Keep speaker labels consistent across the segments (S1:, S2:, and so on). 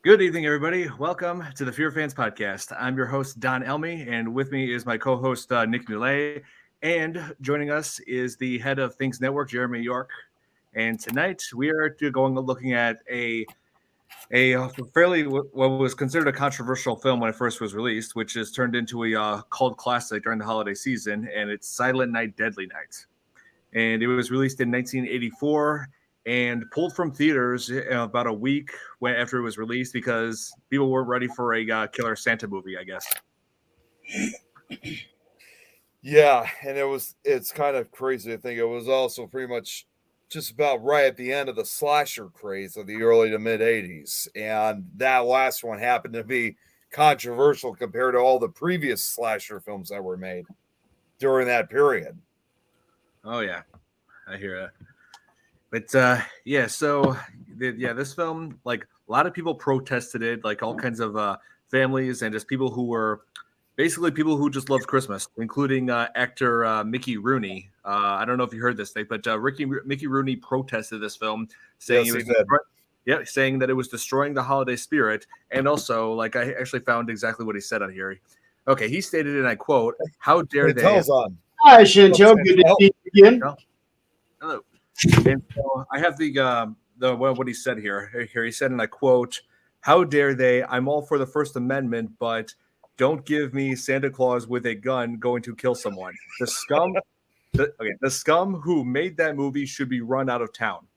S1: Good evening, everybody. Welcome to the FearFans podcast. I'm your host, Don Elmy, and with me is my co-host, Nick Muley. And joining us is the head of Things Network, Jeremy York. And tonight we are looking at a fairly what was considered a controversial film when it first was released, which is turned into a cult classic during the holiday season, and it's Silent Night, Deadly Night. And it was released in 1984 and pulled from theaters about a week after it was released because people weren't ready for a killer Santa movie, I guess.
S2: Yeah, and it's kind of crazy to think it was also pretty much just about right at the end of the slasher craze of the early to mid 80s. And that last one happened to be controversial compared to all the previous slasher films that were made during that period.
S1: Oh, yeah, I hear that. But this film, like a lot of people protested it, like all kinds of families and just people who were basically people who just loved Christmas, including actor Mickey Rooney. I don't know if you heard this thing, but Mickey Rooney protested this film, saying saying that it was destroying the holiday spirit, and also, like, I actually found exactly what he said on here. Okay, he stated, and I quote, "How dare they?"
S2: On.
S3: Hi, Chantel. Good to see you again.
S1: Hello. And so I have what he said here. Here he said, and I quote, "How dare they? I'm all for the First Amendment, but don't give me Santa Claus with a gun going to kill someone. The scum, the scum who made that movie should be run out of town."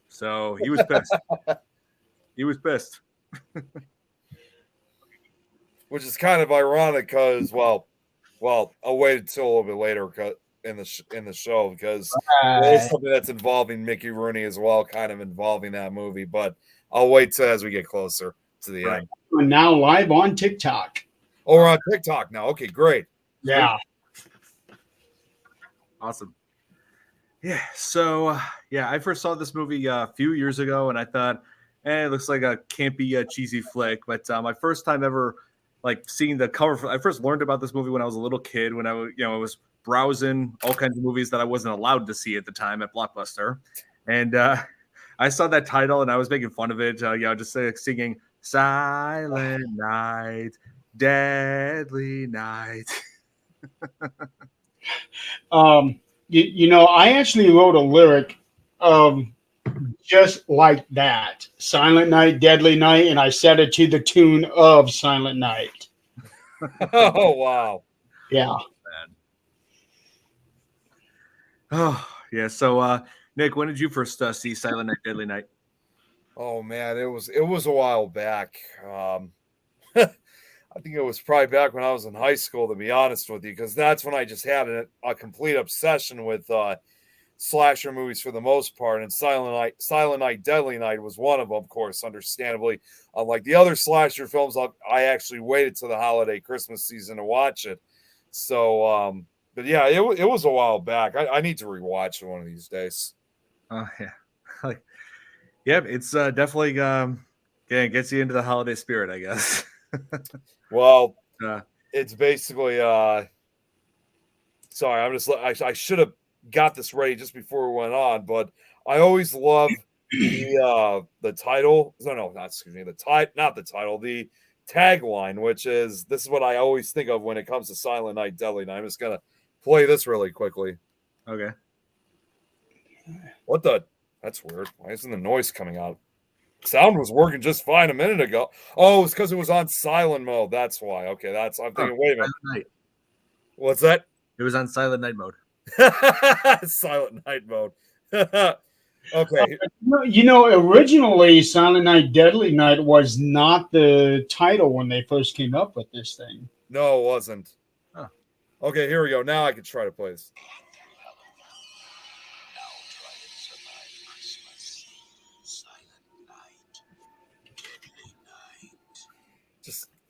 S1: So he was pissed. He was pissed.
S2: Which is kind of ironic because, well, I'll wait until a little bit later in the show because there's something that's involving Mickey Rooney as well, kind of involving that movie. But I'll wait till as we get closer to the end.
S3: We're now live on TikTok.
S2: Oh, we're on TikTok now. Okay, great.
S3: Yeah.
S1: Awesome. Yeah. So, I first saw this movie a few years ago, and I thought, it looks like a campy, cheesy flick. But my first time ever, like, seeing the cover, I first learned about this movie when I was a little kid, when I was browsing all kinds of movies that I wasn't allowed to see at the time at Blockbuster. And I saw that title, and I was making fun of it. Just singing Silent Night, Deadly Night.
S3: I actually wrote a lyric just like that. Silent Night, Deadly Night, and I set it to the tune of Silent Night.
S2: Oh, wow.
S3: Yeah.
S1: Oh, yeah. So, Nick, when did you first see Silent Night, Deadly Night?
S2: Oh man, it was a while back. I think it was probably back when I was in high school, to be honest with you, because that's when I just had a complete obsession with slasher movies for the most part. And Silent Night, Deadly Night was one of them, of course, understandably. Unlike the other slasher films, I actually waited till the holiday Christmas season to watch it. So, but yeah, it was a while back. I need to rewatch it one of these days.
S1: Oh, yeah. It's definitely gets you into the holiday spirit, I guess.
S2: Well, it's basically sorry, I should have got this ready just before we went on, but I always love the title. No, not the title, the tagline, which is, this is what I always think of when it comes to Silent Night, Deadly Night. I'm just gonna play this really quickly.
S1: Okay.
S2: That's weird. Why isn't the noise coming out? Sound was working just fine a minute ago. Oh, it's because it was on silent mode. That's why. Okay, I'm thinking, wait a minute. What's that?
S1: It was on Silent Night mode.
S2: Silent Night mode. Okay.
S3: Originally Silent Night, Deadly Night was not the title when they first came up with this thing.
S2: No, it wasn't.
S1: Huh.
S2: Okay, here we go. Now I can try to play this.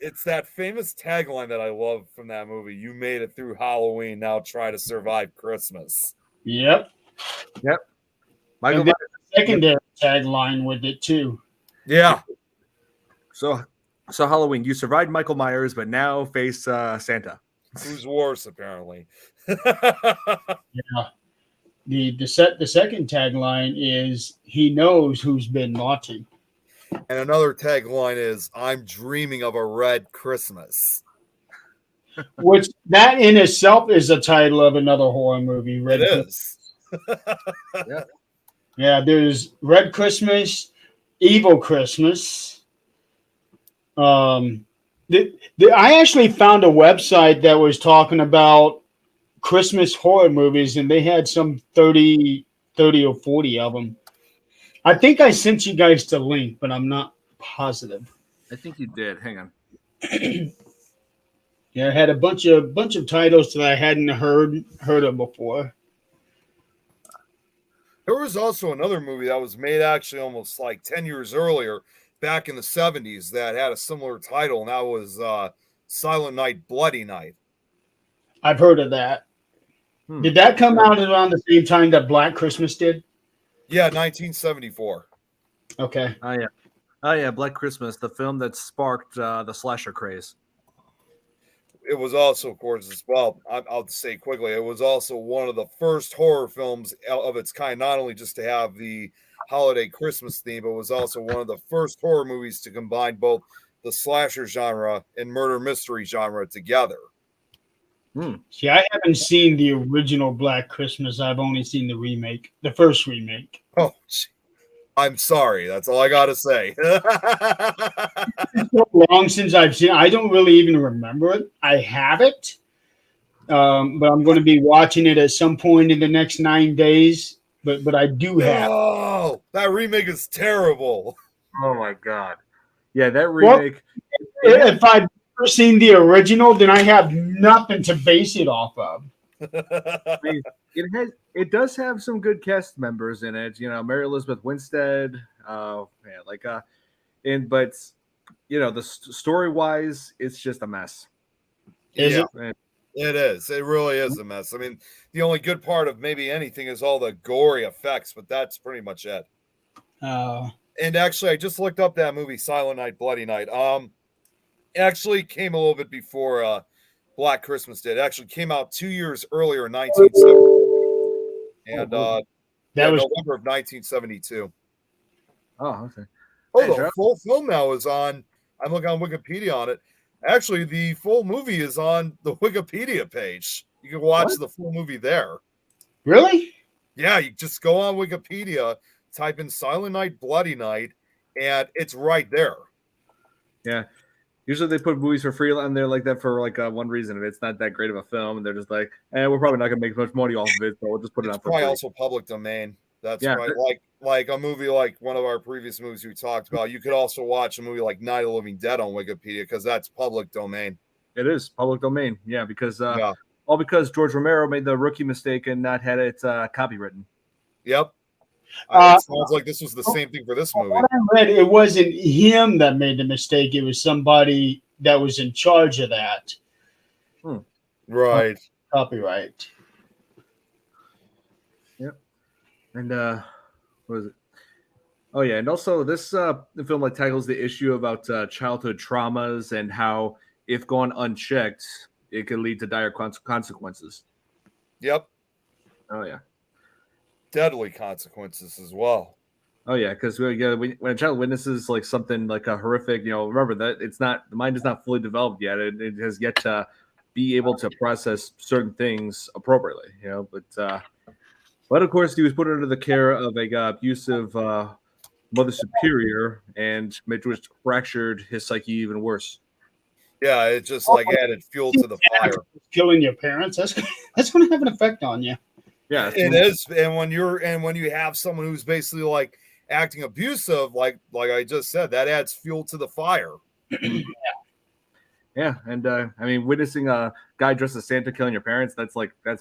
S2: It's that famous tagline that I love from that movie. You made it through Halloween. Now try to survive Christmas.
S3: Yep.
S1: Michael
S3: and the secondary tagline with it too.
S2: Yeah.
S1: So Halloween, you survived Michael Myers, but now face Santa.
S2: Who's worse, apparently.
S3: Yeah. The second tagline is, he knows who's been naughty.
S2: And another tagline is, I'm dreaming of a red Christmas.
S3: Which that in itself is the title of another horror movie.
S2: It is.
S1: Yeah.
S3: Yeah, there's Red Christmas, Evil Christmas. I actually found a website that was talking about Christmas horror movies, and they had some 30 or 40 of them. I think I sent you guys the link, but I'm not positive.
S1: I think you did. Hang on.
S3: Yeah, I had a bunch of titles that I hadn't heard of before.
S2: There was also another movie that was made actually almost like 10 years earlier, back in the 70s, that had a similar title, and that was Silent Night, Bloody Night.
S3: I've heard of that. Did that come out around the same time that Black Christmas did?
S2: Yeah, 1974.
S3: Okay.
S1: Oh yeah, Black Christmas, the film that sparked the slasher craze.
S2: It was also, of course, as well, I'll say quickly, it was also one of the first horror films of its kind, not only just to have the holiday Christmas theme, but was also one of the first horror movies to combine both the slasher genre and murder mystery genre together.
S3: See, I haven't seen the original Black Christmas. I've only seen the remake, the first remake.
S2: Oh, I'm sorry. That's all I got to say.
S3: It's so long since I've seen it. I don't really even remember it. I have it, but I'm going to be watching it at some point in the next 9 days. But I do have.
S2: Oh, that remake is terrible.
S1: Oh my god. Yeah, that remake.
S3: Well, if I've never seen the original, then I have nothing to base it off of.
S1: I mean, it does have some good cast members in it. You know, Mary Elizabeth Winstead. But you know, the story wise, it's just a mess.
S3: Is it?
S2: It is. It really is a mess. I mean, the only good part of maybe anything is all the gory effects, but that's pretty much it. And actually, I just looked up that movie, Silent Night, Bloody Night. It actually came a little bit before Black Christmas did. It actually came out 2 years earlier in 1970, and
S3: that was
S2: November of 1972.
S1: Oh, okay.
S2: Oh,
S1: Hey,
S2: the
S1: Joe.
S2: full film now is on. I'm looking on Wikipedia on it. Actually, the full movie is on the Wikipedia page. You can watch the full movie there.
S3: Really?
S2: Yeah, you just go on Wikipedia, type in Silent Night, Bloody Night, and it's right there.
S1: Yeah. Usually they put movies for free on there like that for like one reason. If it's not that great of a film, and they're just like, we're probably not gonna make much money off of it, so we'll just put it
S2: It's
S1: on for
S2: probably
S1: free.
S2: also public domain. That's
S1: Yeah.
S2: right. Like a movie like one of our previous movies we talked about. You could also watch a movie like Night of the Living Dead on Wikipedia because that's public domain.
S1: It is public domain. Yeah, because
S2: Yeah.
S1: all because George Romero made the rookie mistake and not had it copywritten.
S2: Yep. It sounds like this was the same thing for this movie.
S3: What I read, it wasn't him that made the mistake. It was somebody that was in charge of that.
S2: Right.
S3: Copyright.
S1: Yep. And what was it? Oh yeah, and also this film like tackles the issue about childhood traumas and how, if gone unchecked, it could lead to dire consequences.
S2: Yep.
S1: Oh yeah.
S2: Deadly consequences as well.
S1: Oh yeah, because when a child witnesses like something like a horrific, remember that the mind is not fully developed yet. It has yet to be able to process certain things appropriately. But of course he was put under the care of a abusive mother superior, and which fractured his psyche even worse.
S2: Yeah, it just like added fuel to the fire.
S3: Killing your parents, that's going to have an effect on you.
S1: Yeah,
S2: it is. And when you have someone who's basically like acting abusive, like I just said, that adds fuel to the fire.
S1: Yeah, and I mean, witnessing a guy dressed as Santa killing your parents, that's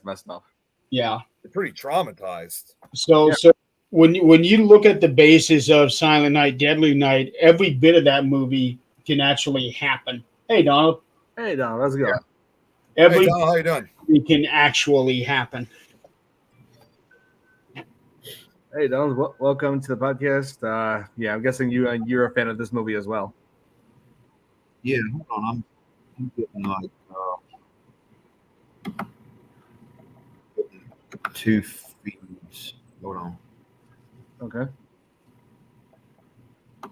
S1: messed up.
S3: Yeah,
S2: they're pretty traumatized.
S3: So when you look at the basis of Silent Night, Deadly Night, every bit of that movie can actually happen. Hey, Donald.
S1: Hey, Donald. How's it going?
S3: Every
S2: hey, Donald, how you doing?
S3: It can actually happen.
S1: Hey, Donald. Welcome to the podcast. I'm guessing you're a fan of this movie as well.
S4: Yeah, hold on. I'm getting like two feeds. Hold on.
S1: Okay.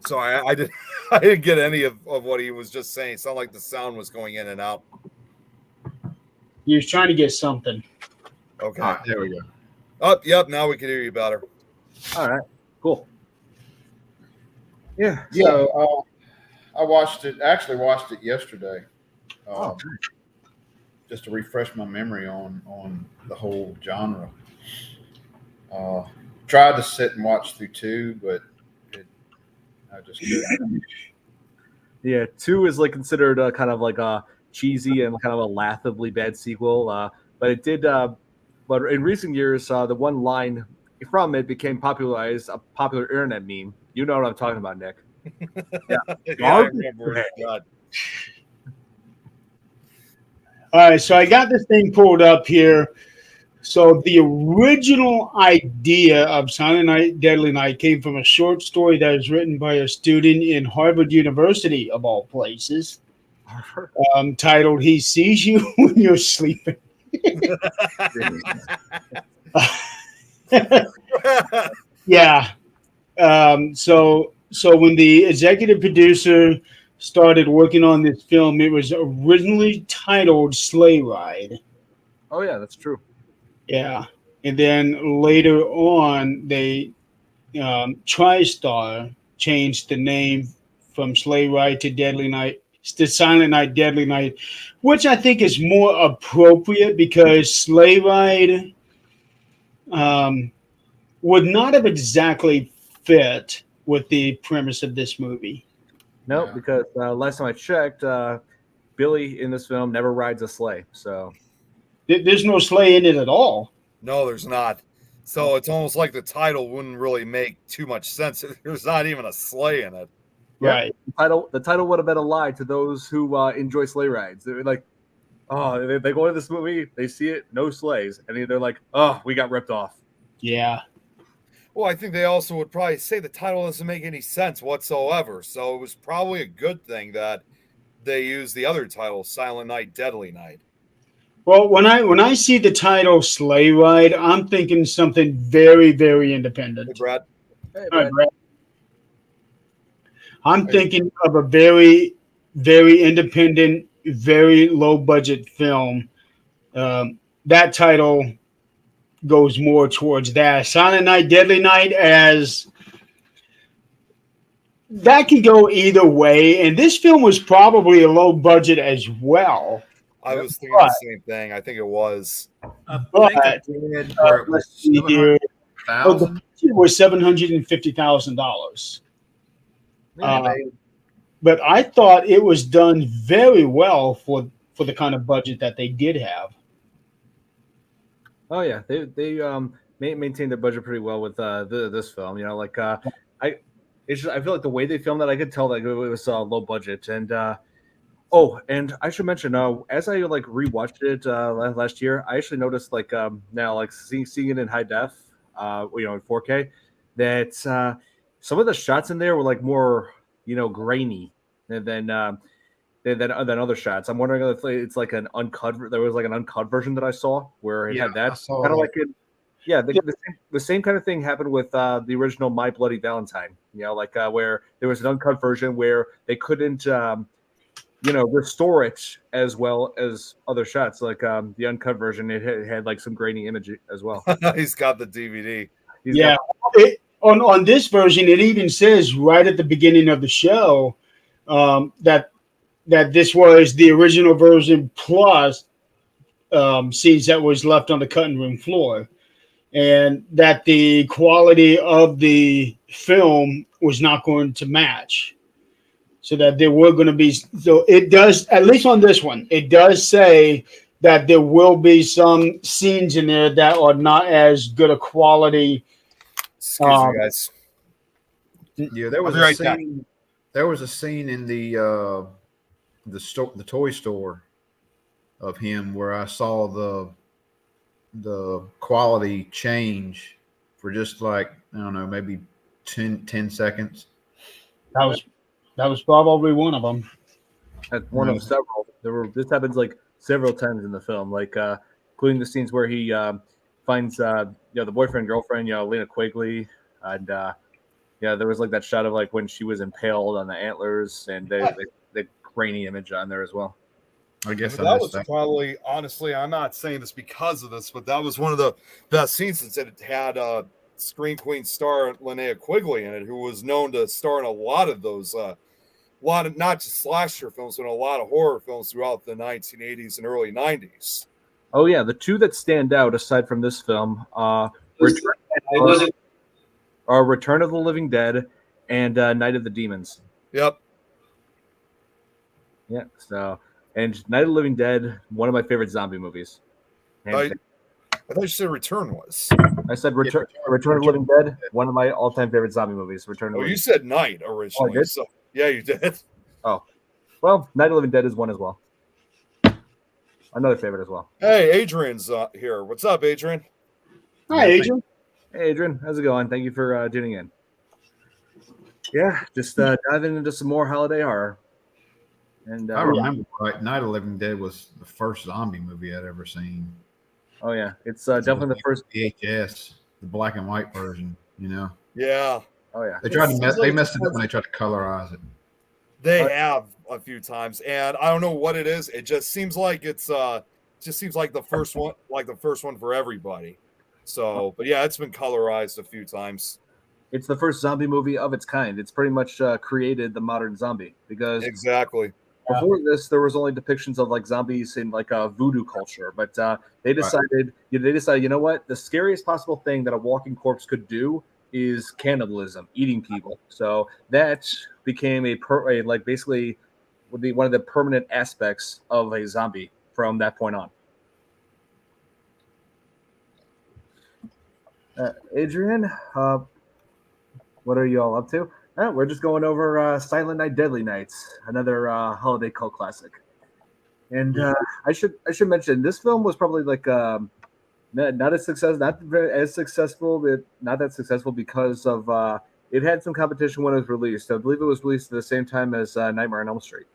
S2: So I didn't I didn't get any of what he was just saying. It sounded like the sound was going in and out.
S3: He was trying to get something.
S2: Okay.
S4: All right, there we go.
S2: Oh, yep. Now we can hear you better.
S1: All right, cool. Yeah.
S4: Yeah,
S1: So,
S4: I watched it. Actually, watched it yesterday,
S1: oh,
S4: just to refresh my memory on the whole genre. Tried to sit and watch through two, but I just couldn't.
S1: yeah. 2 is like considered kind of like a cheesy and kind of a laughably bad sequel. But it did. But in recent years, the one line from it became popularized, a popular internet meme. You know what I'm talking about, Nick.
S2: Yeah, I remember it. God.
S3: All right, so I got this thing pulled up here. So the original idea of Silent Night, Deadly Night came from a short story that was written by a student in Harvard University, of all places, titled "He Sees You When You're Sleeping." Yeah. So when the executive producer started working on this film, it was originally titled Sleigh Ride.
S1: Oh yeah, that's true.
S3: Yeah. And then later on, they TriStar changed the name from Sleigh Ride to Deadly Night to Silent Night, Deadly Night, which I think is more appropriate because Sleigh Ride would not have exactly fit with the premise of this movie.
S1: No,
S4: Yeah.
S1: because last time I checked, Billy in this film never rides a sleigh. So
S3: There's no sleigh in it at all.
S2: No, there's not. So it's almost like the title wouldn't really make too much sense. There's not even a sleigh in it.
S1: yeah,
S3: Right.
S1: the title would have been a lie to those who enjoy sleigh rides. They're like, oh, they go to this movie, they see it, no sleighs, and they're like, oh, we got ripped off.
S3: Yeah.
S2: Well, I think they also would probably say the title doesn't make any sense whatsoever. So it was probably a good thing that they used the other title, Silent Night, Deadly Night.
S3: Well, when I see the title Sleigh Ride, I'm thinking something very, very
S2: Hey,
S3: independent.
S2: Brad.
S1: Hey,
S3: All right,
S1: man.
S3: Brad. I'm thinking of a very, very independent, very low budget film. That title goes more towards that. Silent Night, Deadly Night, as that can go either way. And this film was probably a low budget as well.
S2: I
S1: Yep.
S2: was thinking the same thing. I think it was.
S4: I
S3: But,
S4: think I did where it was
S3: let's see here. Oh, the
S4: 700,000.
S3: budget was $750,000.
S1: Yeah,
S3: But I thought it was done very well for the kind of budget that they did have.
S1: oh yeah, they maintained their budget pretty well with this film. You know, like I feel like the way they filmed that, I could tell that it was low budget. And oh, and I should mention, as I like rewatched it last year, I actually noticed like now like seeing it in high def, in 4K, that some of the shots in there were like more grainy than other shots. I'm wondering if it's like an uncut. There was like an uncut version that I saw where it had
S4: I
S1: that
S4: saw
S1: kind of
S4: that.
S1: like it. Yeah, the same kind of thing happened with the original My Bloody Valentine. Like where there was an uncut version where they couldn't, restore it as well as other shots. Like the uncut version, it had like some grainy image as well.
S2: He's got the DVD.
S1: He's
S3: Yeah. On this version, it even says right at the beginning of the show that this was the original version plus scenes that was left on the cutting room floor, and that the quality of the film was not going to match. So that there were going to be, so it does, at least on this one, it does say that there will be some scenes in there that are not as good a quality.
S2: Excuse me, guys.
S4: Yeah, there was
S2: I'll be right back.
S4: scene. There was a scene in the toy store of him where I saw the quality change for just like, I don't know, maybe 10 seconds.
S3: That was probably one of them.
S1: That's one of several. This happens like several times in the film, like including the scenes where he finds the boyfriend girlfriend, Lena Quigley, and Yeah, there was like that shot of like when she was impaled on the antlers, and the grainy image on there as well.
S4: I guess
S2: that was probably, honestly, I'm not saying this because of this, but that was one of the best scenes since it had Scream Queen star Linnea Quigley in it, who was known to star in a lot of those, not just slasher films, but a lot of horror films throughout the 1980s and early 90s.
S1: Oh yeah, the two that stand out aside from this film Return of the Living Dead and Night of the Demons.
S2: Yep.
S1: Yeah. So, and Night of the Living Dead, one of my favorite zombie movies.
S2: I thought you said Return was.
S1: I said Return of the Living Dead, one of my all-time favorite zombie movies. Return of the Living
S2: you said Night originally.
S1: Oh, I did?
S2: So, yeah, you did.
S1: Oh, well, Night of the Living Dead is one as well. Another favorite as well.
S2: Hey, Adrian's here. What's up, Adrian?
S3: Hi, Adrian.
S1: Hey, Adrian. How's it going? Thank you for tuning in. Yeah, just diving into some more holiday horror. And
S4: I remember right, Night of the Living Dead was the first zombie movie I'd ever seen.
S1: Oh yeah, it's definitely the first
S4: VHS, the black and white version. You know.
S2: Yeah.
S1: Oh yeah.
S4: They messed it up when they tried to colorize it.
S2: They have a few times, and I don't know what it is. It just seems like it's like the first one for everybody. So, but yeah, it's been colorized a few times.
S1: It's the first zombie movie of its kind. It's pretty much created the modern zombie because
S2: exactly.
S1: Before this, there was only depictions of like zombies in like a voodoo culture, but they decided, you know what? The scariest possible thing that a walking corpse could do is cannibalism, eating people. So that became basically would be one of the permanent aspects of a zombie from that point on. Adrian, what are you all up to? We're just going over Silent Night, Deadly Nights, another holiday cult classic. And I should mention this film was probably like not as successful, but not that successful because of it had some competition when it was released. I believe it was released at the same time as Nightmare on Elm Street.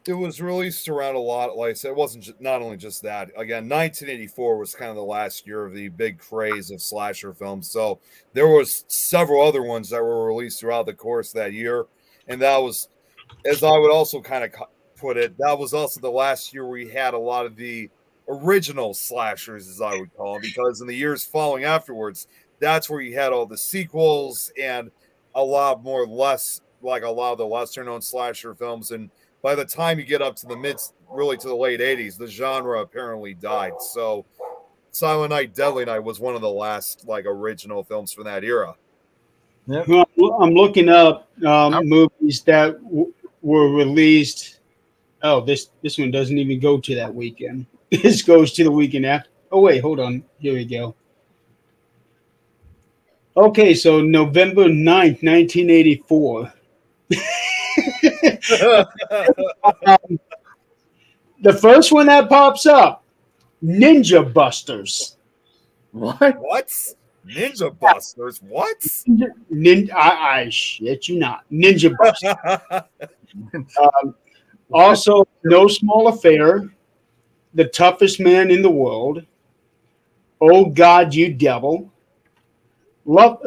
S2: It was released around a lot. Like I said, it wasn't not only just that. Again, 1984 was kind of the last year of the big craze of slasher films. So there was several other ones that were released throughout the course of that year. And that was, as I would also kind of put it, that was also the last year we had a lot of the original slashers, as I would call them, because in the years following afterwards, that's where you had all the sequels and a lot of the lesser known slasher films. And by the time you get up to the to the late 80s, the genre apparently died. So Silent Night, Deadly Night was one of the last original films from that era.
S1: Yep.
S3: Well, I'm looking up movies that were released. Oh, this one doesn't even go to that weekend. This goes to the weekend after. Oh, wait, hold on. Here we go. Okay, so November 9th, 1984. The first one that pops up, Ninja Busters.
S2: What? Ninja Busters? What?
S3: I shit you not. Ninja Busters. Also, No Small Affair, The Toughest Man in the World, Oh God, You Devil. Love.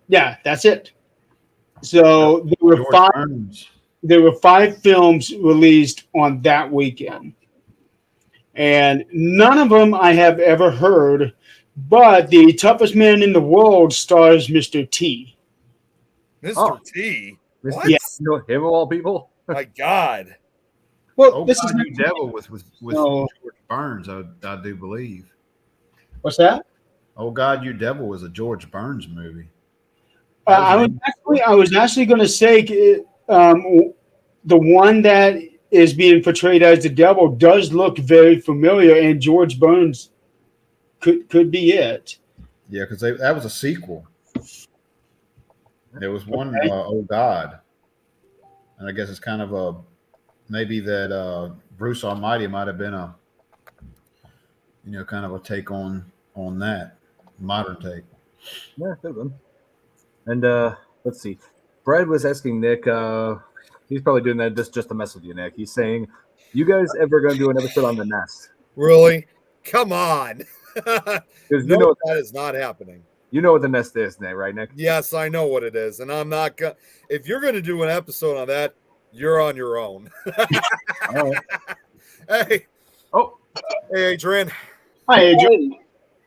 S3: Yeah, that's it. So there were five films released on that weekend. And none of them I have ever heard, but The Toughest Man in the World stars Mr. T.
S2: Mr. T?
S1: What? Yeah. You know him of all people?
S2: My God.
S3: Well,
S4: this is You Devil with George Burns, I do believe.
S3: What's that?
S4: Oh God, You Devil was a George Burns movie.
S3: I was actually going to say the one that is being portrayed as the devil does look very familiar, and George Burns could be it.
S4: Yeah, because that was a sequel. There was one, Oh God, and I guess it's kind of maybe that Bruce Almighty might have been kind of a take on that modern take.
S1: Yeah, good one. And let's see. Brad was asking Nick. He's probably doing that just to mess with you, Nick. He's saying, "You guys ever going to do an episode on The Nest?"
S2: Really? Come on.
S1: Because you know
S2: that is not happening.
S1: You know what the Nest is, right, Nick?
S2: Yes, I know what it is, and I'm not gonna. If you're going to do an episode on that, you're on your own.
S1: All right.
S2: Hey,
S1: Oh,
S2: hey, Adrian.
S3: Hi, Adrian.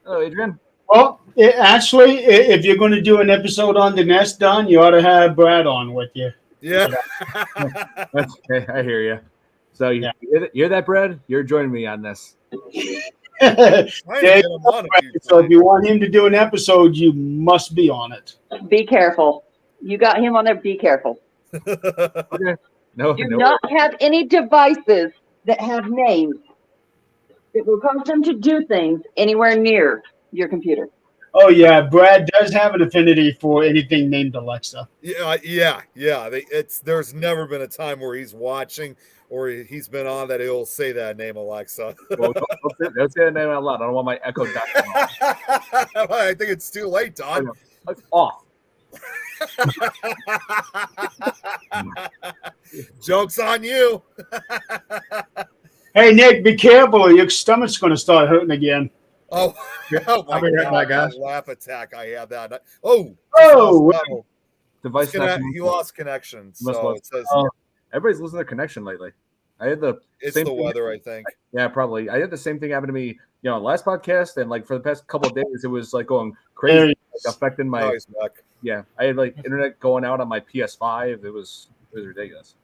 S1: hello, Adrian.
S3: Well, actually, if you're going to do an episode on the Nest, Don, you ought to have Brad on with you.
S2: Yeah.
S1: That's okay. I hear you. So you're that, Brad? You're joining me on this.
S2: Trying to get him on a few
S3: So if
S2: times.
S3: you want him to do an episode, you must be on it.
S5: Be careful. You got him on there. Be careful.
S1: Okay. No,
S5: Do
S1: no.
S5: not have any devices that have names that will cause them to do things anywhere near your computer.
S3: Oh yeah, Brad does have an affinity for anything named Alexa.
S2: Yeah. There's never been a time where he's watching or he's been on that he'll say that name, Alexa.
S1: Well, don't say that name out loud. I don't want my echo dot.
S2: I think it's too late, Don.
S1: It's off.
S2: Joke's on you.
S3: Hey Nick, be careful, or your stomach's going to start hurting again.
S2: Oh my
S4: I'll be right
S2: God,
S4: back, guys.
S2: that laugh attack I had that night. Oh,
S3: Oh,
S1: Device.
S2: he lost connection. So it says
S1: Everybody's losing their connection lately. I had the
S2: it's
S1: same
S2: the
S1: thing-
S2: weather, I think.
S1: Yeah, probably. I had the same thing happen to me, last podcast, and like for the past couple of days, it was like going crazy,
S3: There
S1: like, affecting my.
S2: Oh, he's back.
S1: Yeah, I had like internet going out on my PS5. It was ridiculous.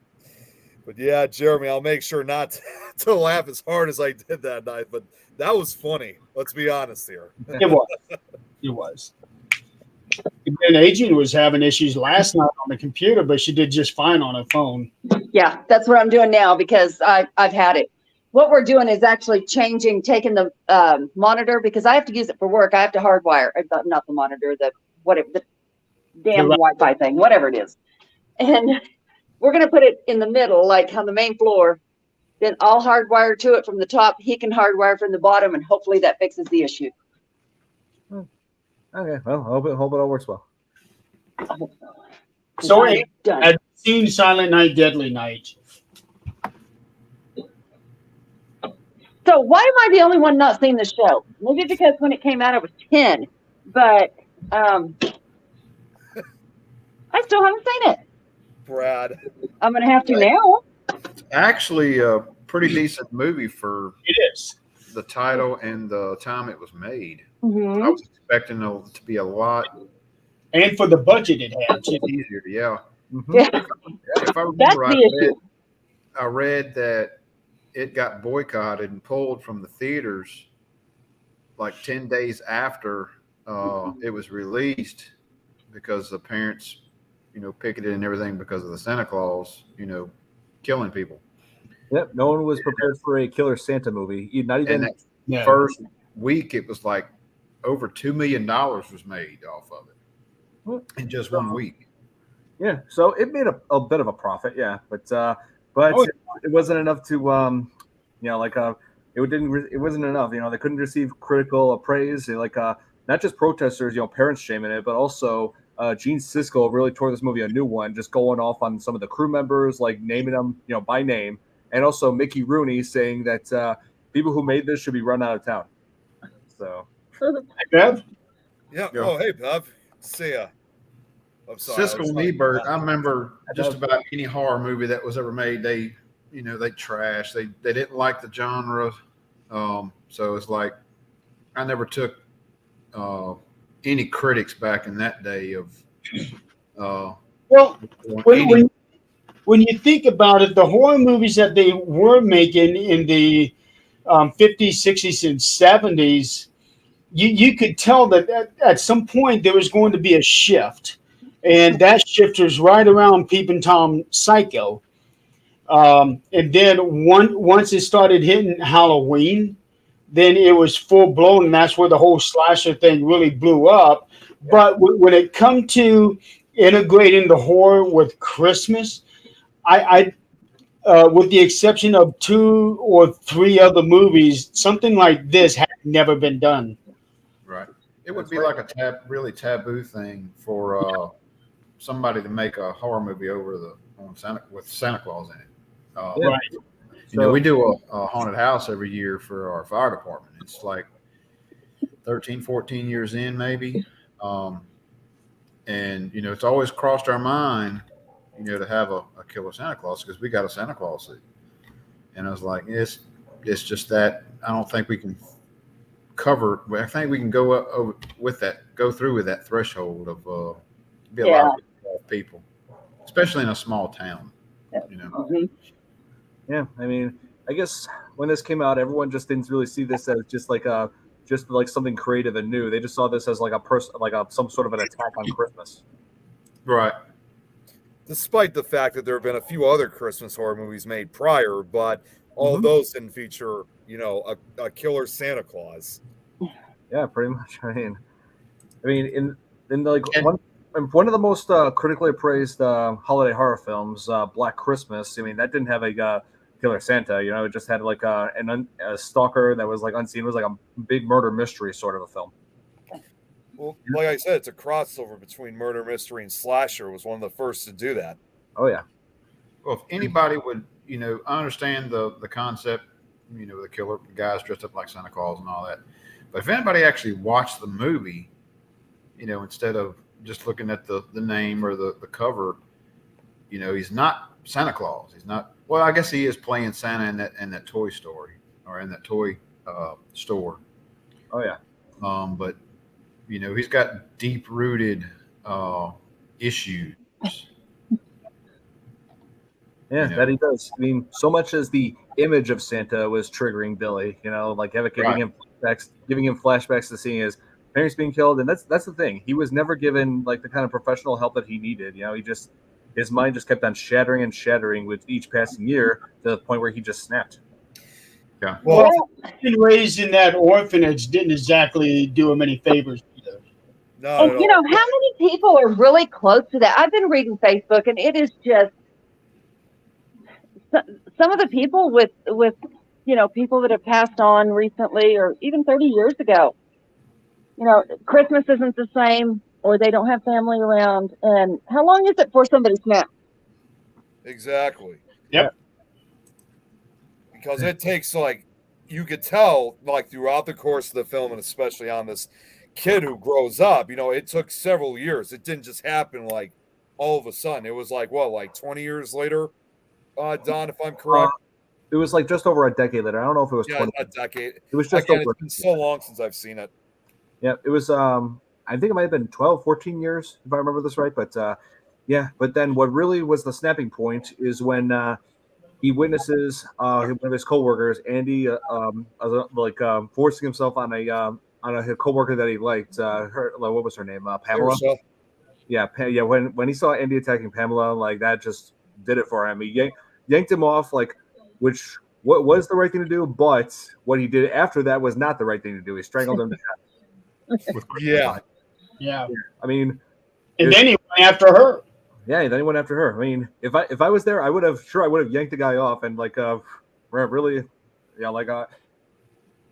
S2: But yeah, Jeremy, I'll make sure not to laugh as hard as I did that night. But that was funny. Let's be honest here.
S3: it was. It was. And Adrian was having issues last night on the computer, but she did just fine on her phone.
S5: Yeah, that's what I'm doing now because I've had it. What we're doing is actually taking the monitor because I have to use it for work. I have to hardwire, not the monitor, the damn Wi-Fi thing, whatever it is. And we're going to put it in the middle, like on the main floor. Then I'll hardwire to it from the top. He can hardwire from the bottom, and hopefully that fixes the issue.
S1: Okay, well, I hope it all works well.
S3: So,
S5: I'm done.
S3: have you seen Silent Night, Deadly Night?
S5: So why am I the only one not seeing the show? Maybe because when it came out, I was 10, but I still haven't seen it.
S2: Brad.
S5: I'm going to have to now.
S4: Actually, a pretty decent movie for
S3: It is.
S4: the title and the time it was made.
S5: Mhm.
S4: I was expecting it to be a lot
S3: And for the budget it had, too.
S4: easier. Yeah.
S1: Mhm.
S5: Yeah,
S4: If I
S5: that's
S4: remember,
S5: the issue.
S4: I read that it got boycotted and pulled from the theaters like 10 days after it was released because the parents, picketed and everything because of the Santa Claus, killing people.
S1: Yep, no one was prepared for a killer Santa movie. Not even.
S4: And that
S3: Yeah.
S4: first week, it was like over $2 million was made off of it in just 1 week.
S1: Yeah, so it made a bit of a profit, yeah, but
S3: Oh,
S1: it wasn't enough to it wasn't enough. They couldn't receive critical praise. Not just protesters, parents shaming it, but also Gene Siskel really tore this movie a new one, just going off on some of the crew members, like naming them by name, and also Mickey Rooney saying that people who made this should be run out of town. So
S3: Bev?
S2: Yeah.
S4: Yeah.
S2: Oh, hey, Bev. See ya. I'm sorry.
S4: Siskel and Ebert, I remember just about any horror movie that was ever made, they trashed. They didn't like the genre. So it's like I never took any critics back in that day of
S3: Well, when you think about it, the horror movies that they were making in the 50s, 60s, and 70s, you could tell that at some point there was going to be a shift. And that shift was right around Peeping Tom Psycho. And then once it started hitting Halloween, then it was full blown, and that's where the whole slasher thing really blew up. Yeah. But when it come to integrating the horror with Christmas, I with the exception of 2 or 3 other movies, something like this had never been done.
S4: Right. It would be like a really taboo thing for somebody to make a horror movie with Santa Claus in it.
S3: Right.
S4: We do a haunted house every year for our fire department. It's like 13, 14 years in, maybe. And it's always crossed our mind, to have a killer Santa Claus because we got a Santa Claus suit. And I was like, it's just that I don't think we can cover. I think we can go over with that, go through with that threshold of be a lot of people, especially in a small town.
S5: Mhm.
S1: Yeah, I mean, I guess when this came out, everyone just didn't really see this as just like something creative and new. They just saw this as like some sort of an attack on Christmas.
S4: Right.
S2: Despite the fact that there have been a few other Christmas horror movies made prior, but all of those didn't feature, a killer Santa Claus.
S1: Yeah, pretty much. I mean, in like one of the most critically appraised holiday horror films, Black Christmas. I mean, that didn't have a killer Santa. It just had like a stalker that was like unseen. It was like a big murder mystery sort of a film.
S2: Well, like I said, it's a crossover between murder mystery and slasher. Was one of the first to do that.
S1: Oh yeah.
S4: Well, if anybody would, I understand the concept, the killer guys dressed up like Santa Claus and all that. But if anybody actually watched the movie, instead of just looking at the name or the cover, he's not Santa Claus. He's not. Well, I guess he is playing Santa in that toy story or in that toy store.
S1: Oh yeah.
S4: But he's got deep-rooted issues.
S1: Yeah, that he does. I mean, so much as the image of Santa was triggering Billy, like giving him flashbacks to seeing his parents being killed, and that's the thing. He was never given like the kind of professional help that he needed. His mind just kept on shattering and shattering with each passing year to the point where he just snapped.
S4: Yeah.
S3: Well, being raised in that orphanage didn't exactly do him any favors either.
S2: No,
S5: and how many people are really close to that? I've been reading Facebook, and it is just some of the people with people that have passed on recently, or even 30 years ago. Christmas isn't the same, or they don't have family around. And how long is it before somebody snaps?
S2: Exactly.
S3: Yep.
S2: Because it takes you could tell throughout the course of the film, and especially on this kid who grows up, it took several years. It didn't just happen all of a sudden. It was 20 years later, Don, if I'm correct.
S1: It was just over a decade later. I don't know if it was 20.
S2: A decade.
S1: It was just
S2: Again,
S1: over.
S2: It's been so long since I've seen it.
S1: Yeah, it was. I think it might have been 12, 14 years, if I remember this right. But but then what really was the snapping point is when he witnesses one of his coworkers, Andy, forcing himself on a coworker that he liked. What was her name? Pamela. Yeah, When he saw Andy attacking Pamela, that just did it for him. He yanked him off, which what was the right thing to do, but what he did after that was not the right thing to do. He strangled him to death.
S2: Yeah.
S1: I mean,
S3: and then he went after her.
S1: Yeah, then he went after her. I mean, if I was there, I would have yanked the guy off and really,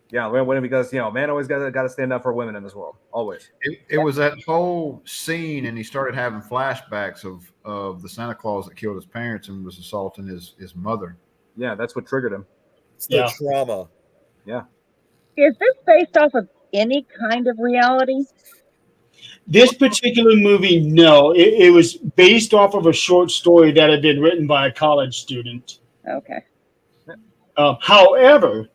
S1: because man always got to stand up for women in this world, always.
S4: It was that whole scene, and he started having flashbacks of the Santa Claus that killed his parents and was assaulting his mother.
S1: Yeah, that's what triggered him.
S2: It's the trauma.
S1: Yeah.
S5: Is this based off of any kind of reality?
S3: This particular movie, no. It was based off of a short story that had been written by a college student.
S5: Okay.
S3: However,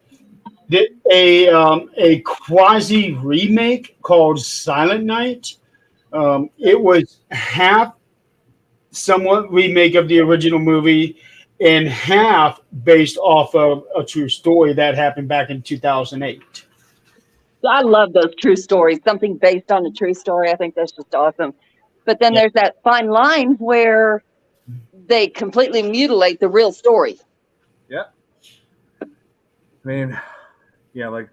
S3: a quasi remake called Silent Night. It was half somewhat remake of the original movie and half based off of a true story that happened back in 2008.
S5: I love those true stories. Something based on a true story. I think that's just awesome. But then there's that fine line where they completely mutilate the real story.
S1: Yeah. I mean, there have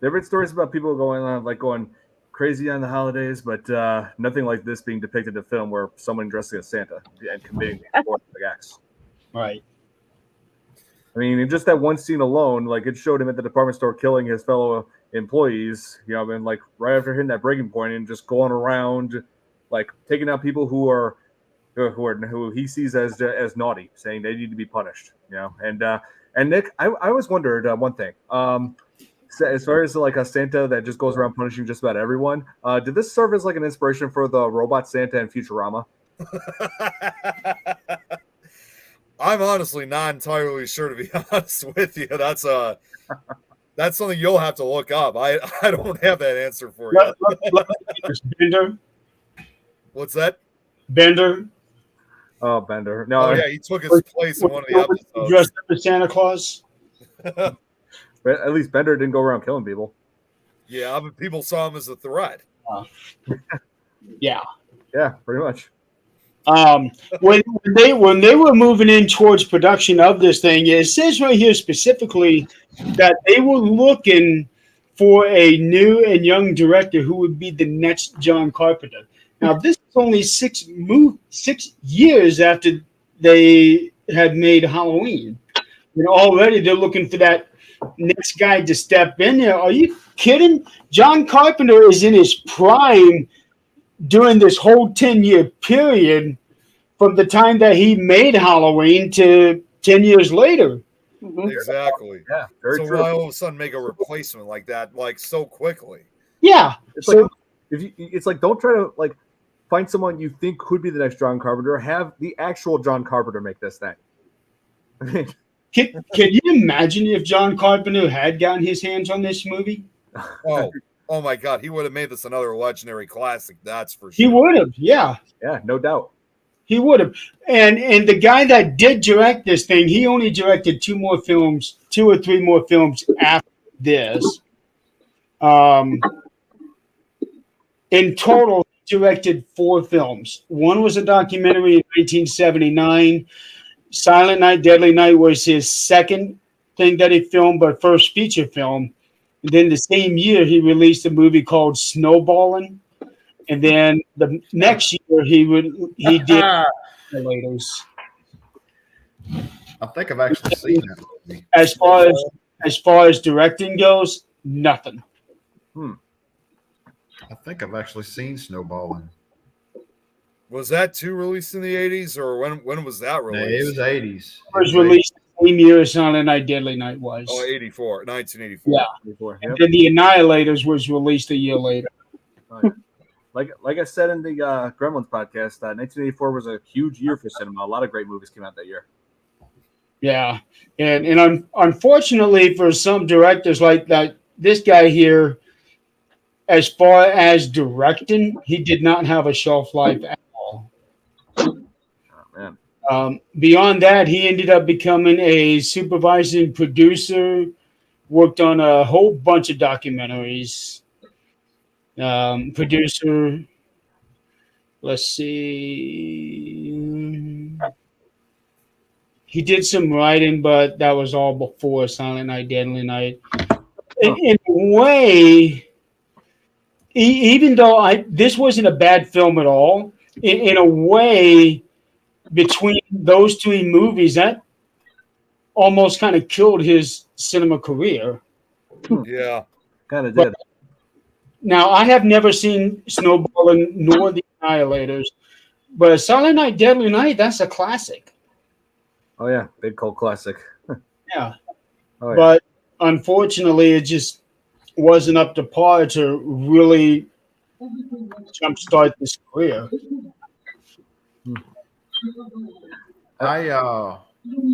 S1: been stories about people going crazy on the holidays, but nothing like this being depicted in film where someone dressing as Santa and committing horrific acts.
S3: Right.
S1: I mean, in just that one scene alone, it showed him at the department store killing his fellow employees, right after hitting that breaking point and just going around, taking out people who he sees as naughty, saying they need to be punished, And Nick, I always wondered one thing. as far as like a Santa that just goes around punishing just about everyone, did this serve as like an inspiration for the robot Santa in Futurama?
S2: I'm honestly not entirely sure, to be honest with you. That's something you'll have to look up. I don't have that answer for you.
S3: Bender.
S2: What's that?
S3: Bender.
S1: Oh, Bender. No,
S2: Oh yeah, he took his place in one of the episodes.
S3: Dressed up as Santa Claus.
S1: but at least Bender didn't go around killing people.
S2: Yeah, but people saw him as a threat.
S3: Yeah.
S1: Yeah, pretty much.
S3: When they were moving in towards production of this thing, it says right here specifically that they were looking for a new and young director who would be the next John Carpenter. Now, this is only 6 years after they had made Halloween, and already they're looking for that next guy to step in there. Are you kidding? John Carpenter is in his prime during this whole 10-year period from the time that he made Halloween to 10 years later.
S5: Mhm.
S2: Exactly.
S1: Yeah, very
S2: So
S1: true.
S2: why all of a sudden make a replacement like that, like so quickly?
S3: Yeah.
S1: It's
S3: So,
S1: like it's like don't try to like find someone you think could be the next John Carpenter. Have the actual John Carpenter make this thing. I mean,
S3: can you imagine if John Carpenter had gotten his hands on this movie?
S2: Oh my God, he would have made this another legendary classic. That's for
S3: He
S2: sure.
S3: would have. Yeah.
S1: yeah, no doubt.
S3: He would have. And the guy that did direct this thing, he only directed 2 or 3 more films after this. In total, he directed 4 films. One was a documentary in 1979. Silent Night, Deadly Night was his second thing that he filmed, but first feature film. And then the same year, he released a movie called Snowballing. And then the next year, he did Simulators.
S4: I think I've actually seen that movie.
S3: As far as directing goes, nothing.
S4: I think I've actually seen Snowballing.
S2: Was that too released in the 80s, or when was that
S4: Yeah,
S2: released?
S4: it was 80s.
S3: It was released the same year as Silent Night, Deadly Night was.
S2: 1984.
S3: Yeah.
S1: Before,
S3: And
S1: yep.
S3: then The Annihilators was released a year later.
S1: Like I said in the Gremlins podcast, 1984 was a huge year for cinema. A lot of great movies came out that year.
S3: Yeah, and unfortunately for some directors like that, this guy here, as far as directing, he did not have a shelf life at all.
S1: Oh man.
S3: Beyond that, he ended up becoming a supervising producer, worked on a whole bunch of documentaries. Producer, let's see. He did some writing, but that was all before Silent Night, Deadly Night. In a way, even though this wasn't a bad film at all, in a way, between those 2 movies, that almost kind of killed his cinema career.
S2: Yeah.
S1: Kind of did.
S3: Now, I have never seen Snowballing nor The Annihilators, but Silent Night, Deadly Night, that's a classic.
S1: Oh yeah, big cult classic.
S3: Yeah.
S1: Oh, yeah.
S3: But unfortunately, it just wasn't up to par to really jumpstart this career.
S4: I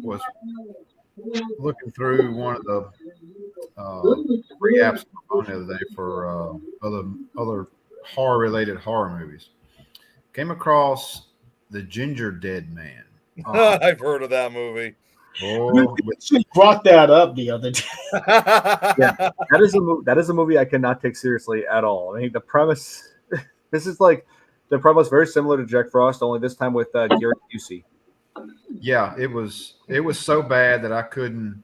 S4: was looking through one of the free apps on the other day for other horror-related horror movies. Came across The Ginger Dead Man.
S2: I've heard of that movie.
S4: Oh,
S3: We actually brought that up the other day.
S1: Yeah, that is a movie I cannot take seriously at all. I mean, the premise. This is like the premise very similar to Jack Frost, only this time with Gary Busey.
S4: yeah, it was so bad that I couldn't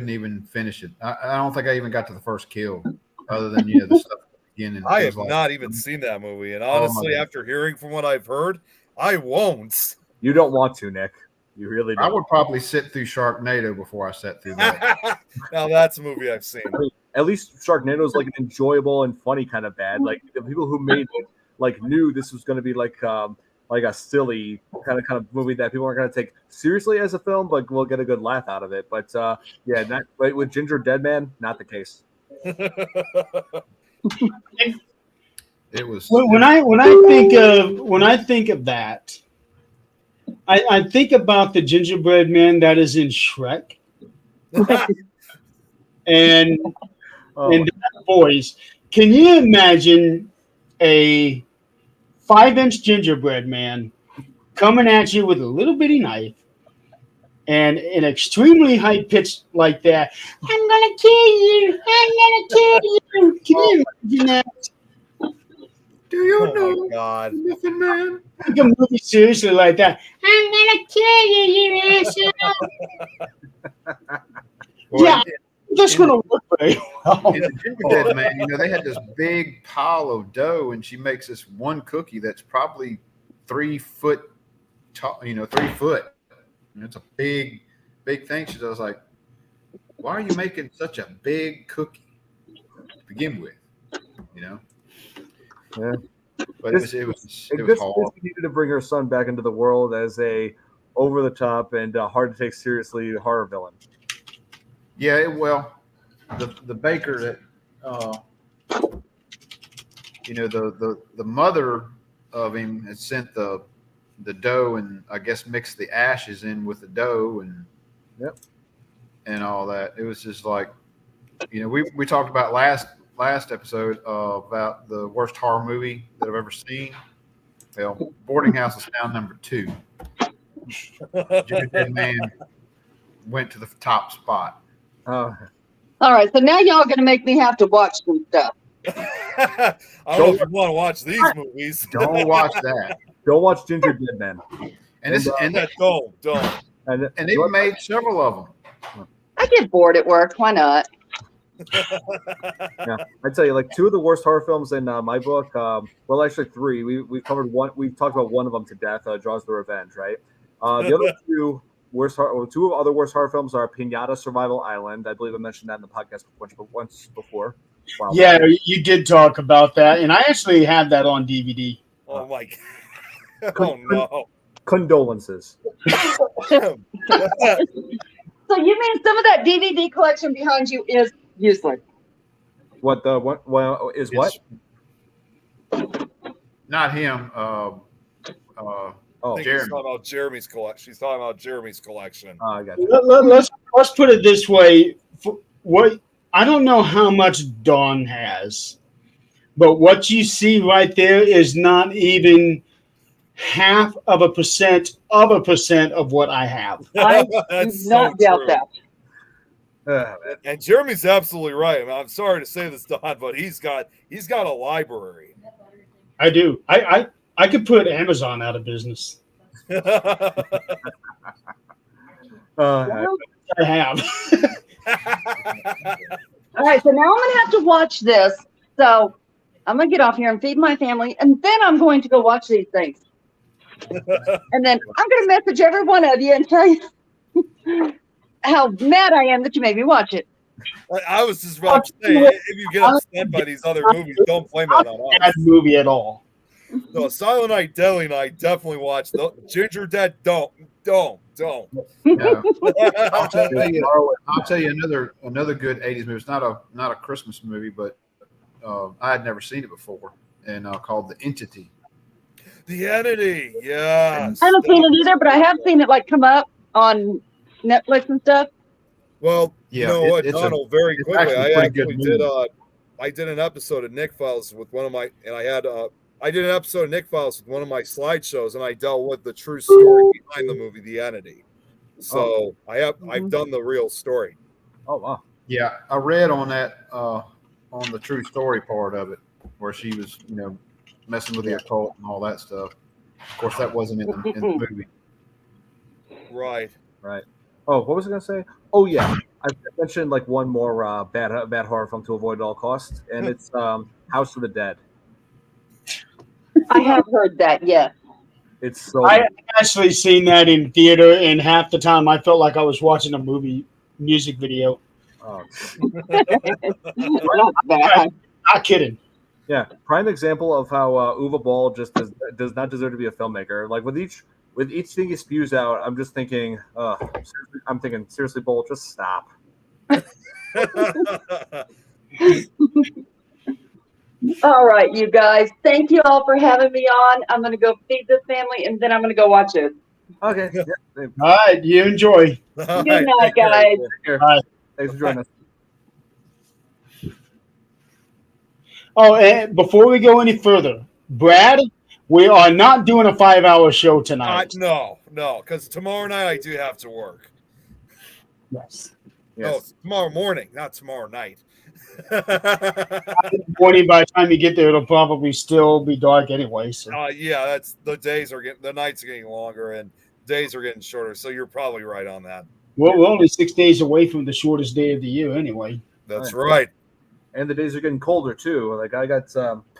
S4: even finish it. I don't think I even got to the first kill, other than the stuff at the beginning.
S2: I
S4: It
S2: have
S4: was like,
S2: not even seen that movie, and
S4: my
S2: honestly,
S4: God.
S2: after hearing from what I've heard, I won't.
S1: You don't want to, Nick. You really don't.
S4: I would probably sit through Sharknado before I sat through that.
S2: Now that's a movie I've seen.
S1: I mean, at least Sharknado is like an enjoyable and funny kind of bad. Like the people who made it like knew this was going to be like like a silly kind of movie that people aren't going to take seriously as a film, but we'll get a good laugh out of it. But yeah, with Ginger Dead Man, not the case.
S4: It was
S3: When I think of that, I think about the gingerbread man that is in Shrek and
S1: Oh,
S3: and that voice. Can you imagine a 5-inch gingerbread man coming at you with a little bitty knife and an extremely high pitch like that? I'm gonna kill you! I'm gonna kill you! Can you imagine that?
S4: Do you
S2: Oh
S4: know
S2: my God.
S4: the Muffin Man?
S3: Take a movie seriously like that. I'm gonna kill you, you asshole!
S4: Well,
S3: Yeah, that's gonna work very well.
S4: in the Gingerbread Man, they had this big pile of dough, and she makes this one cookie that's probably 3 foot tall. 3 foot. And it's a big thing. She was like, "Why are you making such a big cookie to begin with?"
S1: Yeah.
S4: But
S1: This-
S4: it was
S1: This
S4: hard.
S1: needed to bring her son back into the world as a over the top and hard to take seriously horror villain.
S4: Yeah, well, the baker that the mother of him had sent the dough and I guess mixed the ashes in with the dough and and all that. It was just like, we talked about last episode about the worst horror movie that I've ever seen. Well, Boarding House is now number 2. Jimmy Dead Man went to the top spot.
S5: All right, so now y'all gonna make me have to watch some stuff.
S2: I don't know if you want to watch these movies.
S4: Don't watch that.
S1: Don't watch Ginger Dead Man.
S2: Don't.
S1: And
S4: they made several of them.
S5: I get bored at work. Why not?
S1: Yeah, I tell you, like 2 of the worst horror films in my book. Well, actually 3. We covered one. We talked about one of them to death. Jaws: The Revenge, right? The other 2 2 other worst horror films are Pinata Survival Island. I believe I mentioned that in the podcast once before. Wow.
S3: Yeah, you did talk about that, and I actually have that on DVD.
S2: Oh my God. Oh no.
S1: Condolences.
S5: So you mean some of that DVD collection behind you is useless?
S1: What is what?
S4: Not him.
S1: Oh,
S2: I think
S4: Jeremy.
S2: she's talking about Jeremy's collection. She's talking about Jeremy's collection.
S1: I got you.
S3: Let's put it this way. What I don't know how much Dawn has, but what you see right there is not even 0.5% of what I have.
S5: I do
S2: That's
S5: not
S2: so
S5: doubt
S2: true.
S5: that.
S2: And Jeremy's absolutely right. I mean, I'm sorry to say this, Don, but he's got a library.
S3: I do. I could put Amazon out of business.
S1: Uh,
S3: I have.
S5: All right, so now I'm gonna have to watch this. So I'm gonna get off here and feed my family, and then I'm going to go watch these things. And then I'm gonna message every one of you and tell you how mad I am that you made me watch it.
S2: I was just about to say, if you get upset by these other movies, don't blame that on
S3: Bad
S2: us.
S3: movie at all.
S2: No, Silent Night, Deadly Night, definitely watch. Ginger Dead, don't.
S4: No. I'll tell you another good 80s movie. It's not a Christmas movie, but I had never seen it before, and called The Entity.
S2: The Entity, yes.
S5: I haven't seen it either, but I have seen it come up on Netflix and stuff.
S2: Well,
S4: Yeah,
S2: you know what,
S4: it's
S2: Donald, very
S4: it's
S2: quickly,
S4: actually
S2: I
S4: a pretty good
S2: actually did
S4: movie.
S2: I did an episode of Nick Files with one of my, and I did an episode of Nick Files with one of my slideshows, and I dealt with the true story behind the movie The Entity. So I've done the real story.
S1: oh wow.
S4: Yeah, I read on that on the true story part of it, where she was messing with the occult and all that stuff. Of course, that wasn't in the movie.
S2: Right.
S1: Oh, what was I gonna say? Oh yeah, I mentioned like one more bad horror film to avoid at all costs, and it's House of the Dead.
S5: I have heard that, yes.
S1: It's so
S3: I actually seen that in theater, and half the time I felt like I was watching a music video.
S1: oh,
S5: Not bad.
S3: Not kidding.
S1: Yeah, prime example of how Uwe Boll just does not deserve to be a filmmaker. Like with each thing he spews out, I'm just thinking, seriously, Boll, just stop.
S5: All right, you guys. Thank you all for having me on. I'm going to go feed this family, and then I'm going to go watch it.
S1: Okay. Yeah.
S3: All right, you enjoy.
S2: All
S5: Good
S2: right,
S5: night,
S2: take care.
S5: guys.
S1: Take care.
S3: Bye.
S1: Thanks for joining us.
S3: Oh, and before we go any further, Brad, we are not doing a 5-hour show tonight.
S2: No, because tomorrow night I do have to work.
S3: Yes.
S2: No,
S1: Yes.
S2: it's tomorrow morning, not tomorrow night.
S3: Morning, by the time you get there, it'll probably still be dark anyway. So.
S2: Yeah, that's the nights are getting longer and days are getting shorter. So you're probably right on that.
S3: We're only 6 days away from the shortest day of the year anyway.
S2: That's right.
S1: And the days are getting colder too. Like I got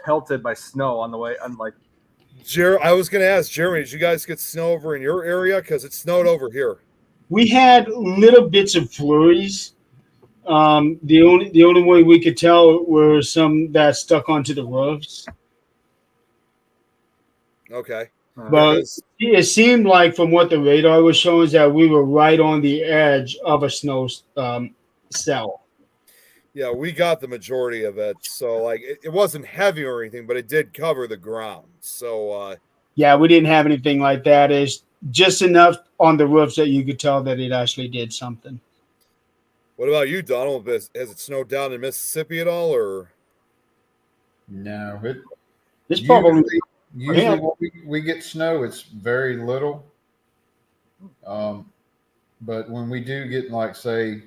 S1: pelted by snow on the way. I'm like,
S2: I was going to ask Jeremy, did you guys get snow over in your area? Because it snowed over here.
S3: We had little bits of flurries. The only way we could tell were some that stuck onto the roofs.
S2: Okay.
S3: But it seemed like from what the radar was showing is that we were right on the edge of a snow cell.
S2: Yeah, we got the majority of it. So like it wasn't heavy or anything, but it did cover the ground. So
S3: yeah, we didn't have anything like that. It's just enough on the roofs that you could tell that it actually did something.
S2: what about you, Donald? Has it snowed down in Mississippi at all, or
S4: No,
S3: It's probably
S4: usually when we get snow, it's very little. But when we do get like say,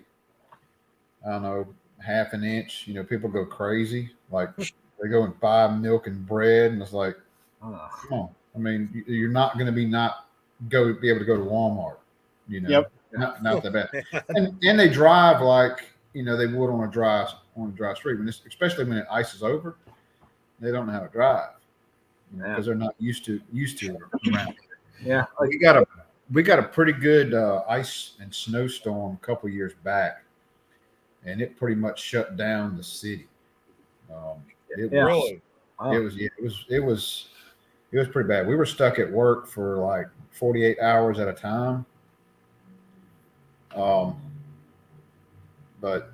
S4: I don't know, half an inch, people go crazy. Like they go and buy milk and bread, and it's like, come on. I mean, you're not going to be able to go to Walmart.
S3: Yep.
S4: Not that bad. And they drive like they would on a dry street. Especially when it ices over, they don't know how to drive because they're not used to it around.
S1: yeah,
S4: We got a pretty good ice and snowstorm a couple years back, and it pretty much shut down the city.
S2: really?
S1: wow.
S4: It was pretty bad. We were stuck at work for like 48 hours at a time. But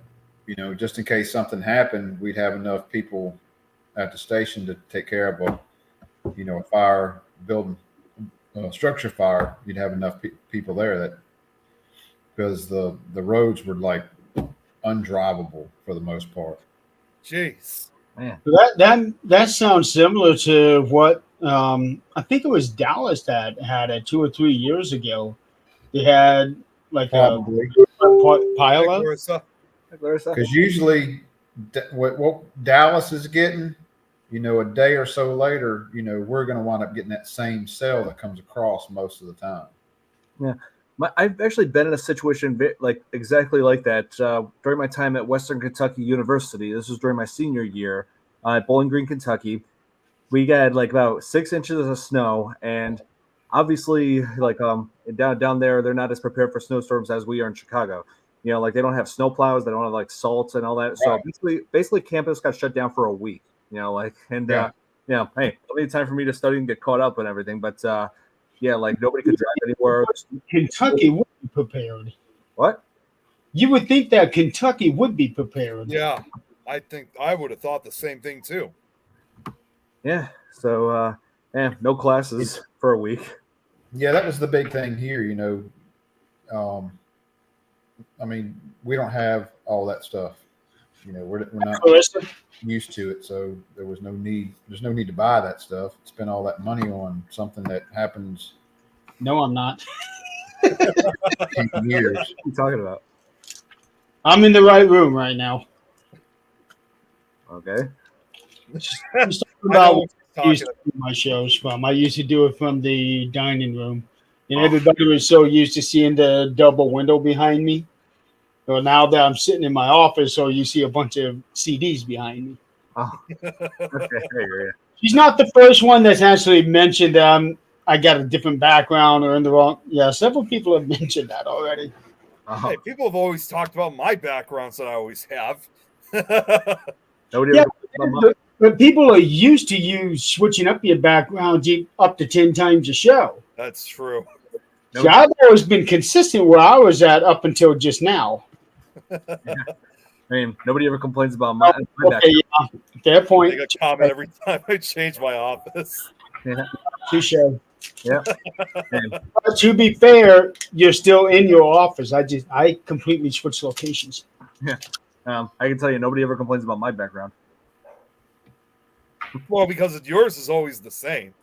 S4: just in case something happened, we'd have enough people at the station to take care of a fire building, structure fire. You'd have enough people there that because the roads were like undrivable for the most part.
S2: Jeez.
S1: Man.
S3: That sounds similar to what I think it was Dallas that had it 2 or 3 years ago. They had like
S4: Probably.
S3: a pile up.
S4: Because usually what Dallas is getting, a day or so later, we're going to wind up getting that same cell that comes across most of the time.
S1: Yeah. I've actually been in a situation like exactly like that during my time at Western Kentucky University. This was during my senior year at Bowling Green, Kentucky. We got like about 6 inches of snow, and obviously, like down there, they're not as prepared for snowstorms as we are in Chicago. Like they don't have snow plows, they don't have like salts and all that. Right. So basically, campus got shut down for a week. Hey, there'll be time for me to study and get caught up and everything, but. Like nobody could drive anywhere.
S3: Kentucky would be prepared.
S1: What?
S3: You would think that Kentucky would be prepared.
S2: Yeah, I think I would have thought the same thing too.
S1: Yeah. So, no classes for a week.
S4: Yeah, that was the big thing here. I mean, we don't have all that stuff. We're not used to it, so there was no need. There's no need to buy that stuff. Spend all that money on something that happens.
S3: No, I'm not.
S4: 10 years.
S1: What are you talking about?
S3: I'm in the right room right now.
S1: Okay.
S3: Just talking about what I used to do my shows from. I used to do it from the dining room, and everybody was so used to seeing the double window behind me. Well, now that I'm sitting in my office, so you see a bunch of CDs behind me.
S1: Oh. Okay.
S3: She's not the first one that's actually mentioned that I got a different background or in the wrong. Yeah, several people have mentioned that already.
S1: Uh-huh.
S2: Hey, people have always talked about my backgrounds that I always have.
S1: Nobody ever
S3: But people are used to you switching up your background up to 10 times a show.
S2: That's true.
S3: See, I've always been consistent where I was at up until just now.
S1: I mean, nobody ever complains about my background.
S3: Okay, yeah, fair point.
S2: I make a comment every time I change my office.
S1: Yeah.
S3: Touche.
S1: Yeah.
S3: But to be fair, you're still in your office. I completely switched locations.
S1: Yeah. I can tell you, nobody ever complains about my background.
S2: Well, because yours is always the same.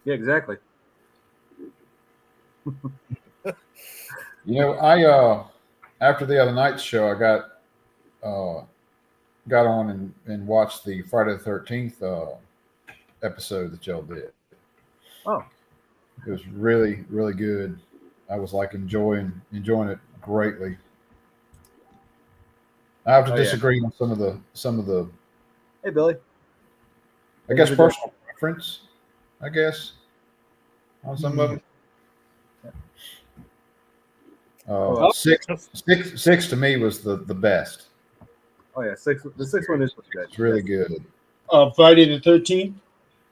S1: Yeah, exactly.
S4: I after the other night's show, I got on and watched the Friday the 13th episode that y'all did.
S1: Oh,
S4: it was really, really good. I was like enjoying it greatly. I have to disagree on some of the.
S1: Hey, Billy.
S4: I guess personal preference. I guess on some of them. Six to me was the best.
S1: Oh yeah, the sixth one is good.
S4: It's really good.
S3: Friday the 13th.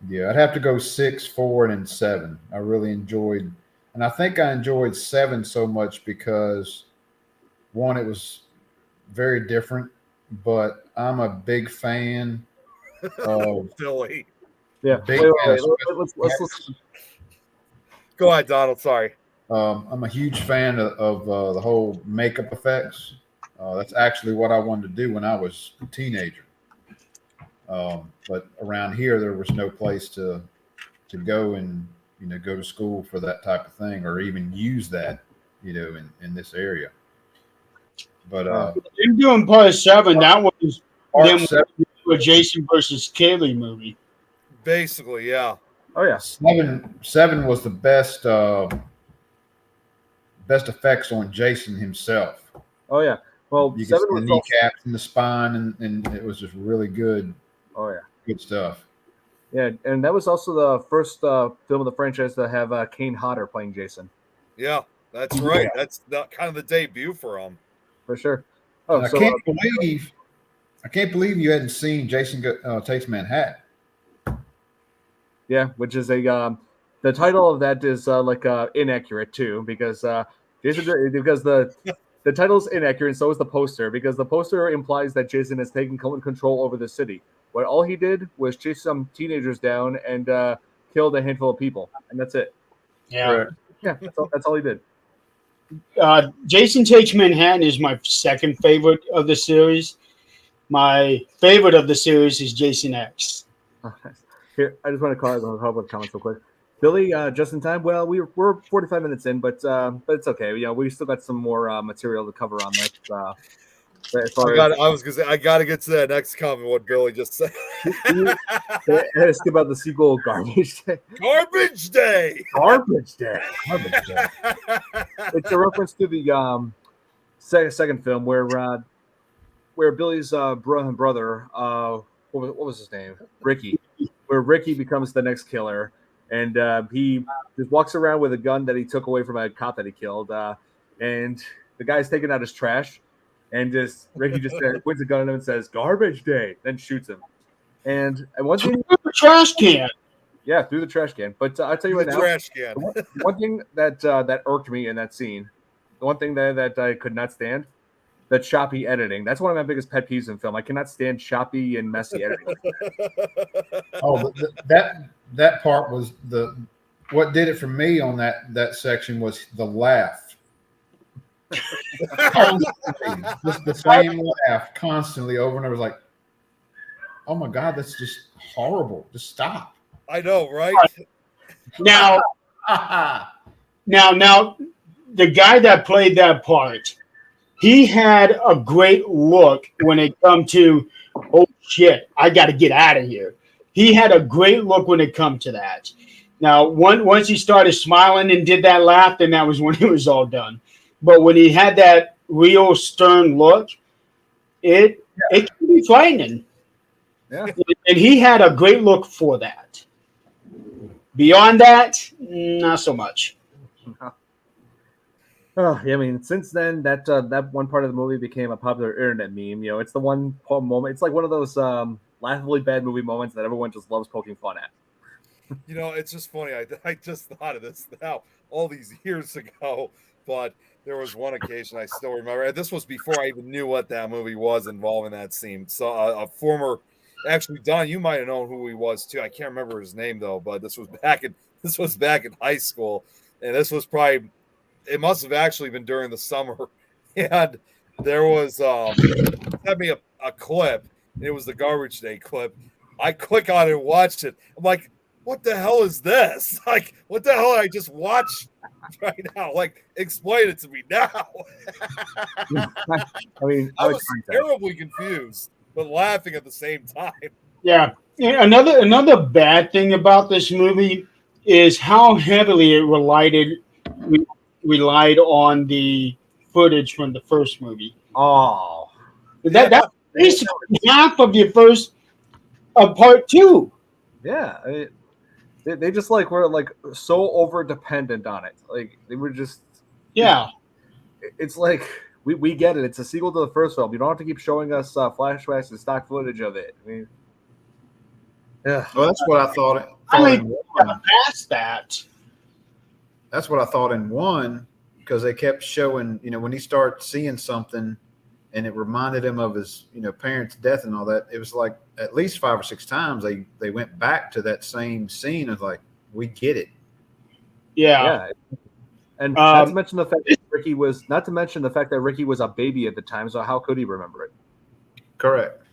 S4: Yeah, I'd have to go 6, 4, and 7. I really enjoyed, and I think I enjoyed 7 so much because one, it was very different, but I'm a big fan of
S2: Billy.
S1: Yeah.
S4: Big
S1: Wait, let's
S2: go ahead, Donald. Sorry.
S4: I'm a huge fan of the whole makeup effects. That's actually what I wanted to do when I was a teenager. But around here, there was no place to go and go to school for that type of thing, or even use that in this area. But
S3: you're doing part 7. That was
S4: part 7,
S3: a Jason versus Kaylee movie.
S2: Basically, yeah.
S1: Oh yeah.
S4: 7 was the best effects on Jason himself.
S1: Oh yeah. Well,
S4: you
S1: 7
S4: could see
S1: was
S4: the kneecaps and the spine, and it was just really good.
S1: Oh yeah.
S4: Good stuff.
S1: Yeah, and that was also the first film of the franchise to have Kane Hodder playing Jason.
S2: Yeah, that's right. That's kind of the debut for him.
S1: For sure. Oh,
S4: I can't believe you hadn't seen Jason Takes Manhattan.
S1: Yeah, which is the title of that is inaccurate too, because the title's inaccurate, and so is the poster, because the poster implies that Jason has taken control over the city. When all he did was chase some teenagers down and killed a handful of people, and that's it.
S3: Yeah.
S4: Right.
S1: Yeah, that's all he did.
S3: Jason Takes Manhattan is my second favorite of the series. My favorite of the series is Jason X.
S1: Here, I just want to call it a couple of comments real quick. Billy, just in time. Well, we're 45 minutes in, but it's okay. We still got some more material to cover on this.
S2: I got to get to that next comment. What Billy just said.
S1: Ask about the sequel, Garbage Day.
S2: Garbage Day.
S1: Garbage Day. Garbage Day. It's a reference to the second film where Billy's brother, what was his name? Ricky. Where Ricky becomes the next killer, and he just walks around with a gun that he took away from a cop that he killed, and the guy's taking out his trash. And Ricky just points a gun at him and says, "Garbage Day," then shoots him. And one thing,
S3: through the trash can.
S1: Yeah, through the trash can. But I tell you right now,
S2: trash can.
S1: one thing that irked me in that scene, the one thing that I could not stand, that choppy editing. That's one of my biggest pet peeves in film. I cannot stand choppy and messy editing.
S4: Oh, that part was what did it for me on that section was the laugh. Just the same laugh constantly over and over. Like, oh my God, that's just horrible. Just stop.
S2: I know, right?
S3: Now, the guy that played that part, he had a great look when it come to, oh shit, I got to get out of here. He had a great look when it come to that. Now, once he started smiling and did that laugh, then that was when it was all done. But when he had that real stern look, it can be frightening.
S1: Yeah.
S3: And he had a great look for that. Beyond that, not so much.
S1: Oh, yeah, I mean, since then, that one part of the movie became a popular internet meme. It's the one moment. It's like one of those laughably bad movie moments that everyone just loves poking fun at.
S2: You know, it's just funny. I just thought of this now all these years ago, but there was one occasion I still remember. This was before I even knew what that movie was involving that scene. So a former, actually, Don, you might have known who he was too. I can't remember his name though, but this was back in high school, and this was probably, it must have actually been during the summer, and there was sent me a clip. And it was the Garbage Day clip. I click on it and watched it. I'm like, what the hell is this? Like, what the hell did I just watch right now? Like, explain it to me now.
S1: I mean,
S2: I was terribly confused, but laughing at the same time.
S3: Yeah. And another bad thing about this movie is how heavily it relied on the footage from the first movie.
S1: Oh,
S3: That's basically half of your first part two.
S1: yeah. I mean, they just like were like so over dependent on it. Like they were just
S3: Yeah.
S1: It's like we get it. It's a sequel to the first film. You don't have to keep showing us flashbacks and stock footage of it. I mean, yeah.
S4: Well, that's what I thought.
S3: Past that.
S4: That's what I thought in one, because they kept showing, when he started seeing something and it reminded him of his, parents' death and all that. It was like at least 5 or 6 times they went back to that same scene of like, we get it.
S3: Yeah.
S1: And not to mention the fact that Ricky was a baby at the time, so how could he remember it?
S4: Correct.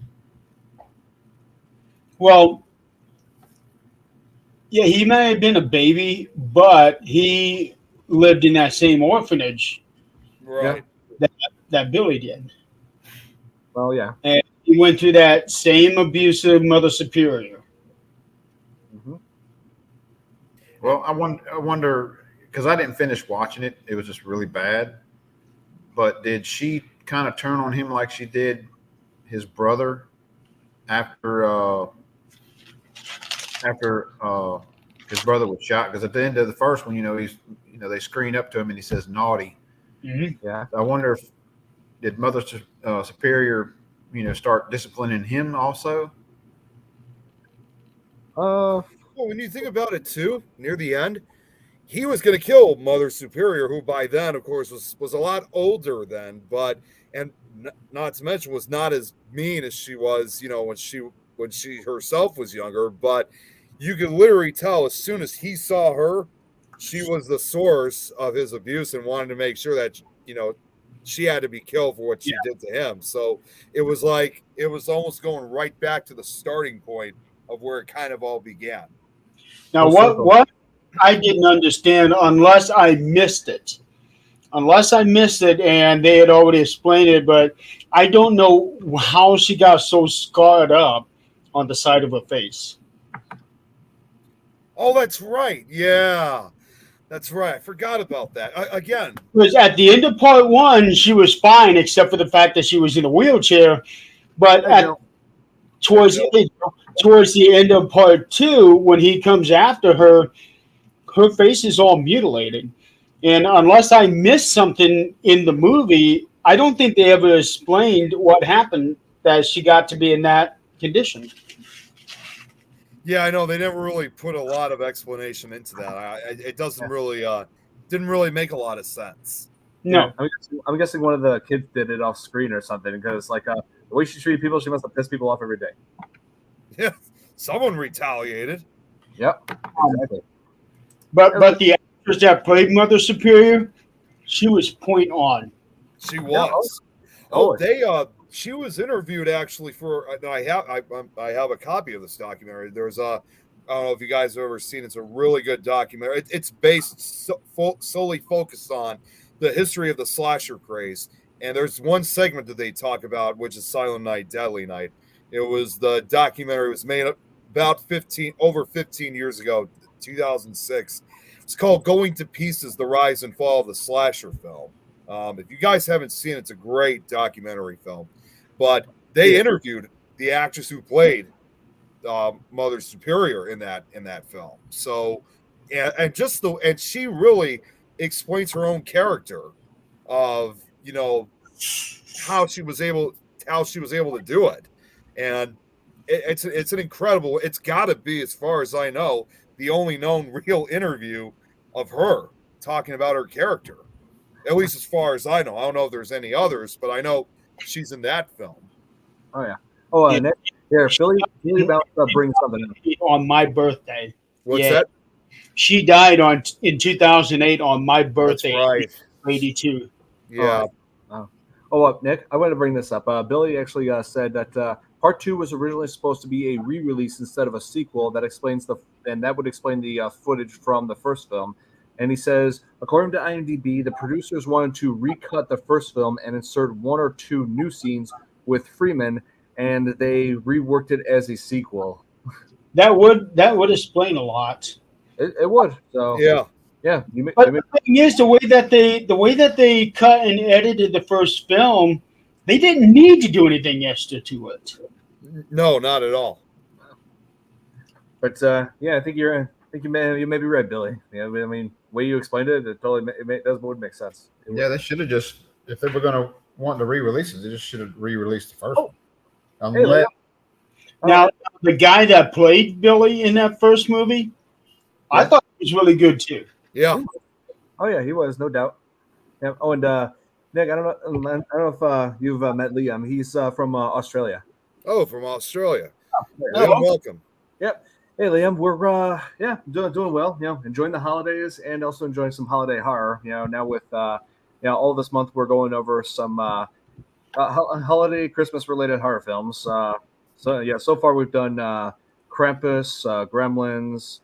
S3: Well, yeah, he may have been a baby, but he lived in that same orphanage,
S2: Right.
S3: that Billy did.
S1: Well, yeah.
S3: And he went through that same abusive mother superior.
S1: Mm-hmm.
S4: Well, I wonder, because I didn't finish watching it. It was just really bad. But did she kind of turn on him like she did his brother after his brother was shot? Because at the end of the first one, they screen up to him and he says naughty.
S3: Mm-hmm.
S4: Yeah. I wonder if did Mother Superior, start disciplining him also?
S2: Well, when you think about it too, near the end, he was going to kill Mother Superior, who by then, of course, was a lot older then, and not to mention was not as mean as she was, when she herself was younger. But you could literally tell as soon as he saw her, she was the source of his abuse and wanted to make sure that she had to be killed for what she did to him. So it was almost going right back to the starting point of where it kind of all began.
S3: Now, what I didn't understand, unless I missed it, and they had already explained it, but I don't know how she got so scarred up on the side of her face.
S2: Oh, that's right. Yeah, that's right. I forgot about that. Again,
S3: Because at the end of part one, she was fine, except for the fact that she was in a wheelchair. But towards the end of part two, when he comes after her, her face is all mutilated. And unless I missed something in the movie, I don't think they ever explained what happened that she got to be in that condition.
S2: yeah, I know they never really put a lot of explanation into that. It doesn't really didn't really make a lot of sense.
S3: No.
S1: I'm guessing one of the kids did it off screen or something, because like the way she treated people, she must have pissed people off every day.
S2: Yeah, someone retaliated.
S1: Yep. Exactly.
S3: But the actress that played Mother Superior, she was point on.
S2: She was. She was interviewed actually for. I have a copy of this documentary. There's I don't know if you guys have ever seen it. It's a really good documentary. It's based solely focused on the history of the slasher craze. And there's one segment that they talk about, which is Silent Night, Deadly Night. It was the documentary was made about 15 years ago, 2006. It's called Going to Pieces, The Rise and Fall of the Slasher Film. If you guys haven't seen it, it's a great documentary film. But they interviewed the actress who played Mother Superior in that film. So, and she really explains her own character of how she was able to do it, and it's an incredible. It's got to be, as far as I know, the only known real interview of her talking about her character. At least as far as I know. I don't know if there's any others, but I know she's in that film.
S1: Oh yeah. Oh,
S3: Yeah.
S1: Nick, here, Billy about to bring something up.
S3: On my birthday.
S2: What's
S3: Yeah.
S2: that?
S3: She died in 2008 on my birthday.
S2: That's right.
S3: 82.
S2: Yeah.
S1: Nick, I wanted to bring this up. Billy actually said that Part 2 was originally supposed to be a re-release instead of a sequel. That would explain the footage from the first film. And he says, according to IMDb, the producers wanted to recut the first film and insert 1 or 2 new scenes with Freeman, and they reworked it as a sequel.
S3: That would explain a lot.
S1: It would. So
S2: Yeah.
S1: yeah.
S3: But the thing is, the way that they cut and edited the first film, they didn't need to do anything extra to it.
S2: No, not at all.
S1: But yeah, I think you may be right, Billy. Yeah, I mean, the way you explained it, it totally would make sense.
S4: Yeah, they should have just, if they were going to want to re-release it, they just should have re-released the first one. Unless,
S3: Now, the guy that played Billy in that first movie, I thought he was really good too.
S2: Yeah.
S1: Oh yeah, he was, no doubt. Yeah. Oh, and Nick, I don't know if you've met Liam. He's from Australia.
S2: Oh, from Australia.
S1: Yeah.
S2: Welcome.
S1: Yep. Hey, Liam, we're doing well. Enjoying the holidays and also enjoying some holiday horror. Now with all this month we're going over some holiday Christmas related horror films. So far we've done Krampus, Gremlins.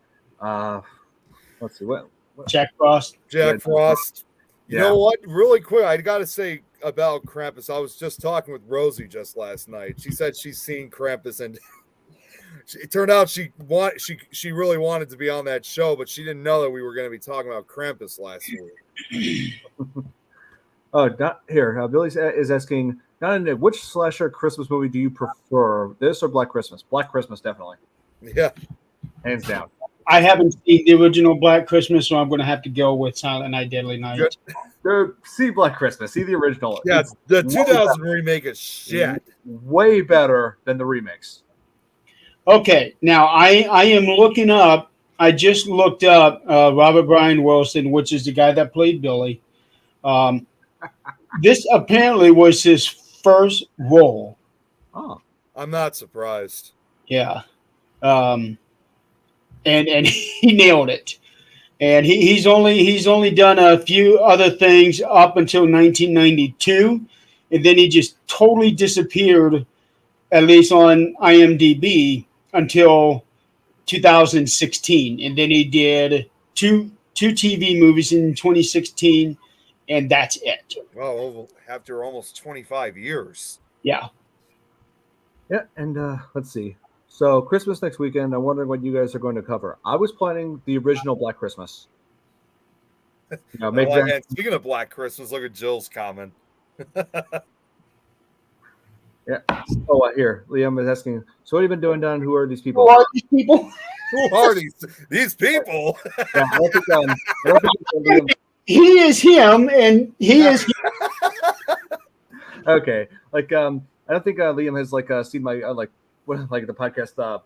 S1: Let's see what
S3: Jack Frost.
S2: Jack Frost. You
S1: Yeah.
S2: know what? Really quick, I got to say about Krampus. I was just talking with Rosie just last night. She said she's seen Krampus, and it turned out she really wanted to be on that show, but she didn't know that we were going to be talking about Krampus last week.
S1: Billy is asking, Nick, which slasher Christmas movie do you prefer? This or Black Christmas? Black Christmas, definitely.
S2: Yeah.
S1: Hands down.
S3: I haven't seen the original Black Christmas, so I'm going to have to go with Silent Night, Deadly Night.
S1: See Black Christmas. See the original.
S2: Yeah,
S1: It's
S2: the 2000 remake is shit.
S1: way better than the remakes.
S3: Okay, now I am looking up. I just looked up Robert Brian Wilson, which is the guy that played Billy. This apparently was his first role.
S1: Oh,
S2: I'm not surprised.
S3: Yeah, and he nailed it. And he's only done a few other things up until 1992, and then he just totally disappeared, at least on IMDb, until 2016. And then he did two TV movies in 2016, and that's it.
S2: Well, after almost 25 years.
S3: Yeah.
S1: yeah. And let's see. So Christmas next weekend. I'm wondering what you guys are going to cover. I was planning the original Black Christmas.
S2: And speaking of Black Christmas, look at Jill's comment.
S1: Yeah. Oh, here, Liam is asking. So what have you been doing, Don? Who are these people?
S3: Who are these people?
S2: Who are these people?
S1: Yeah, I don't think Liam.
S3: He is him, and he is.
S1: Okay, I don't think Liam has seen my the podcast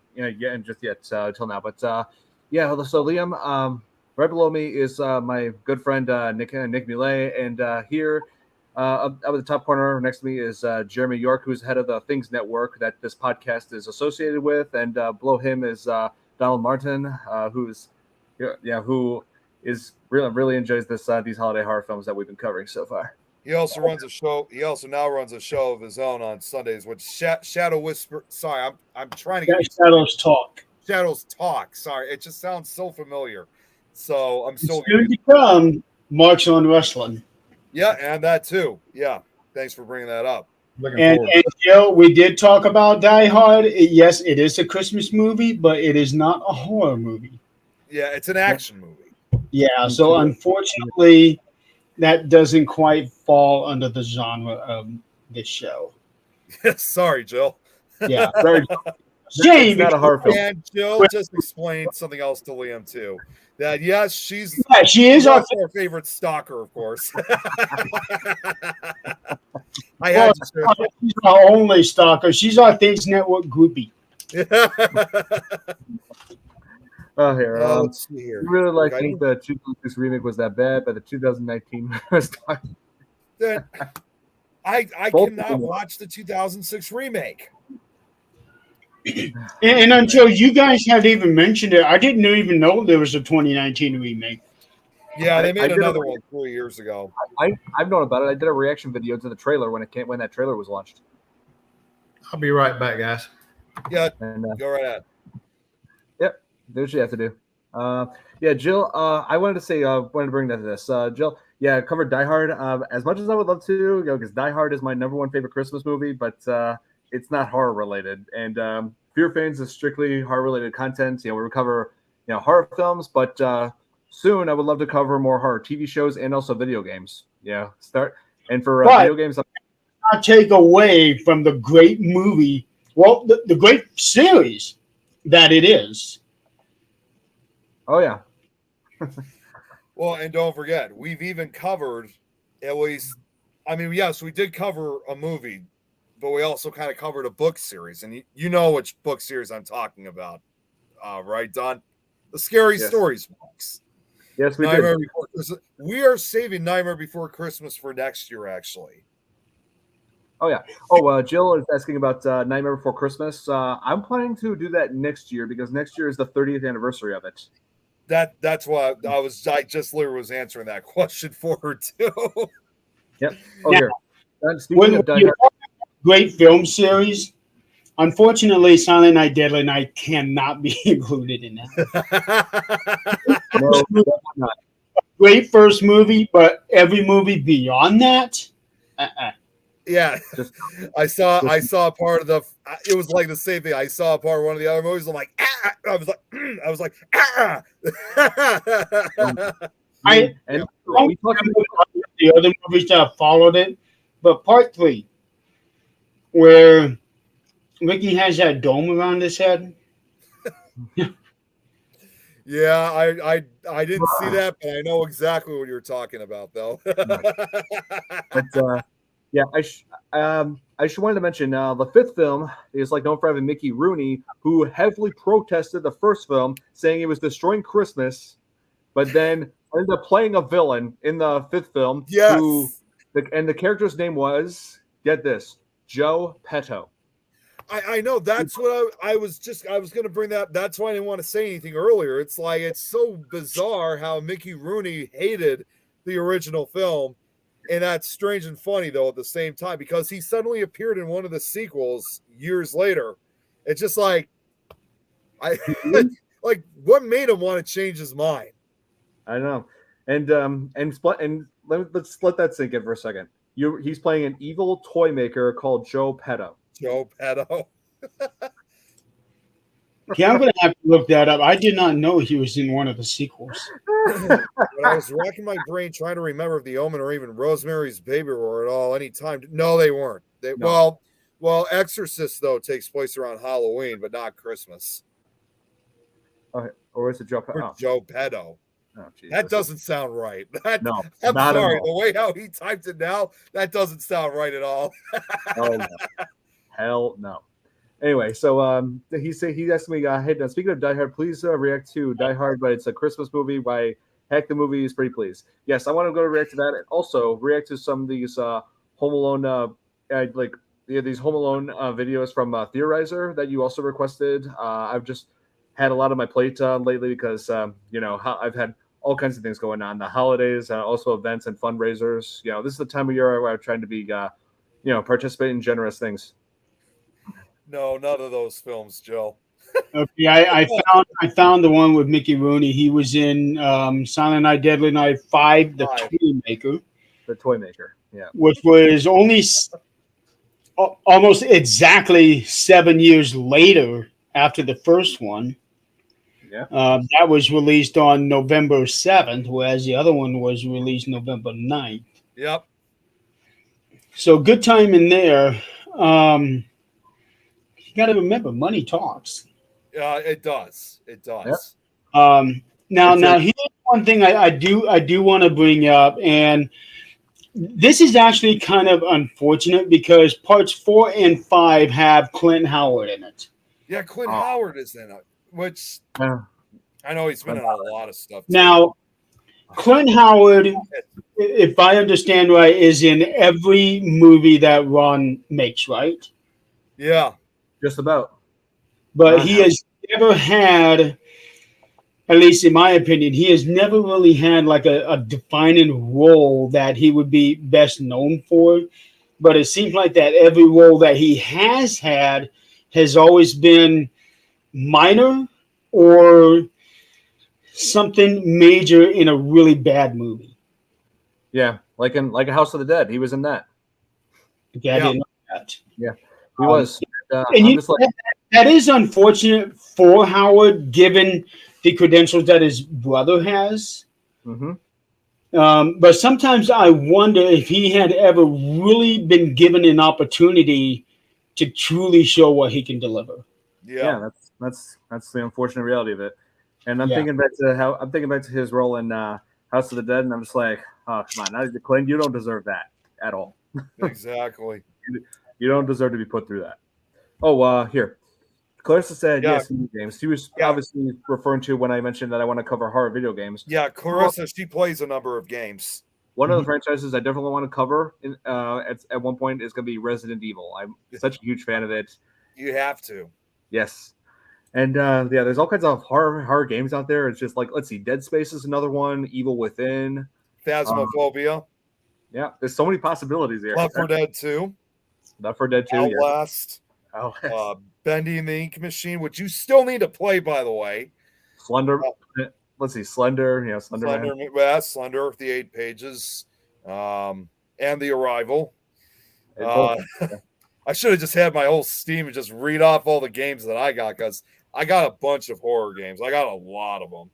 S1: yet till now. But so Liam, right below me is my good friend Nick Mulay, and here up at the top corner next to me is Jeremy York, who's head of the Things Network that this podcast is associated with, and below him is Donald Martin, who is really enjoys these holiday horror films that we've been covering so far.
S2: He also runs a show. He also now runs a show of his own on Sundays, which Shadow Whisper. Sorry, I'm trying to get
S3: Shadows Talk.
S2: Shadows Talk. Sorry, it just sounds so familiar. So I'm still
S3: Soon to come, Marks on Wrestling.
S2: Yeah, and that too. Yeah, thanks for bringing that up.
S3: And Joe, we did talk about Die Hard. Yes, it is a Christmas movie, but it is not a horror movie.
S2: Yeah, it's an action movie.
S3: Yeah, so unfortunately, that doesn't quite fall under the genre of this show.
S2: Sorry, Jill.
S3: Yeah, very shame.
S1: Not a horror film.
S2: And Jill just explained something else to Liam too. That yes, she is our favorite stalker, of course.
S3: She's our only stalker. She's our Things Network groupie.
S1: Oh, here.
S2: Let's see here.
S1: You really like
S2: Okay.
S1: think the 2006 remake was that bad, but the 2019 was
S2: Then I
S1: Both
S2: cannot
S1: of them.
S2: watch the 2006 remake.
S3: And until you guys had even mentioned it, I didn't even know there was a 2019 remake.
S2: Yeah, they
S1: I
S2: made
S1: did
S2: another
S1: a-
S2: one 3 years ago.
S1: I've known about it. I did a reaction video to the trailer when that trailer was launched.
S4: I'll be right back, guys.
S2: Yeah,
S1: And
S2: go right ahead.
S1: do what you have to do. Yeah, Jill. I wanted to bring that to this. Jill. Yeah, covered Die Hard. As much as I would love to, because Die Hard is my number one favorite Christmas movie, but it's not horror related. And FearFans is strictly horror related content. We cover horror films, but soon I would love to cover more horror TV shows and also video games. Yeah, for video games.
S3: Not take away from the great movie, well, the great series that it is.
S1: Oh yeah.
S2: Well, and don't forget, we've even covered at least. I mean, yes, we did cover a movie, but we also kind of covered a book series, and you know which book series I'm talking about, right, Don? The Scary Stories books.
S1: Yes, we
S2: Nightmare
S1: did.
S2: Before Christmas. We are saving Nightmare Before Christmas for next year, actually.
S1: Oh yeah. Oh, Jill is asking about Nightmare Before Christmas. I'm planning to do that next year because next year is the 30th anniversary of it.
S2: That's why I just literally was answering that question for her too.
S1: Yep. Oh,
S3: Now,
S1: here. Speaking of Die Hard,
S3: Great film series. Unfortunately, Silent Night, Deadly Night cannot be included in that.
S1: no, definitely not.
S3: Great first movie, but every movie beyond that,
S2: Yeah,
S1: Just-
S2: I saw part of the. It was like the same thing. I saw part of one of the other movies. I'm like, ah! I was like, ah!
S1: And
S3: don't remember the other movies that followed it, but part 3, where Ricky has that dome around his head.
S2: Yeah, I didn't see that, but I know exactly what you're talking about, though.
S1: But yeah, I should wanted to mention the 5th film is known for having Mickey Rooney, who heavily protested the first film, saying it was destroying Christmas, but then ended up playing a villain in the 5th film.
S2: Yes.
S1: And the character's name was, get this, Joe Petto.
S2: I know that's what I was going to bring that. That's why I didn't want to say anything earlier. It's like, it's so bizarre how Mickey Rooney hated the original film. And that's strange and funny, though, at the same time, because he suddenly appeared in one of the sequels years later. It's just like, what made him want to change his mind?
S1: I know. And let's let that sink in for a second. He's playing an evil toy maker called Joe Petto.
S2: Joe Petto.
S3: Yeah, I'm going to have to look that up. I did not know he was in one of the sequels.
S2: When I was racking my brain trying to remember if The Omen or even Rosemary's Baby were at all any time. No, they weren't.
S1: No.
S2: Well, Exorcist though takes place around Halloween, but not Christmas.
S1: Okay. Or is it Joe Petto?
S2: Or Joe Petto.
S1: Oh, Jesus.
S2: That doesn't sound right.
S1: No,
S2: I'm
S1: not at
S2: sorry.
S1: all.
S2: The way how he typed it now, that doesn't sound right at all.
S1: Oh, no. Hell no. Anyway, so he asked me, hey, now, speaking of Die Hard, please react to Die Hard, but it's a Christmas movie. Why heck the movie is pretty pleased. Yes, I want to go react to that, and also react to some of these Home Alone, these Home Alone videos from Theorizer that you also requested. I've just had a lot on my plate lately because I've had all kinds of things going on, the holidays, also events and fundraisers. This is the time of year where I'm trying to be, participate in generous things.
S2: No, none of those films, Joe.
S3: Okay, I found the one with Mickey Rooney. He was in Silent Night, Deadly Night 5, The Toy Maker.
S1: The Toy Maker, yeah.
S3: Which was only almost exactly 7 years later after the first one.
S1: Yeah.
S3: That was released on November 7th, whereas the other one was released November 9th.
S2: Yep.
S3: So good time in there. You got to remember, money talks.
S2: It does. It does.
S3: Yep. Now here's one thing I do want to bring up, and this is actually kind of unfortunate because parts 4 and 5 have Clint Howard in it.
S2: Yeah, Clint
S1: Oh.
S2: Howard is in it, which
S1: Yeah.
S2: I know he's been in a lot of stuff.
S3: Now, Clint Howard, if I understand right, is in every movie that Ron makes, right?
S2: Yeah.
S1: Just about.
S3: But
S1: Not
S3: he
S1: half.
S3: has never had, at least in my opinion, he has never really had like a defining role that he would be best known for. But it seems like that every role that he has had has always been minor or something major in a really bad movie.
S1: Yeah, like in a House of the Dead, he was in that.
S3: Okay, I didn't know that.
S1: Yeah, he was.
S3: And
S1: I'm just like,
S3: that is unfortunate for Howard, given the credentials that his brother has.
S1: mhm.
S3: But sometimes I wonder if he had ever really been given an opportunity to truly show what he can deliver.
S2: Yeah.
S1: Yeah, that's the unfortunate reality of it. And I'm
S3: Yeah.
S1: thinking back to his role in House of the Dead, and I'm just like, oh come on, Clint, you don't deserve that at all.
S2: Exactly.
S1: You don't deserve to be put through that. Oh, here. Clarissa said
S2: Yeah.
S1: yes, video games. She was
S2: Yeah.
S1: obviously referring to when I mentioned that I want to cover horror video games.
S2: Yeah, Clarissa, she plays a number of games.
S1: One of the franchises I definitely want to cover at one point is going to be Resident Evil. I'm such a huge fan of it.
S2: You have to.
S1: Yes. And yeah, there's all kinds of horror games out there. It's just like, let's see, Dead Space is another one, Evil Within.
S2: Phasmophobia.
S1: Yeah, there's so many possibilities here.
S2: Left 4 Dead 2.
S1: Left 4 Dead 2, yeah.
S2: Outlast. Bending the Ink Machine, which you still need to play, by the way.
S1: Slender. Let's see, Slender. Yeah,
S2: Slender, the 8 pages, and The Arrival. I should have just had my whole Steam and just read off all the games that I got, because I got a bunch of horror games. I got a lot of them.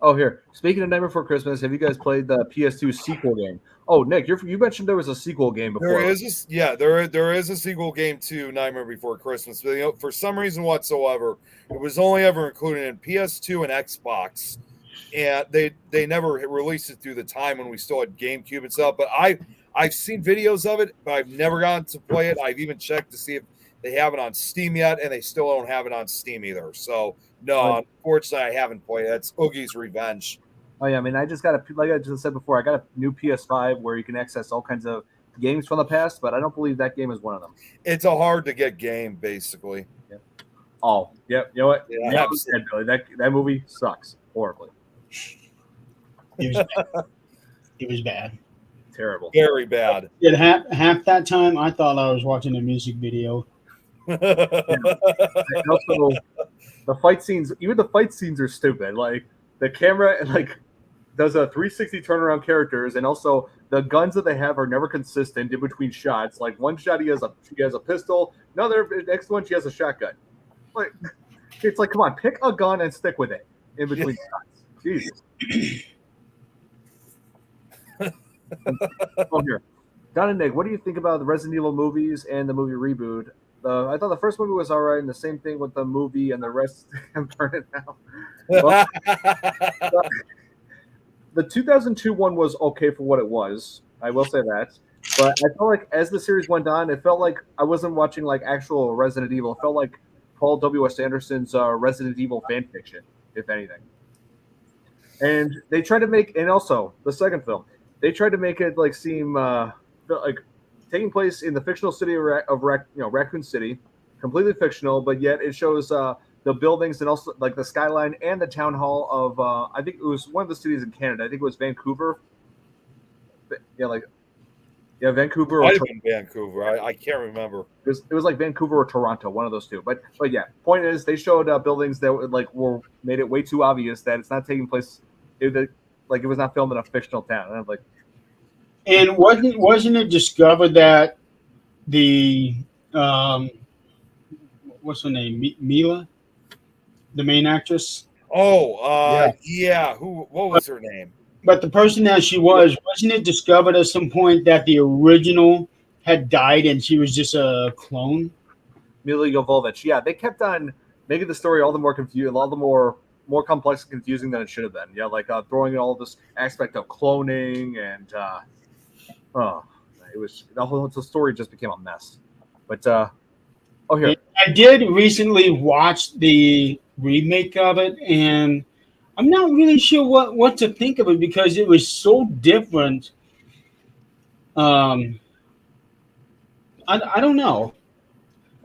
S1: Oh, here. Speaking of Nightmare Before Christmas, have you guys played the PS2 sequel game? Oh, Nick, you mentioned there was a sequel game before.
S2: There is a sequel game to Nightmare Before Christmas. But, for some reason whatsoever, it was only ever included in PS2 and Xbox, and they never released it through the time when we still had GameCube and stuff. But I've seen videos of it, but I've never gotten to play it. I've even checked to see if they have it on Steam yet, and they still don't have it on Steam either. So no, unfortunately, I haven't played it. That's Oogie's Revenge.
S1: Oh yeah, I mean, I just got like I just said before, I got a new PS5 where you can access all kinds of games from the past, but I don't believe that game is one of them.
S2: It's a hard to get game, basically.
S1: Yeah. Oh, yep. You know what?
S2: Yeah,
S1: that movie sucks horribly.
S3: It was bad.
S1: Terrible.
S2: Very bad.
S3: At half that time, I thought I was watching a music video.
S1: And also, the fight scenes are stupid. Like the camera, does a 360 turnaround characters, and also the guns that they have are never consistent in between shots. Like one shot she has a pistol, another next one she has a shotgun. Like it's like, come on, pick a gun and stick with it in between shots. Jesus. Oh, here. Don and Nick, what do you think about the Resident Evil movies and the movie reboot? I thought the first movie was all right, and the same thing with the movie, and the rest I'm burning now. Well, the 2002 one was okay for what it was. I will say that. But I felt like as the series went on, it felt like I wasn't watching like actual Resident Evil. It felt like Paul W.S. Anderson's Resident Evil fan fiction, if anything. And they tried to make, and also the second film, they tried to make it like seem like taking place in the fictional city of Raccoon City, completely fictional, but yet it shows the buildings and also like the skyline and the town hall of I think it was one of the cities in Canada. I think it was Vancouver. Vancouver.
S2: Might have been Vancouver. I can't remember.
S1: It was like Vancouver or Toronto, one of those two. But yeah, point is they showed buildings that were made it way too obvious that it's not taking place. It was not filmed in a fictional town. And I'm like,
S3: and wasn't it discovered that the what's her name, Mila, the main actress?
S2: Oh, yeah. What was her name?
S3: But the person that she wasn't it discovered at some point that the original had died and she was just a clone?
S1: Mila Jovovich. Yeah, they kept on making the story all the more confusing, all the more complex and confusing than it should have been. Yeah, throwing in all this aspect of cloning and it was the story just became a mess. But Oh, here.
S3: I did recently watch the remake of it, and I'm not really sure what to think of it because it was so different. Um, I don't know.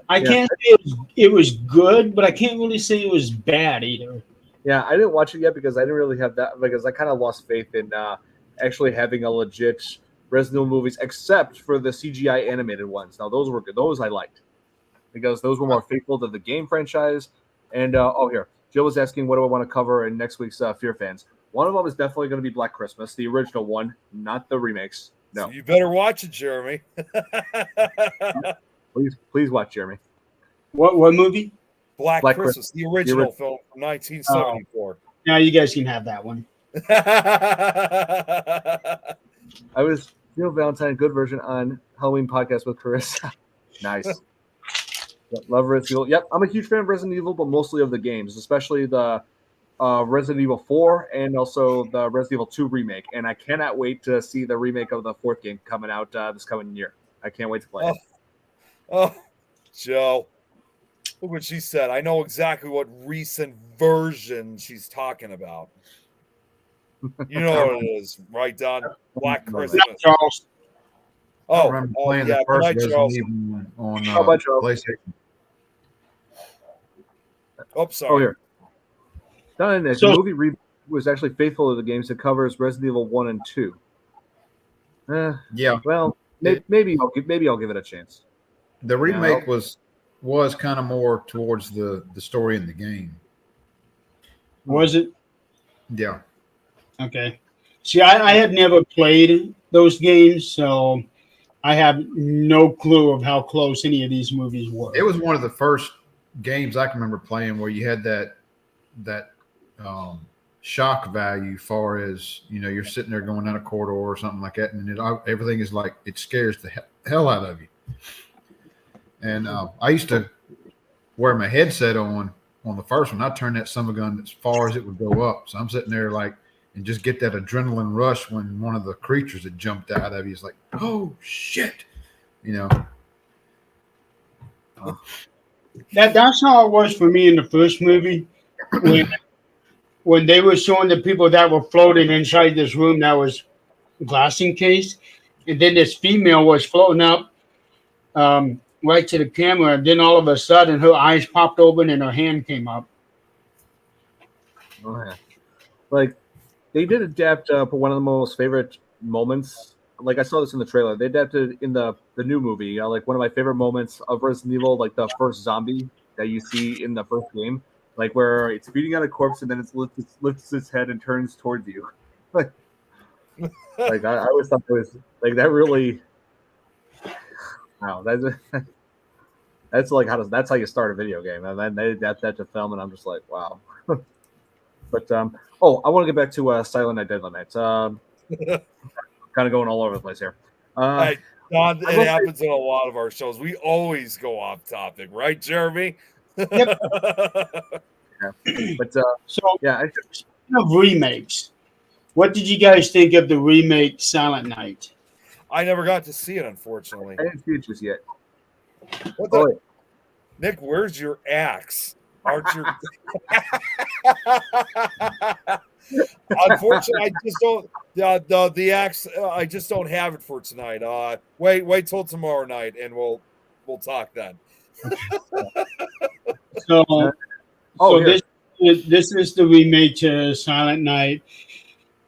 S3: I
S1: Yeah.
S3: can't say it was good, but I can't really say it was bad either.
S1: Yeah, I didn't watch it yet because I didn't really have that, because I kind of lost faith in actually having a legit Resident Evil movies, except for the CGI animated ones. Now those were good; those I liked because those were more faithful to the game franchise. And here, Jill was asking, what do I want to cover in next week's Fear Fans? One of them is definitely going to be Black Christmas, the original one, not the remakes. No,
S2: So you better watch it, Jeremy.
S1: please watch, Jeremy.
S3: What movie?
S2: Black
S1: Black
S2: Christmas, the original film from 1974.
S3: Now you guys can have that one.
S1: I was Valentine, good version on Halloween podcast with Carissa. Nice. Love Resident Evil. Yep, I'm a huge fan of Resident Evil, but mostly of the games, especially the Resident Evil 4 and also the Resident Evil 2 remake. And I cannot wait to see the remake of the fourth game coming out this coming year. I can't wait to play it.
S2: Oh, Joe. Look what she said. I know exactly what recent version she's talking about. You know what it is, right, Don? Black Christmas.
S3: Charles.
S4: I remember playing the first
S2: Good night,
S4: Resident
S2: Charles.
S4: Evil on
S1: How about Charles?
S4: PlayStation.
S2: Oh, sorry.
S1: Oh, here. Done. The movie was actually faithful to the games. It covers Resident Evil 1 and 2.
S4: Yeah.
S1: Well, maybe I'll give it a chance.
S4: The remake was kind of more towards the story in the game.
S3: Was it?
S4: Yeah.
S3: Okay. See, I had never played those games, so I have no clue of how close any of these movies were.
S4: It was one of the first games I can remember playing where you had that shock value, far as you're sitting there going down a corridor or something like that, and everything is like it scares the hell out of you. And I used to wear my headset on the first one. I turned that summer gun as far as it would go up, so I'm sitting there and just get that adrenaline rush when one of the creatures that jumped out of you is like, oh shit,
S3: That's how it was for me in the first movie when they were showing the people that were floating inside this room that was glass encased, and then this female was floating up right to the camera, and then all of a sudden her eyes popped open and her hand came up.
S1: Oh, yeah. Like, they did adapt for one of the most favorite moments. Like, I saw this in the trailer. They adapted in the new movie. Like, one of my favorite moments of Resident Evil, like the first zombie that you see in the first game, like where it's feeding on a corpse and then it lifts its head and turns towards you. Like I always thought it was like that. Really, wow, that's like that's how you start a video game, and then they adapt that to film, and I'm just like, wow. But I want to get back to Silent Night, Deadly Night. Kind of going all over the place here.
S2: Hey, Don, it happens in a lot of our shows. We always go off topic, right, Jeremy?
S3: Yep.
S1: Yeah. But
S3: speaking of remakes, what did you guys think of the remake Silent Night?
S2: I never got to see it, unfortunately.
S1: I didn't see it just yet.
S2: What the? Nick, where's your axe? Aren't you? Unfortunately, I just don't. The axe. I just don't have it for tonight. Wait till tomorrow night, and we'll talk then.
S3: This is the remake to Silent Night,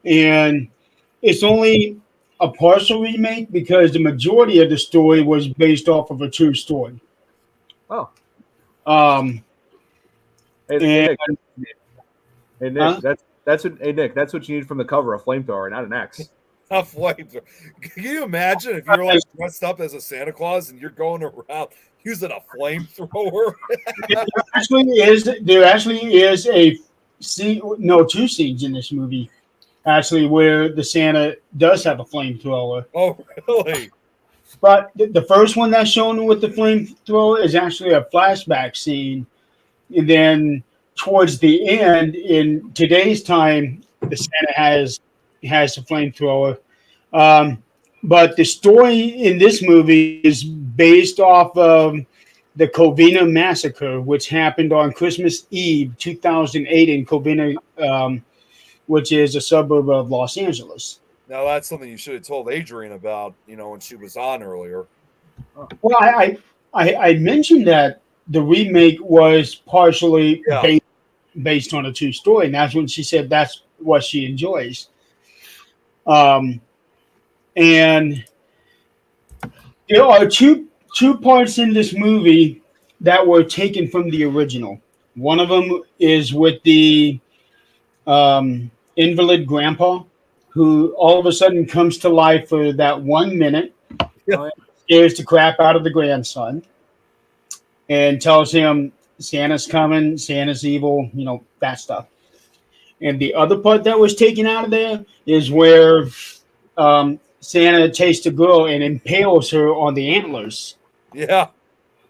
S3: and it's only a partial remake because the majority of the story was based off of a true story.
S1: Oh.
S3: Nick,
S1: that's what you need from the cover, a flamethrower, not an axe.
S2: A flamethrower. Can you imagine if you're like dressed up as a Santa Claus and you're going around using a flamethrower?
S3: there actually is a scene, two scenes in this movie, actually, where the Santa does have a flamethrower.
S2: Oh, really?
S3: But the first one that's shown with the flamethrower is actually a flashback scene. And then towards the end, in today's time, the Santa has a flamethrower. But the story in this movie is based off of the Covina massacre, which happened on Christmas Eve 2008 in Covina, which is a suburb of Los Angeles.
S2: Now that's something you should have told Adrian about, when she was on earlier.
S3: Well, I mentioned that the remake was partially
S2: Yeah.
S3: based on a true story, and that's when she said that's what she enjoys. And there are two parts in this movie that were taken from the original. One of them is with the invalid grandpa, who all of a sudden comes to life for that 1 minute, scares the crap out of the grandson, and tells him Santa's coming, Santa's evil, that stuff. And the other part that was taken out of there is where Santa takes the girl and impales her on the antlers.
S2: Yeah.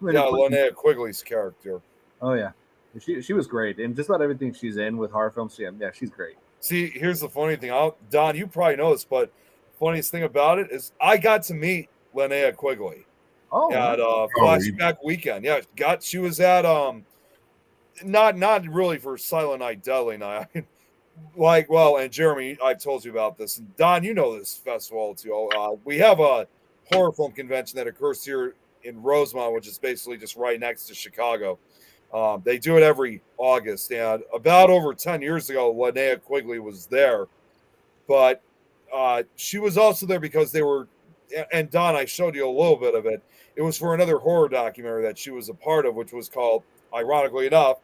S2: Yeah, Linnea Quigley's character.
S1: Oh yeah, she was great, and just about everything she's in with horror films, yeah, she's great.
S2: See, here's the funny thing. Don, you probably know this, but funniest thing about it is I got to meet Linnea Quigley at Flashback Weekend. Yeah, she was at not really for Silent Night, Deadly Night. And Jeremy, I've told you about this, and Don, you know this festival too. We have a horror film convention that occurs here in Rosemont, which is basically just right next to Chicago. They do it every August, and about over 10 years ago, Linnea Quigley was there, but she was also there because they were, and Don, I showed you a little bit of it. It was for another horror documentary that she was a part of, which was called, ironically enough,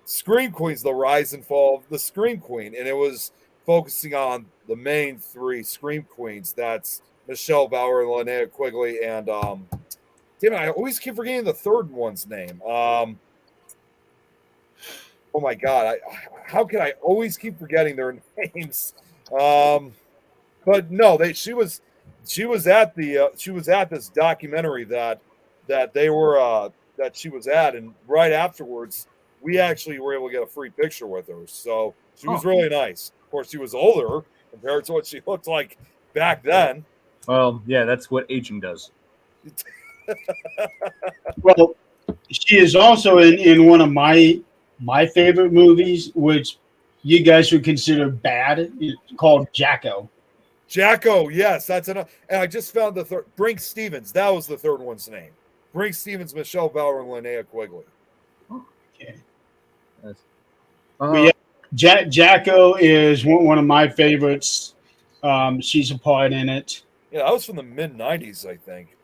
S2: Scream Queens: The Rise and Fall of the Scream Queen, and it was focusing on the main three Scream Queens. That's Michelle Bauer, Linnea Quigley, and damn it, I always keep forgetting the third one's name. Oh my god, how can I always keep forgetting their names? But no, she was at this documentary that they were that she was at, and right afterwards we actually were able to get a free picture with her. So she was really nice. Of course, she was older compared to what she looked like back then.
S1: Well, yeah, that's what aging does.
S3: Well, she is also in one of my favorite movies, which you guys would consider bad, called Jacko.
S2: Jacko, yes, that's enough. And I just found the third. Brink Stevens, that was the third one's name. Brink Stevens, Michelle Bauer, and Linnea Quigley.
S3: Okay.
S1: Yes.
S3: Jacko is one of my favorites. She's a part in it.
S2: Yeah, that was from the mid 90s, I think.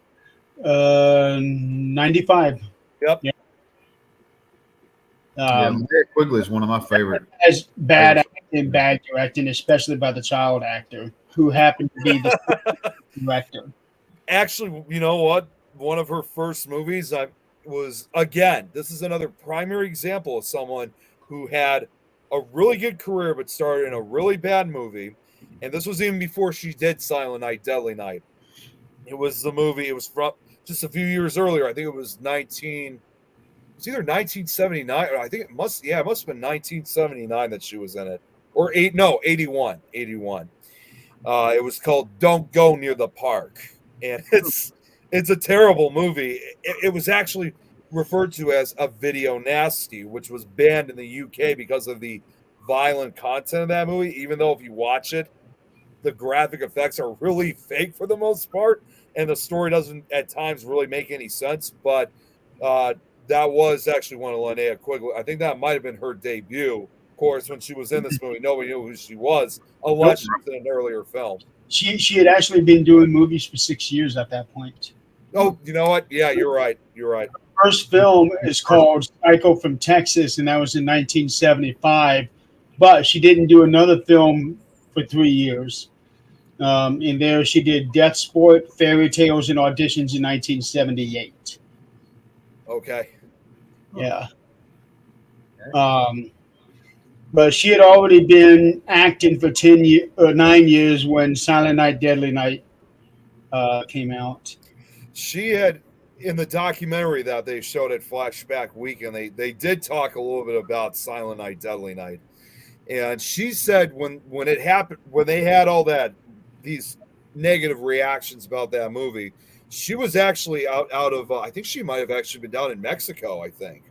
S3: 95.
S2: Yep.
S3: Yeah.
S4: Linnea Quigley is one of my favorite.
S3: As bad acting, bad directing, especially by the child actor who happened to be the director.
S2: Actually, you know what? One of her first movies was, again, this is another primary example of someone who had a really good career but started in a really bad movie. And this was even before she did Silent Night, Deadly Night. It was the movie, it was from just a few years earlier. I think it was either 1979, or I think it must have been 1979 that she was in it. Or 81. It was called Don't Go Near the Park. And it's a terrible movie. It was actually referred to as a video nasty, which was banned in the UK because of the violent content of that movie, even though if you watch it, the graphic effects are really fake for the most part, and the story doesn't at times really make any sense. But that was actually one of Linnea Quigley. I think that might have been her debut. Of course, when she was in this movie, nobody knew who she was, unless she was in an earlier film.
S3: She had actually been doing movies for 6 years at that point.
S2: Oh, you know what? Yeah, you're right.
S3: Her first film is called Psycho from Texas, and that was in 1975. But she didn't do another film for 3 years. And there she did Death Sport, Fairy Tales, and Auditions in 1978.
S2: Okay.
S3: Yeah. But she had already been acting for 9 years when Silent Night, Deadly Night came out.
S2: She had, in the documentary that they showed at Flashback Weekend, they did talk a little bit about Silent Night, Deadly Night. And she said when it happened, when they had all these negative reactions about that movie, She was actually out of. I think she might have actually been down in Mexico. I think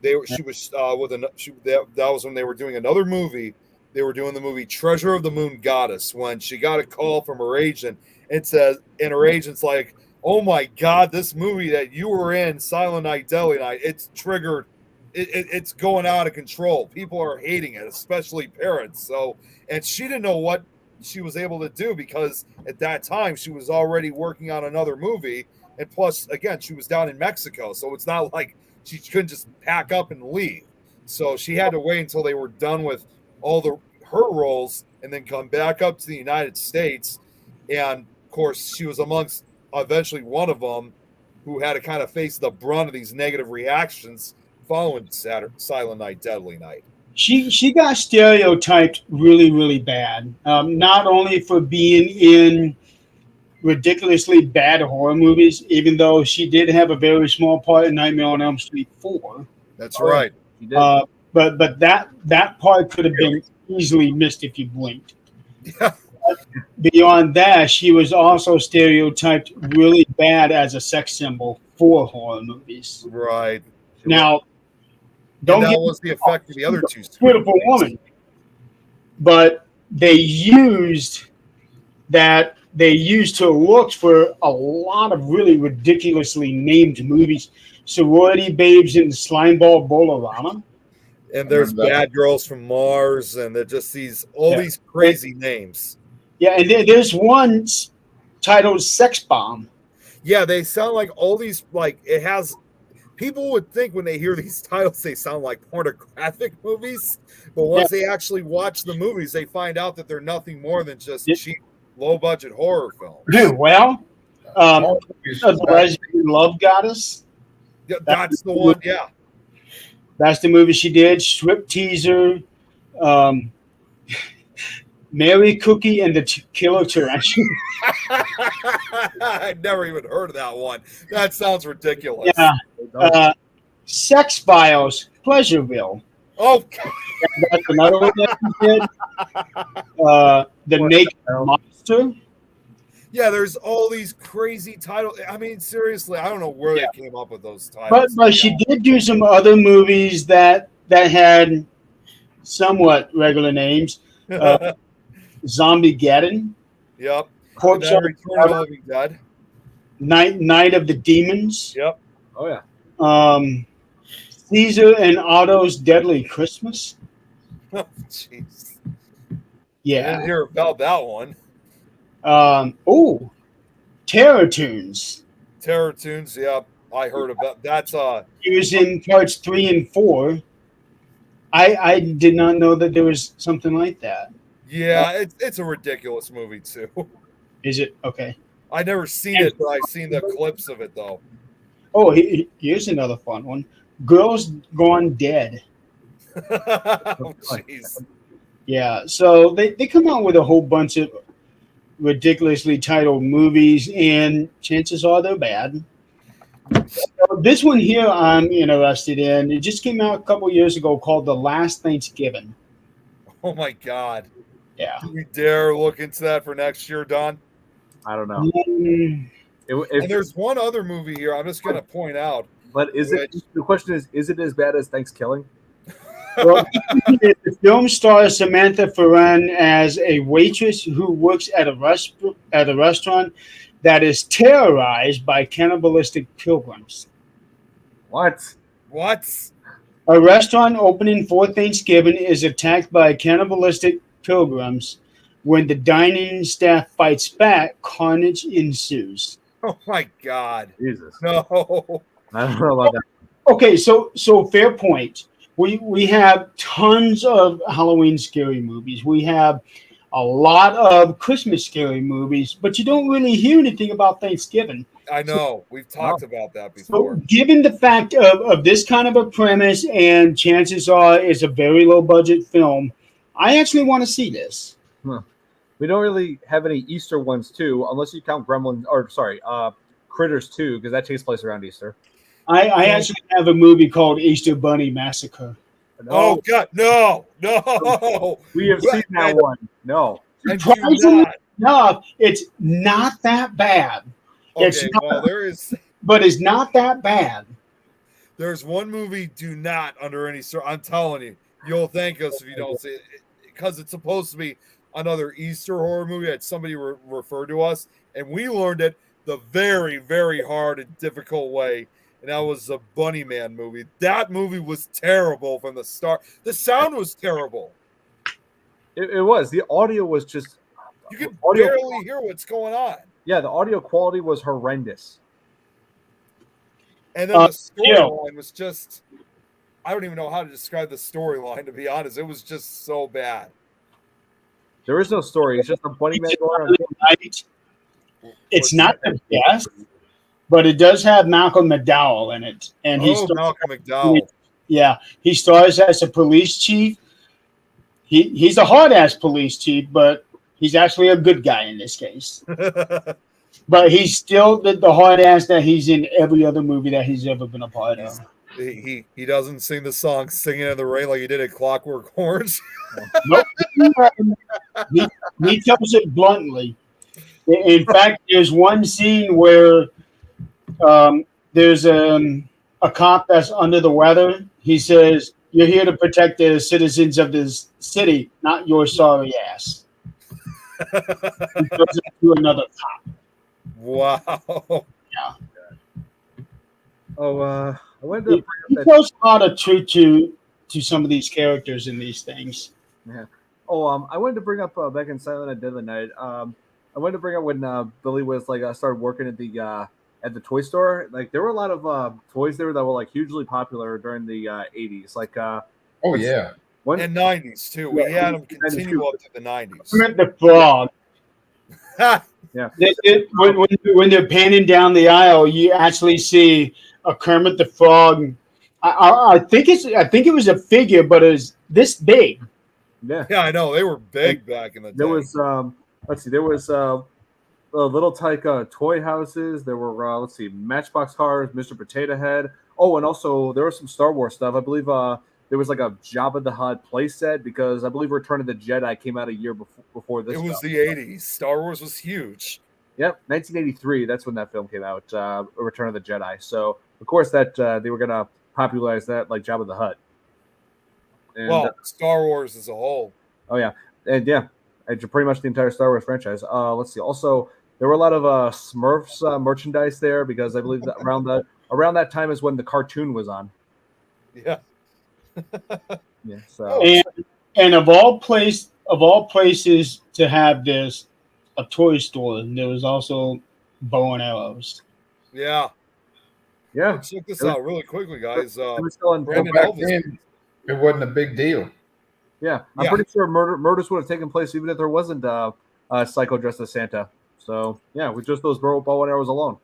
S2: she was with that was when they were doing another movie. They were doing the movie Treasure of the Moon Goddess when she got a call from her agent. It says, and her agent's like, "Oh my God, this movie that you were in, Silent Night, Deadly Night, it's triggered. It's going out of control. People are hating it, especially parents." So, and she didn't know what she was able to do because at that time she was already working on another movie, and plus, again, she was down in Mexico, so it's not like she couldn't just pack up and leave. So she had to wait until they were done with all her roles and then come back up to the United States. And of course, she was amongst eventually one of them who had to kind of face the brunt of these negative reactions following Silent Night, Deadly Night.
S3: She got stereotyped really, really bad. Not only for being in ridiculously bad horror movies, even though she did have a very small part in Nightmare on Elm Street 4.
S2: That's right.
S1: She did.
S3: But that part could have been easily missed if you blinked.
S2: Yeah.
S3: Beyond that, she was also stereotyped really bad as a sex symbol for horror movies.
S2: Right.
S3: Now,
S2: and that was the effect of the other two.
S3: Beautiful woman. But they used her looks for a lot of really ridiculously named movies. Sorority Babes in Slimeball Bolorama.
S2: And there's Bad Girls from Mars, and they're just these crazy names.
S3: Yeah, and there's one titled Sex Bomb.
S2: Yeah, they sound like all these, like, it has, people would think when they hear these titles, they sound like pornographic movies. But once they actually watch the movies, they find out that they're nothing more than just cheap, low-budget horror films.
S3: Well, the Lesbian Love Goddess.
S2: Yeah, that's the one, yeah.
S3: That's the movie she did. Strip Teaser, Mary Cookie and the Killer Tarantula.
S2: I've never even heard of that one. That sounds ridiculous.
S3: Yeah. Sex Files, Pleasureville.
S2: Oh,
S3: that's another one that she did. The Naked Monster.
S2: Yeah, there's all these crazy titles. I mean, seriously, I don't know where they came up with those titles.
S3: But she did do some other movies that had somewhat regular names. Zombie-Geddon.
S2: Yep.
S3: Corpse of
S2: Return of the Living Dead.
S3: Night of the Demons.
S2: Yep.
S1: Oh yeah.
S3: Caesar and Otto's Deadly Christmas.
S2: Oh, jeez.
S3: Yeah.
S2: I didn't hear about that one.
S3: Terror Tunes.
S2: Terror Tunes, yeah, I heard about that's
S3: He was in parts 3 and 4. I did not know that there was something like that.
S2: Yeah, it's a ridiculous movie too.
S3: Is it? Okay.
S2: I never seen it, but I've seen the clips of it though.
S3: Oh, here's another fun one. Girls Gone Dead.
S2: Oh, jeez.
S3: Yeah, so they come out with a whole bunch of ridiculously titled movies, and chances are they're bad. This one here I'm interested in. It just came out a couple years ago called The Last Thanksgiving.
S2: Oh my God.
S3: Yeah.
S2: Do we dare look into that for next year, Don?
S1: I don't know.
S2: And there's one other movie here I'm just going to point out.
S1: But the question is it as bad as Thanksgiving?
S3: Well, the film stars Samantha Ferran as a waitress who works at a restaurant that is terrorized by cannibalistic pilgrims.
S1: What?
S3: A restaurant opening for Thanksgiving is attacked by cannibalistic pilgrims. When the dining staff fights back, carnage ensues.
S2: Oh my God.
S1: Jesus.
S2: No.
S1: I don't know about that.
S3: Okay, so fair point. We have tons of Halloween scary movies. We have a lot of Christmas scary movies, but you don't really hear anything about Thanksgiving.
S2: I know. We've talked about that before.
S3: So given the fact of this kind of a premise, and chances are it's a very low budget film, I actually want to see this.
S1: We don't really have any Easter ones too, unless you count Critters 2, because that takes place around Easter.
S3: I actually have a movie called Easter Bunny Massacre.
S2: No. Oh God, no.
S1: We have seen that one. No.
S3: Surprisingly enough, it's not that bad. It's
S2: Okay,
S3: not-
S2: well,
S3: but it's not that bad.
S2: there's one movie. Do not under any sort. I'm telling you, you'll thank us if you don't see it because it's supposed to be another Easter horror movie that somebody referred to us, and we learned it the very, very hard and difficult way. And that was a Bunny Man movie. That movie was terrible from the start. The sound was terrible.
S1: It was. The audio was just
S2: You could
S1: audio.
S2: barely hear what's going on.
S1: Yeah, the audio quality was horrendous.
S2: And then the
S3: yeah.
S2: storyline was just, I don't even know how to describe the storyline, to be honest. It was just so bad.
S1: There is no story. It's just a bunny man going around.
S3: Right? It's not the best, but it does have Malcolm McDowell in it, and
S2: Malcolm McDowell.
S3: Yeah, he stars as a police chief. He's a hard ass police chief, but he's actually a good guy in this case. But he's still the hard ass that he's in every other movie that he's ever been a part of.
S2: He doesn't sing the song "Singing in the Rain" like he did at Clockwork Orange.
S3: Nope. He tells it bluntly. In fact, there's one scene where there's a cop that's under the weather. He says, "You're here to protect the citizens of this city, not your sorry ass." He goes to another cop.
S2: Wow.
S3: Yeah.
S1: Oh, I went to
S3: He tells a lot of truth to some of these characters in these things.
S1: Yeah. Oh, I wanted to bring up back in Silent Night, Deadly Night. I wanted to bring up when Billy was like started working at the toy store. Like there were a lot of toys there that were like hugely popular during the 80s. Like
S4: Oh yeah.
S2: And 90s too. We had them continue up to the 90s.
S3: Kermit the Frog.
S1: Yeah.
S3: When they're panning down the aisle, you actually see a Kermit the Frog. I think it was a figure, but it was this big.
S1: Yeah.
S2: Yeah, I know. They were big back in the day.
S1: There was let's see, there was Little Tyke toy houses. There were let's see, Matchbox cars, Mr. Potato Head. Oh, and also there was some Star Wars stuff. I believe there was like a Jabba the Hutt play set because I believe Return of the Jedi came out a year before this.
S2: It was the 80s. Star Wars was huge.
S1: Yep, 1983. That's when that film came out, Return of the Jedi. So of course that they were gonna popularize that like Jabba the Hutt. And,
S2: well, Star Wars as a whole.
S1: Oh yeah, and yeah, pretty much the entire Star Wars franchise. Let's see. Also, there were a lot of Smurfs merchandise there because I believe that around that time is when the cartoon was on.
S2: Yeah.
S1: Yeah. So
S3: and of all places to have this, a toy store, and there was also bow and arrows.
S2: Yeah.
S1: yeah,
S2: Check this out really quickly, guys.
S1: it was still in,
S2: Brandon
S4: Back
S2: Elvis.
S4: then, it wasn't a big deal.
S1: yeah. I'm
S2: Yeah.
S1: pretty sure murders would have taken place even if there wasn't Psycho dressed as Santa. So yeah, with just those bow and arrows alone.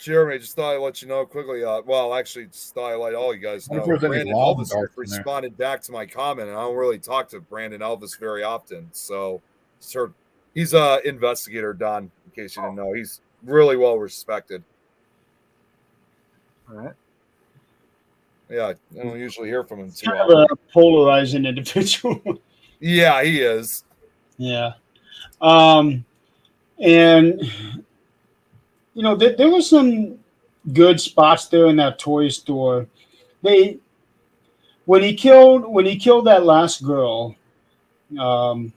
S2: Jeremy, just thought I'd let you know quickly. Well, actually, just thought I'd let all you guys know.
S4: Wonder if there's any
S2: Brandon
S4: lawn
S2: Elvis
S4: darts in there.
S2: responded back to my comment, and I don't really talk to Brandon Elvis very often. So, sir, he's an investigator, Don, in case you didn't know. He's really well respected.
S1: All right.
S2: Yeah, I don't usually hear from him too
S3: Kind
S2: often.
S3: of a polarizing individual.
S2: Yeah, he is.
S3: Yeah. And you know, there were some good spots there in that toy store. When he killed that last girl, they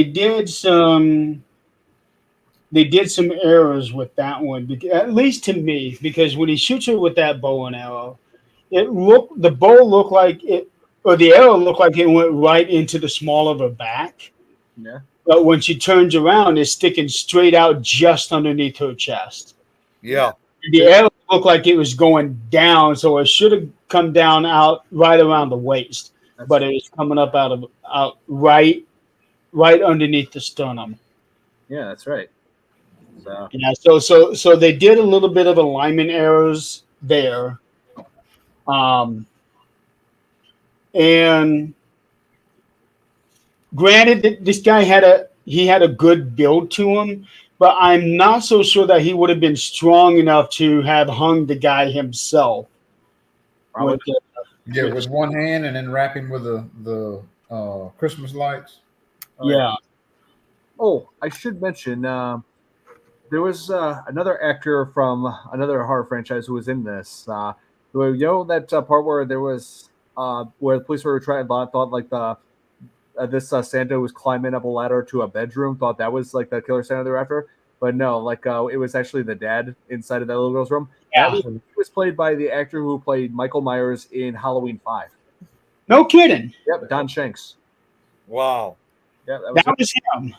S3: did some errors with that one, at least to me, because when he shoots her with that bow and arrow, the bow looked like it, or the arrow looked like it went right into the small of her back.
S1: Yeah.
S3: But when she turns around, it's sticking straight out just underneath her chest.
S2: Yeah.
S3: The arrow looked like it was going down, so it should have come down out right around the waist, but it was coming up out right underneath the sternum.
S1: Yeah, that's right. So
S3: Yeah, so they did a little bit of alignment errors there, and granted that this guy had a good build to him, but I'm not so sure that he would have been strong enough to have hung the guy himself.
S1: probably
S4: With one hand and then wrap him with the Christmas lights.
S3: Yeah.
S1: Oh, I should mention there was another actor from another horror franchise who was in this. You know that part where there was where the police were trying thought like the this Santa was climbing up a ladder to a bedroom, thought that was like the killer Santa they were after, but no, like it was actually the dad inside of that little girl's room.
S3: Yeah.
S1: That was played by the actor who played Michael Myers in Halloween 5.
S3: No kidding.
S1: Yep, Don Shanks.
S2: Wow.
S1: Yeah, that
S3: That
S1: was
S3: was him.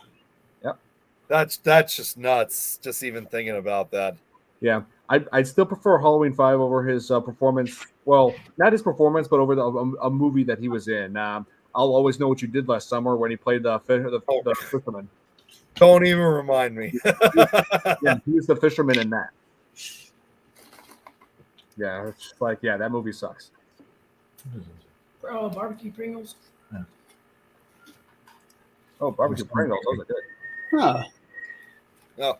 S2: That's just nuts. Just even thinking about that.
S1: yeah. I'd still prefer Halloween 5 over his performance. Well, not his performance, but over a movie that he was in. I'll Always Know What You Did Last Summer when he played the fisherman.
S2: Don't even remind me.
S1: Yeah, he was the fisherman in that. Yeah, it's just like, yeah, that movie sucks.
S6: Bro, barbecue Pringles.
S1: Oh, barbecue Pringles, those are good.
S3: Huh.
S2: No.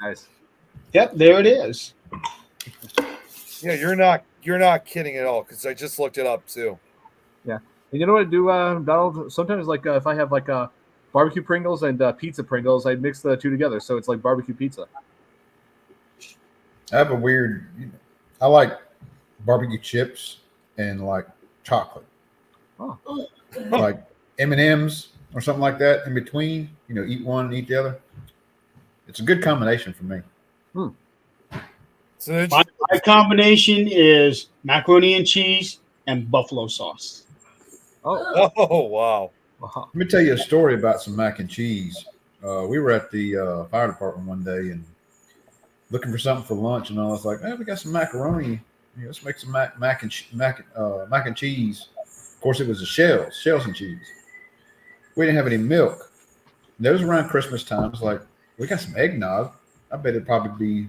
S1: Nice.
S3: Yep, there it is.
S2: Yeah, you're not kidding at all, because I just looked it up too.
S1: And you know what I do, Donald? Sometimes, like, if I have like barbecue Pringles and pizza Pringles, I mix the two together, so it's like barbecue pizza.
S4: I have a weird. I like barbecue chips and like chocolate,
S1: Oh,
S4: like M&Ms or something like that. In between, eat one and eat the other. It's a good combination for me.
S2: So
S3: My combination is macaroni and cheese and buffalo sauce.
S1: oh,
S2: oh wow.
S1: wow.
S4: Let me tell you a story about some mac and cheese. We were at the fire department one day and looking for something for lunch, and I was like, we got some macaroni. Let's make some mac and cheese. Of course, it was the shells and cheese. We didn't have any milk. And it was around Christmas time. It's like, we got some eggnog. I bet it'd probably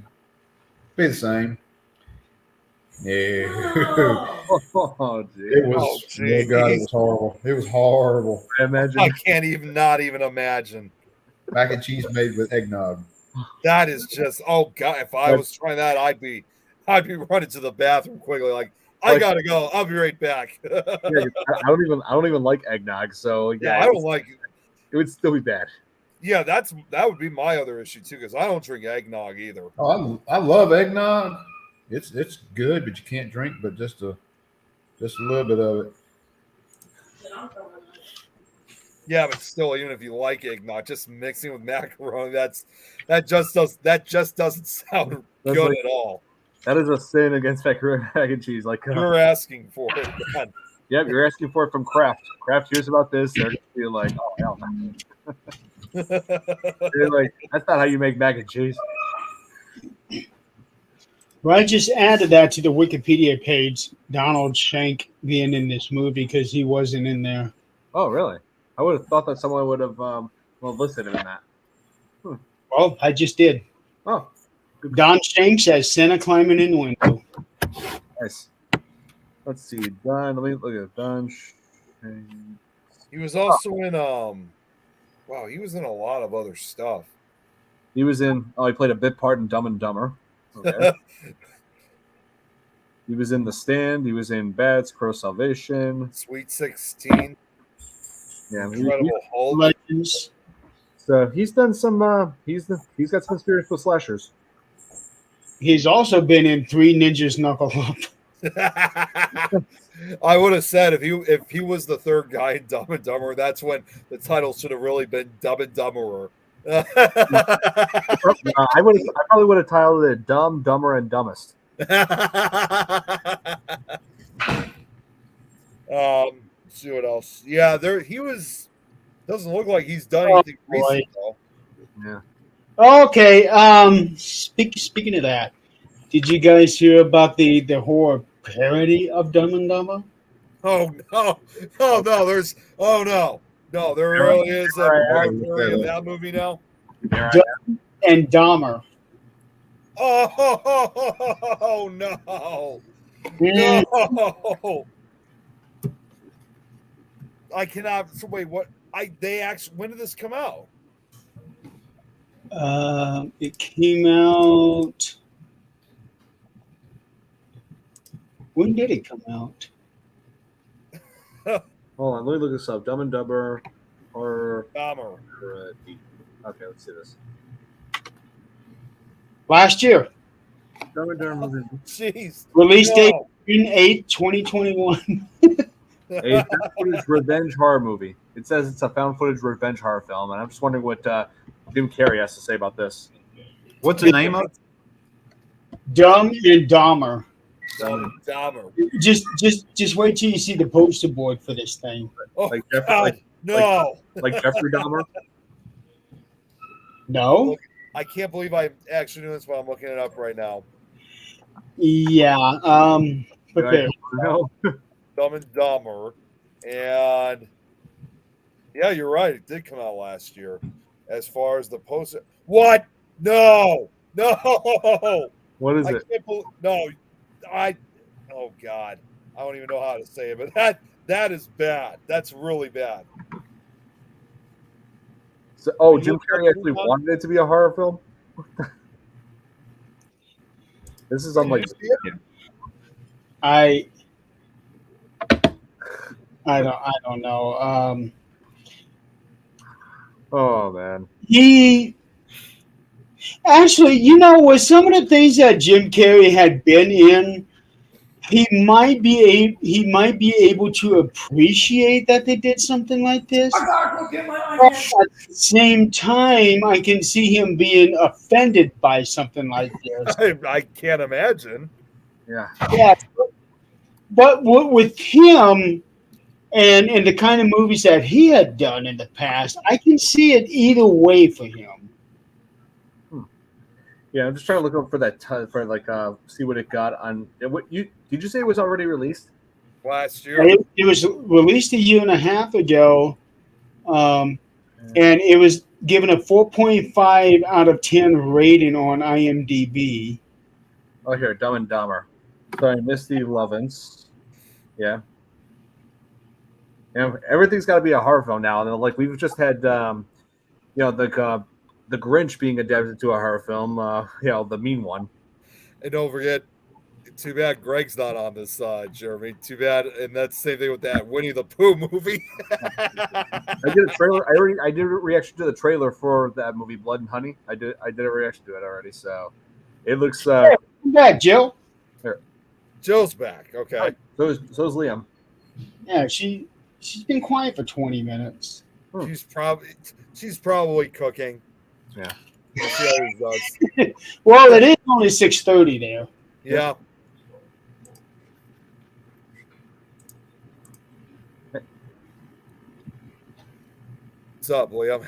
S4: be the same. Yeah.
S1: Oh, gee.
S4: It was,
S2: Oh,
S4: oh God, it was horrible. It was horrible.
S1: I imagine.
S2: I can't even not even imagine.
S4: Mac and cheese made with eggnog.
S2: That is just God. If I was trying that, I'd be running to the bathroom quickly. Like, I gotta go. I'll be right back.
S1: Yeah, I don't even like eggnog, so
S2: Yeah, I don't like it.
S1: It would still be bad.
S2: Yeah, that would be my other issue too, because I don't drink eggnog either.
S4: Oh, I love eggnog. It's good, but you can't drink but just a little bit of it.
S2: Yeah, but still, even if you like eggnog, just mixing with macaroni, that just doesn't sound
S1: That's
S2: good
S1: like-
S2: at all.
S1: That is a sin against mac and cheese. Like,
S2: You're asking for it. Man.
S1: yep, you're asking for it from Kraft. Kraft hears about this, they're gonna be like, oh hell no. They're like, that's not how you make mac and cheese.
S3: Well, I just added that to the Wikipedia page, Donald Shank being in this movie because he wasn't in there.
S1: Oh, really? I would have thought that someone would have listed him in that.
S3: Well, I just did.
S1: Oh,
S3: Don Shanks as Santa climbing in window.
S1: nice. Let's see. Don. Let me look at Don.
S2: He was also in wow, he was in a lot of other stuff.
S1: He was in. Oh, he played a bit part in Dumb and Dumber. Okay. He was in The Stand. He was in Bats, Pro Salvation.
S2: Sweet 16,
S1: Yeah,
S2: Incredible Hulk.
S3: Legends.
S1: so he's done some. He's got some experience with slashers.
S3: He's also been in Three Ninjas Knuckle Up.
S2: I would have said if he was the third guy in Dumb and Dumber, that's when the title should have really been Dumb and Dumberer.
S1: I probably would have titled it Dumb, Dumber, and Dumbest.
S2: See what else? Yeah, he was. Doesn't look like he's done anything recent though.
S1: Yeah.
S3: Okay. Speaking of that, did you guys hear about the horror parody of Dumb and Dumber?
S2: Oh no! Oh no! No, there really is a parody of that movie now.
S3: And Dahmer.
S2: Oh no! No! I cannot. So wait, what? They actually. When did this come out?
S3: It came out. When did it come out?
S1: Hold on, let me look this up. Dumb and Dumber or
S2: Dahmer.
S1: okay, let's see this.
S3: Last year.
S1: Dumb and Dumber movie.
S2: Jeez.
S3: Release date
S2: No.
S3: June 8, 2021.
S1: A found footage revenge horror movie. It says it's a found footage revenge horror film, and I'm just wondering what Jim Carrey has to say about this.
S4: What's the name of it?
S3: Dumb and Dahmer.
S2: Dahmer.
S3: Just wait till you see the poster board for this thing.
S2: Oh,
S1: Like Jeffrey,
S2: God, no.
S1: like Jeffrey Dahmer.
S3: No?
S2: I can't believe I'm actually doing this while I'm looking it up right now.
S3: Yeah. Prepare.
S1: No.
S2: Dumb and Dumber. And yeah, you're right. It did come out last year. As far as the poster. What? No. No.
S1: What is
S2: I
S1: it?
S2: can't believe. No. Oh, God. I don't even know how to say it, but that is bad. That's really bad.
S1: So, Jim Carrey actually wanted it to be a horror film. This is unlike.
S3: I don't know.
S1: Oh man.
S3: He actually, with some of the things that Jim Carrey had been in, he might be able to appreciate that they did something like this.
S6: I gotta go get my
S3: But
S6: iPad.
S3: at the same time, I can see him being offended by something like this.
S2: I can't imagine.
S1: Yeah.
S3: Yeah, but with him and the kind of movies that he had done in the past, I can see it either way for him.
S1: Yeah, I'm just trying to look up for that see what it got on. What did you say it was already released?
S2: Last year.
S3: It was released a year and a half ago, and it was given a 4.5 out of 10 rating on IMDb.
S1: Oh, here, Dumb and Dumber. Sorry, Misty Lovins. Yeah. Everything's got to be a horror film now. And like we've just had, the Grinch being adapted to a horror film. The mean one.
S2: And don't forget, too bad Greg's not on this, Jeremy. Too bad. And that's the same thing with that Winnie the Pooh movie.
S1: I did a trailer. I did a reaction to the trailer for that movie, Blood and Honey. I did a reaction to it already. So it looks.
S3: Come back, Jill.
S2: Jill's back. Okay.
S1: So is Liam.
S3: Yeah, she's been quiet for 20 minutes.
S2: She's probably cooking.
S1: Yeah.
S2: She always does.
S3: Well, it is only 6:30 there.
S2: Yeah. What's up, Liam?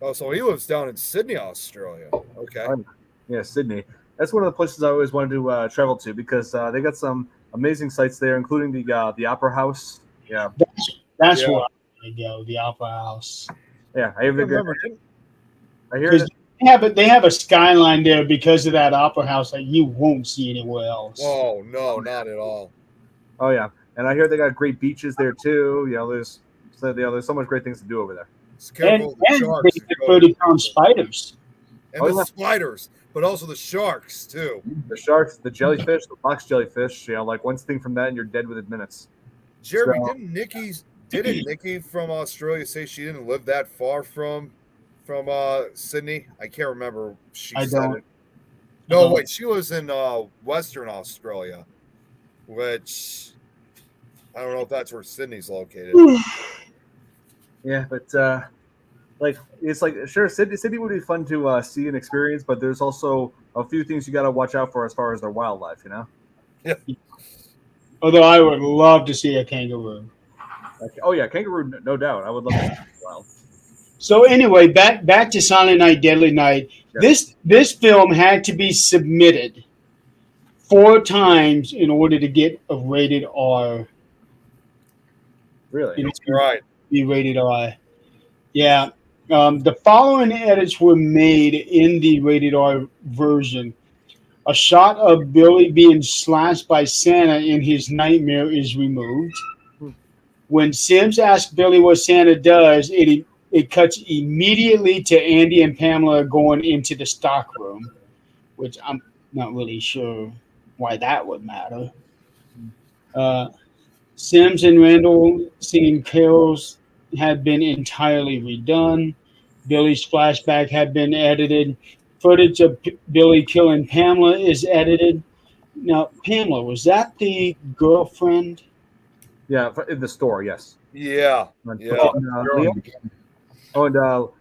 S2: Oh, so he lives down in Sydney, Australia. Okay.
S1: Yeah, Sydney. That's one of the places I always wanted to travel to because they got some amazing sites there, including the Opera House. Yeah.
S3: That's
S2: Yeah.
S3: where I want to go, the Opera House.
S1: Yeah, I hear
S3: Because they have a skyline there because of that Opera House that you won't see anywhere else.
S2: Oh, no, not at all.
S1: Oh yeah, and I hear they got great beaches there too. There's so much great things to do over there.
S2: Just careful of the
S3: And
S2: sharks.
S3: they have 30-pound spiders.
S2: And the spiders, but also the sharks, too.
S1: The sharks, the jellyfish, the box jellyfish. Like one sting from that, and you're dead within minutes.
S2: Jeremy,
S1: So-
S2: didn't Nikki from Australia say she didn't live that far from Sydney? I can't remember.
S3: I don't.
S2: It. No, wait, she was in Western Australia, which I don't know if that's where Sydney's located.
S1: Yeah, but it's like sure, Sydney would be fun to see and experience, but there's also a few things you got to watch out for as far as their wildlife.
S2: Yeah.
S3: Although I would love to see a kangaroo.
S1: Oh yeah, kangaroo, no doubt. I would love to see it as well.
S3: So anyway, back to Silent Night, Deadly Night.
S1: Yeah.
S3: This film had to be submitted 4 times in order to get a rated R.
S1: Really?
S2: Right.
S3: Be rated R. Yeah. The following edits were made in the rated R version. A shot of Billy being slashed by Santa in his nightmare is removed. When Sims asks Billy what Santa does, it cuts immediately to Andy and Pamela going into the stock room, which I'm not really sure why that would matter. Sims and Randall singing carols had been entirely redone. Billy's flashback had been edited. Footage of Billy killing Pamela is edited. Now, Pamela, was that the girlfriend?
S1: Yeah, in the store, yes.
S2: Yeah.
S1: And,
S2: Yeah.
S1: Liam? Oh, and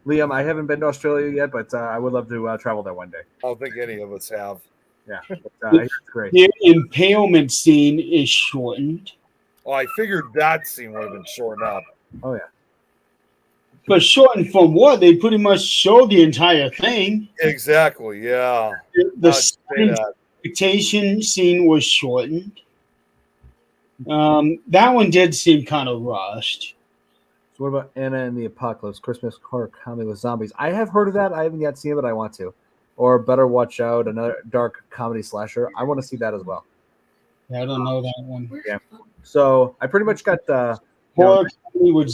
S1: Liam, I haven't been to Australia yet, but I would love to travel there one day.
S2: I don't think any of us have.
S1: Yeah, but, it's great.
S3: The impalement scene is shortened.
S2: Oh, I figured that scene would have been shortened up.
S1: Oh, yeah.
S3: But shortened from what? They pretty much showed the entire thing.
S2: Exactly. Yeah.
S3: The
S2: I'd say that.
S3: expectation scene was shortened. That one did seem kind of rushed.
S1: So what about Anna and the Apocalypse, Christmas horror comedy with zombies? I have heard of that. I haven't yet seen it, but I want to. Or Better Watch Out, another dark comedy slasher. I want to see that as well.
S3: I don't know that one.
S1: Yeah. So I pretty much got
S3: Horror comedy with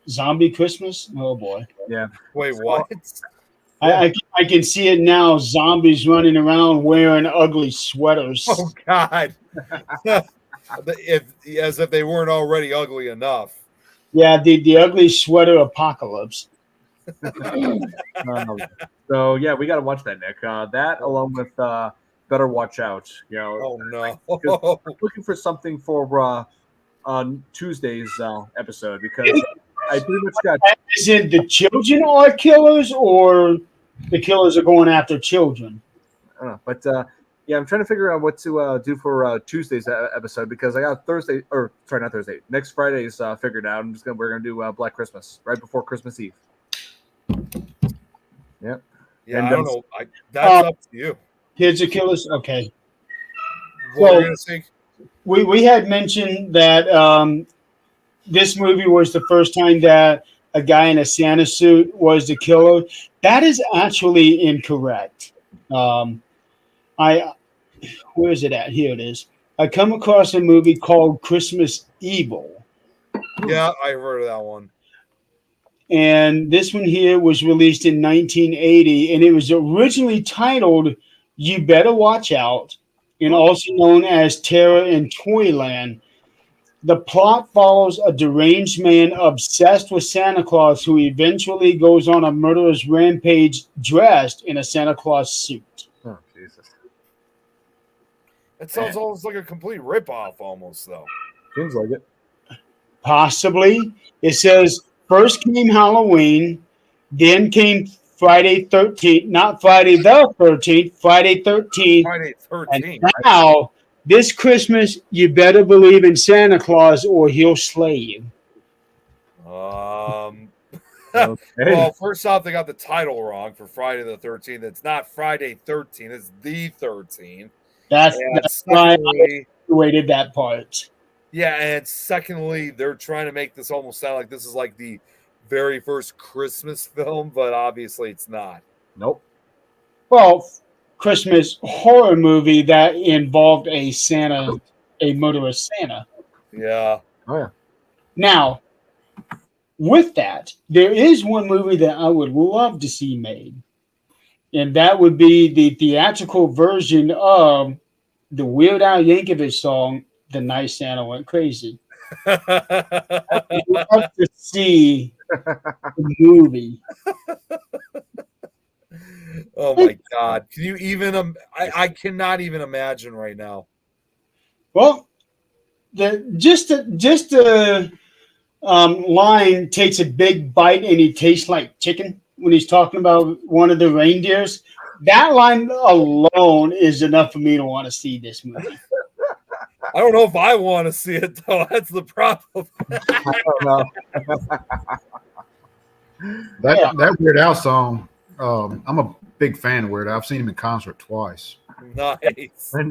S3: zombie Christmas? Oh, boy.
S1: Yeah.
S2: Wait, what?
S3: I can see it now. Zombies running around wearing ugly sweaters.
S2: Oh, God. As if they weren't already ugly enough.
S3: Yeah, the ugly sweater apocalypse.
S1: So yeah, we got to watch that, Nick. That along with Better Watch Out.
S2: Oh no,
S1: I'm looking for something for on Tuesday's episode because I pretty much got.
S3: Is it the children are killers or the killers are going after children?
S1: I don't know, but yeah, I'm trying to figure out what to do for Tuesday's episode because I got not Thursday, next Friday's figured out. We're gonna do Black Christmas right before Christmas Eve. Yep.
S2: Yeah,
S1: And,
S2: I don't know. That's up to you.
S3: Kids are killers. Okay.
S2: What
S3: So-
S2: were you gonna say?
S3: We had mentioned that this movie was the first time that a guy in a Santa suit was the killer. That is actually incorrect. Where is it at? Here it is. I come across a movie called Christmas Evil.
S2: Yeah, I heard of that one.
S3: And this one here was released in 1980, and it was originally titled You Better Watch Out, and also known as Terror in Toyland. The plot follows a deranged man obsessed with Santa Claus who eventually goes on a murderous rampage dressed in a Santa Claus suit.
S1: Oh Jesus!
S2: It sounds almost like a complete ripoff, almost though.
S1: Seems like it.
S3: Possibly. It says first came Halloween, then came Friday 13th, not Friday the 13th, Friday 13th.
S2: Friday
S3: And
S2: 13th.
S3: now, this Christmas, you better believe in Santa Claus or he'll slay you.
S1: Okay.
S2: Well, first off, they got the title wrong for Friday the 13th. It's not Friday 13th, it's the 13th.
S3: That's why I
S2: Secondly,
S3: waited that part.
S2: yeah, and secondly, they're trying to make this almost sound like this is like the very first Christmas film, but obviously it's not.
S1: Nope.
S3: Well, Christmas horror movie that involved a murderous Santa.
S2: Yeah.
S1: Oh yeah.
S3: Now, with that, there is one movie that I would love to see made, and that would be the theatrical version of the Weird Al Yankovic song, The Night Santa Went Crazy. I'd love to see the movie.
S2: Oh my God. Can you even I cannot even imagine right now.
S3: Well, the line takes a big bite and he tastes like chicken when he's talking about one of the reindeers. That line alone is enough for me to want to see this movie.
S2: I don't know if I want to see it though. That's the problem.
S1: I don't know.
S4: That Weird Al song, I'm a big fan of Weird Al. I've seen him in concert twice.
S2: Nice.
S1: And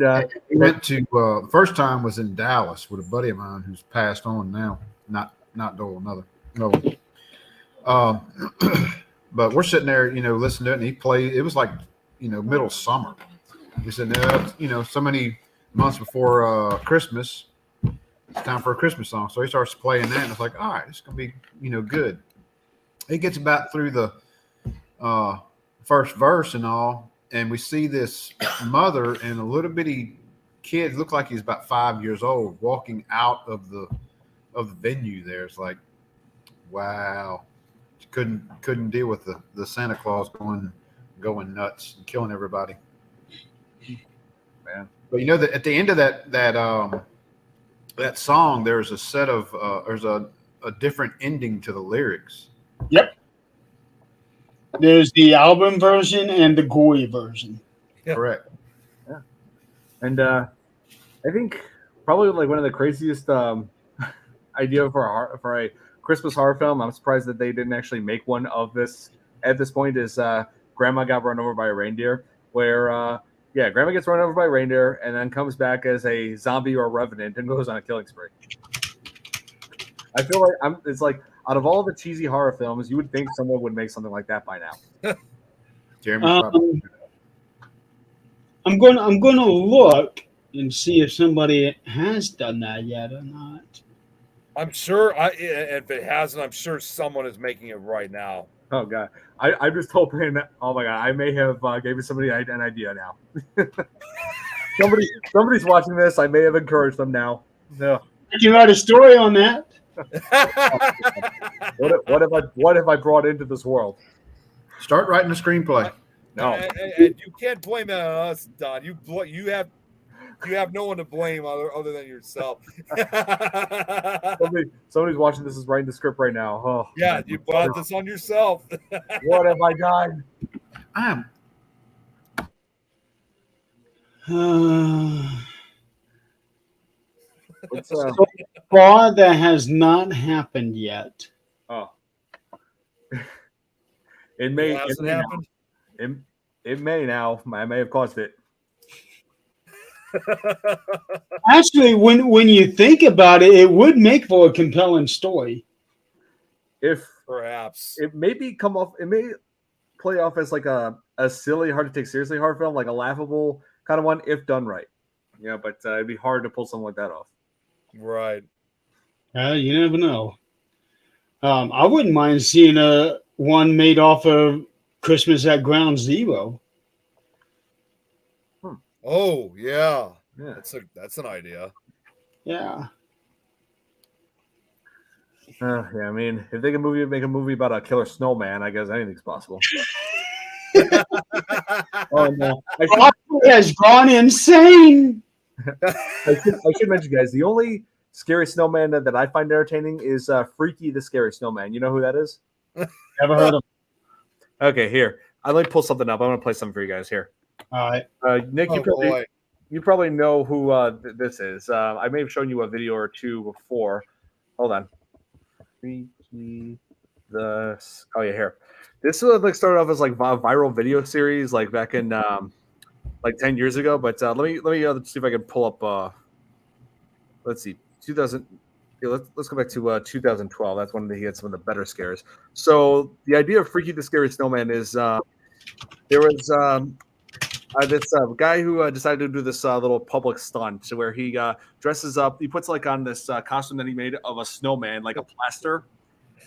S4: We went to the first time was in Dallas with a buddy of mine who's passed on now. Not Dole, another. No. But we're sitting there, listening to it, and he played. It was like, middle summer. He said, so many months before Christmas, it's time for a Christmas song. So he starts playing that, and it's like, all right, it's gonna be, good. He gets about through the first verse and all, and we see this mother and a little bitty kid, looked like he's about 5 years old, walking out of the venue there. It's like, wow. couldn't deal with the Santa Claus going nuts and killing everybody.
S1: Man.
S4: But you know that at the end of that song, there's a set of there's a different ending to the lyrics.
S3: Yep. There's the album version and the gory version.
S2: Yeah.
S4: Correct.
S1: And I think probably like one of the craziest idea for a Christmas horror film. I'm surprised that they didn't actually make one of this at this point. Is Grandma got run over by a reindeer? Where Grandma gets run over by a reindeer and then comes back as a zombie or a revenant and goes on a killing spree. I feel like it's like out of all the cheesy horror films, you would think someone would make something like that by now.
S4: Jeremy,
S3: I'm gonna look and see if somebody has done that yet or not.
S2: I'm sure. If it hasn't, I'm sure someone is making it right now.
S1: Oh god, I'm just hoping that. Oh my god, I may have gave somebody an idea now. Somebody's watching this. I may have encouraged them now. No.
S3: I can write a story on that.
S1: What have I brought into this world?
S4: start writing a screenplay.
S2: No, and you can't blame that on us, Don. You have no one to blame other than yourself.
S1: Somebody's watching this is writing the script right now. Oh,
S2: yeah, you brought this on yourself.
S1: What have I done?
S3: So far, that has not happened yet.
S1: Oh, it may.
S2: It hasn't happened.
S1: It may now. I may have caused it.
S3: Actually, when you think about it, it would make for a compelling story.
S1: If
S2: perhaps
S1: it may play off as like a silly, hard to take seriously horror film, like a laughable kind of one, if done right. Yeah, but it'd be hard to pull something like that off.
S2: Right.
S3: You never know. I wouldn't mind seeing one made off of Christmas at Ground Zero.
S2: Oh yeah. That's an idea.
S3: Yeah.
S1: Yeah, I mean, if they can make a movie about a killer snowman, I guess anything's possible. Oh no!
S3: He has gone insane.
S1: I should mention, guys, the only scary snowman that I find entertaining is Freaky the Scary Snowman. You know who that is?
S3: Never heard of him.
S1: Okay, here. Let me pull something up. I'm going to play something for you guys here.
S3: All right.
S1: Nick, you probably know who this is. I may have shown you a video or two before. Hold on. Freaky the... Oh, yeah, here. This started off as like a viral video series like back in like 10 years ago. But let me see if I can pull up. Let's see, 2000. Yeah, let's go back to 2012. That's when he had some of the better scares. So the idea of Freaky the Scary Snowman is there was this guy who decided to do this little public stunt where he dresses up. He puts like on this costume that he made of a snowman, like a plaster,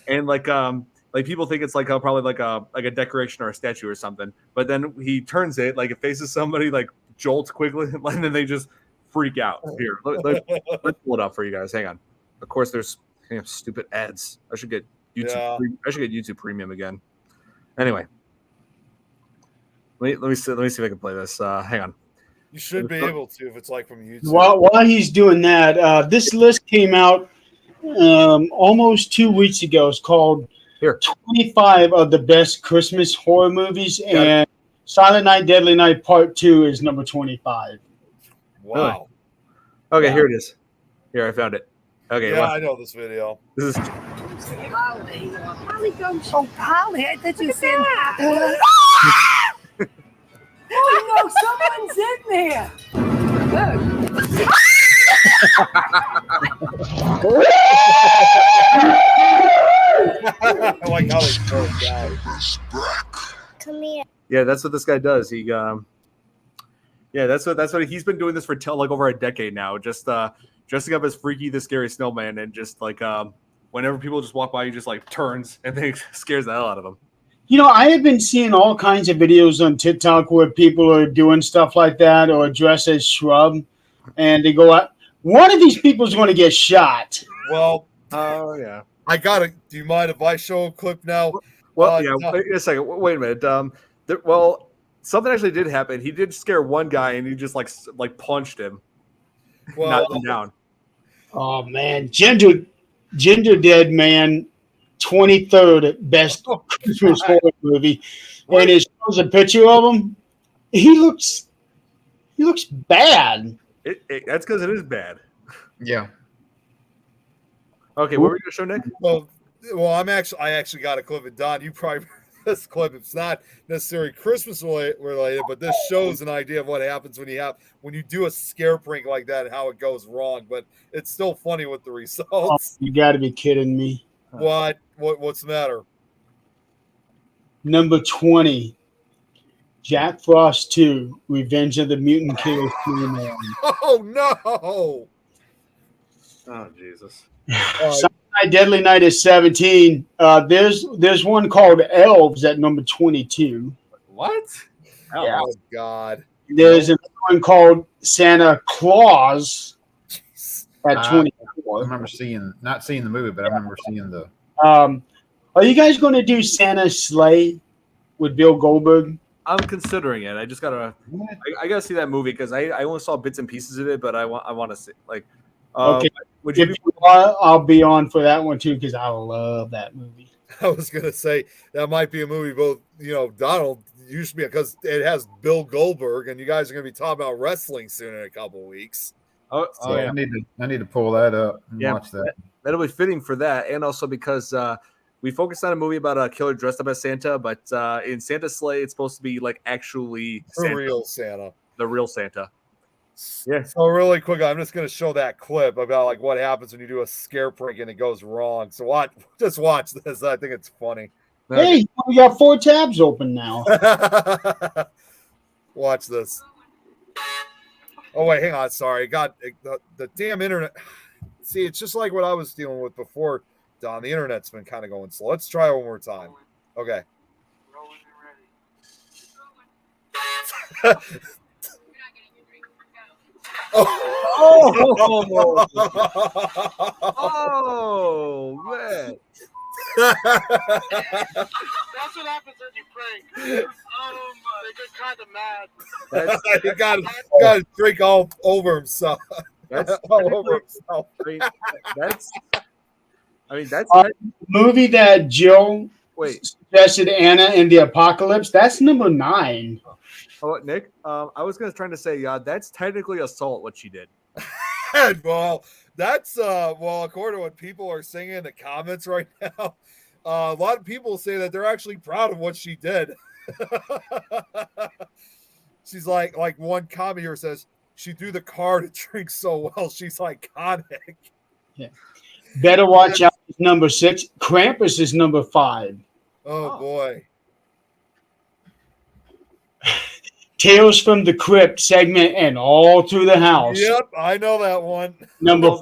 S1: and like people think it's like probably like a decoration or a statue or something. But then he turns it like it faces somebody, like jolts quickly, and then they just freak out. Here, let's pull it up for you guys. Hang on. Of course, there's stupid ads. I should get YouTube.
S2: Yeah.
S1: I should get YouTube Premium again. Anyway, let me see if I can play this. Hang on.
S2: You should be able to if it's like from YouTube.
S3: While he's doing that, this list came out almost 2 weeks ago. It's called 25 of the best Christmas horror movies, and Silent Night, Deadly Night Part 2 is number 25.
S2: Wow.
S1: Okay, here it is. Here, I found it. Okay,
S2: yeah, I know this video.
S1: This is
S6: Holly. Holly comes. Oh, Holly, I thought you said. Oh no, someone's in there.
S2: I like how he throws down.
S7: Come here.
S1: Yeah, that's what this guy does. He that's what he's been doing this for like over a decade now. Just dressing up as Freaky the Scary Snowman, and just like whenever people just walk by, he just like turns and then scares the hell out of them.
S3: You know, I have been seeing all kinds of videos on TikTok where people are doing stuff like that or dress as Shrub, and they go out. One of these people is going to get shot.
S2: Well,
S1: oh yeah.
S2: I got it. Do you mind if I show a clip now?
S1: Well, yeah. Wait a second. Wait a minute. Well, something actually did happen. He did scare one guy, and he just like punched him, knocked him down.
S3: Oh man, Ginger Dead Man, 23rd best Christmas horror movie, and it shows a picture of him. He looks bad.
S1: That's because it is bad.
S4: Yeah.
S1: Okay, what were you gonna show, Nick?
S2: Well, I actually got a clip of Don. You probably this clip. It's not necessarily Christmas related, but this shows an idea of what happens when you do a scare prank like that and how it goes wrong. But it's still funny with the results.
S3: Oh, you got to be kidding me!
S2: What's the matter?
S3: Number 20, Jack Frost 2, Revenge of the Mutant Killer 3.
S2: Oh no!
S1: Oh Jesus!
S3: Night, Deadly Night is 17. There's one called Elves at number 22.
S1: What?
S3: Yeah.
S2: Oh God!
S3: There's another one called Santa Claus at 24.
S4: I remember not seeing the movie, but I remember seeing the.
S3: Are you guys going to do Santa's Sleigh with Bill Goldberg?
S1: I'm considering it. I just gotta. I gotta see that movie because I only saw bits and pieces of it, but I want to see like.
S3: Okay.
S1: Would you?
S3: I'll be on for that one too because I love that movie.
S2: I was gonna say that might be a movie both Donald used to be because it has Bill Goldberg and you guys are gonna be talking about wrestling soon in a couple weeks.
S4: So yeah. I need to pull that up and watch that.
S1: That'll be fitting for that, and also because we focused on a movie about a killer dressed up as Santa, but in Santa's Sleigh, it's supposed to be like actually
S2: the real Santa.
S1: The real Santa. Yeah.
S2: So really quick, I'm just gonna show that clip about like what happens when you do a scare prank and it goes wrong. So watch this. I think it's funny.
S3: Hey, we got 4 tabs open now.
S2: Watch this. Oh wait, hang on. Sorry, the damn internet. See, it's just like what I was dealing with before, Don. The internet's been kind of going slow. Let's try it one more time. Okay.
S1: Oh man.
S8: That's what happens when you prank. They get kind of mad.
S2: He got to drink all over himself.
S1: That's
S2: all over himself.
S1: That's
S3: movie that Jill suggested, Anna and the Apocalypse. That's number 9.
S1: Oh, Nick, I was trying to say, that's technically assault what she did.
S2: Well, that's according to what people are saying in the comments right now, a lot of people say that they're actually proud of what she did. She's like one comment here says she threw the car to drink so well. She's iconic.
S3: Yeah. Better Watch Out is number 6. Krampus is number 5.
S2: Oh boy.
S3: Tales from the Crypt segment and All Through the House.
S2: Yep, I know that one.
S3: Number 4.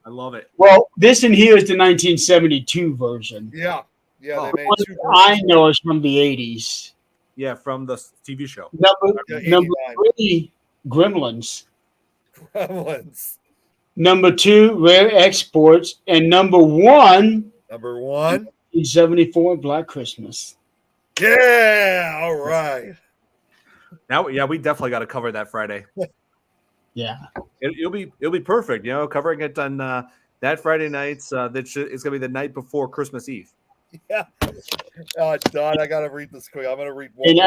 S1: I love it.
S3: Well, this in here is the 1972 version.
S2: Yeah. They made 2
S3: I know is from the 80s.
S1: Yeah, from the TV show.
S3: Number 3, Gremlins.
S2: Gremlins.
S3: Number 2, Rare Exports. And number 1, 1974, Black Christmas.
S2: Yeah, all right.
S1: Now, yeah, we definitely got to cover that Friday.
S3: Yeah,
S1: it'll be perfect. Covering it on that Friday nights. It's gonna be the night before Christmas Eve.
S2: Yeah. Don, I gotta read this quick. I'm gonna read one.
S3: And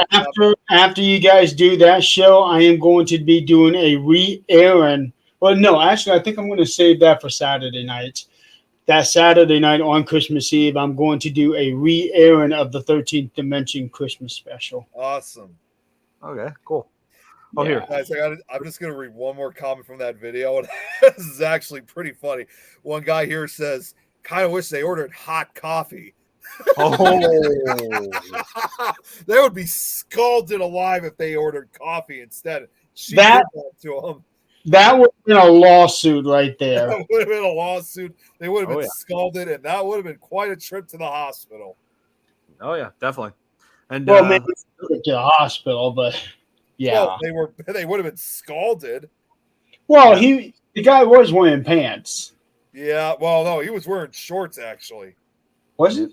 S3: after you guys do that show, I am going to be doing a re-airing. Well, no, actually, I think I'm going to save that for Saturday night. That Saturday night on Christmas Eve, I'm going to do a re-airing of the 13th Dimension Christmas special.
S2: Awesome.
S1: Okay, cool. Oh, yeah.
S2: Here. Guys, I'm just going to read one more comment from that video. And this is actually pretty funny. One guy here says, kind of wish they ordered hot coffee.
S1: Oh.
S2: They would be scalded alive if they ordered coffee instead. She did that to them.
S3: That would have been a lawsuit right there.
S2: That would have been a lawsuit. They would have been scalded, and that would have been quite a trip to the hospital.
S1: Oh, yeah, definitely. And
S3: well, maybe to the hospital, but yeah.
S2: Well, they would have been scalded.
S3: Well, the guy was wearing pants.
S2: Yeah, well, no, he was wearing shorts actually.
S3: Was it?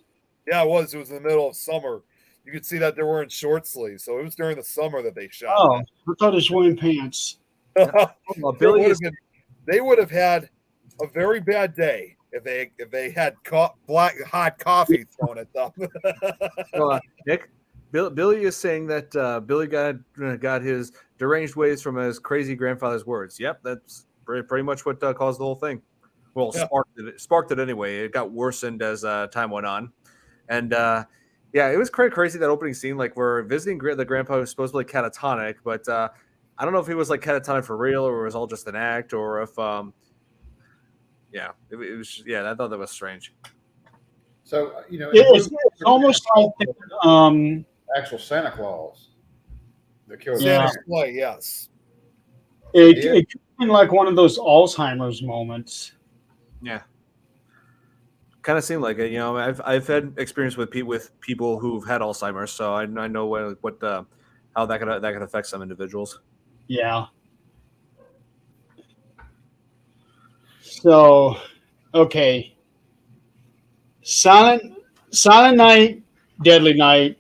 S2: Yeah, it was. It was in the middle of summer. You could see that they're wearing short sleeves. So it was during the summer that they shot.
S3: Oh, I thought he was wearing pants.
S2: that.
S1: Well, Billy is
S2: They would have had a very bad day if they had black hot coffee thrown at them.
S1: Nick. Billy is saying that Billy got his deranged ways from his crazy grandfather's words. Yep, that's pretty much what caused the whole thing. Well,
S2: Yeah.
S1: sparked it anyway. It got worsened as time went on, and yeah, it was crazy that opening scene. Like we're visiting the grandpa who's supposedly catatonic, but I don't know if he was like catatonic for real or it was all just an act, or if yeah, it was I thought that was strange.
S4: So
S3: It's almost like
S4: actual Santa Claus that killed
S3: Yeah.
S4: his parents.
S2: Display, yes.
S3: it could have been like one of those Alzheimer's moments.
S1: Yeah, kind of seemed like it. I've had experience with people who've had Alzheimer's, so I know what how that can affect some individuals.
S3: Yeah. So, okay. Silent Night, Deadly Night,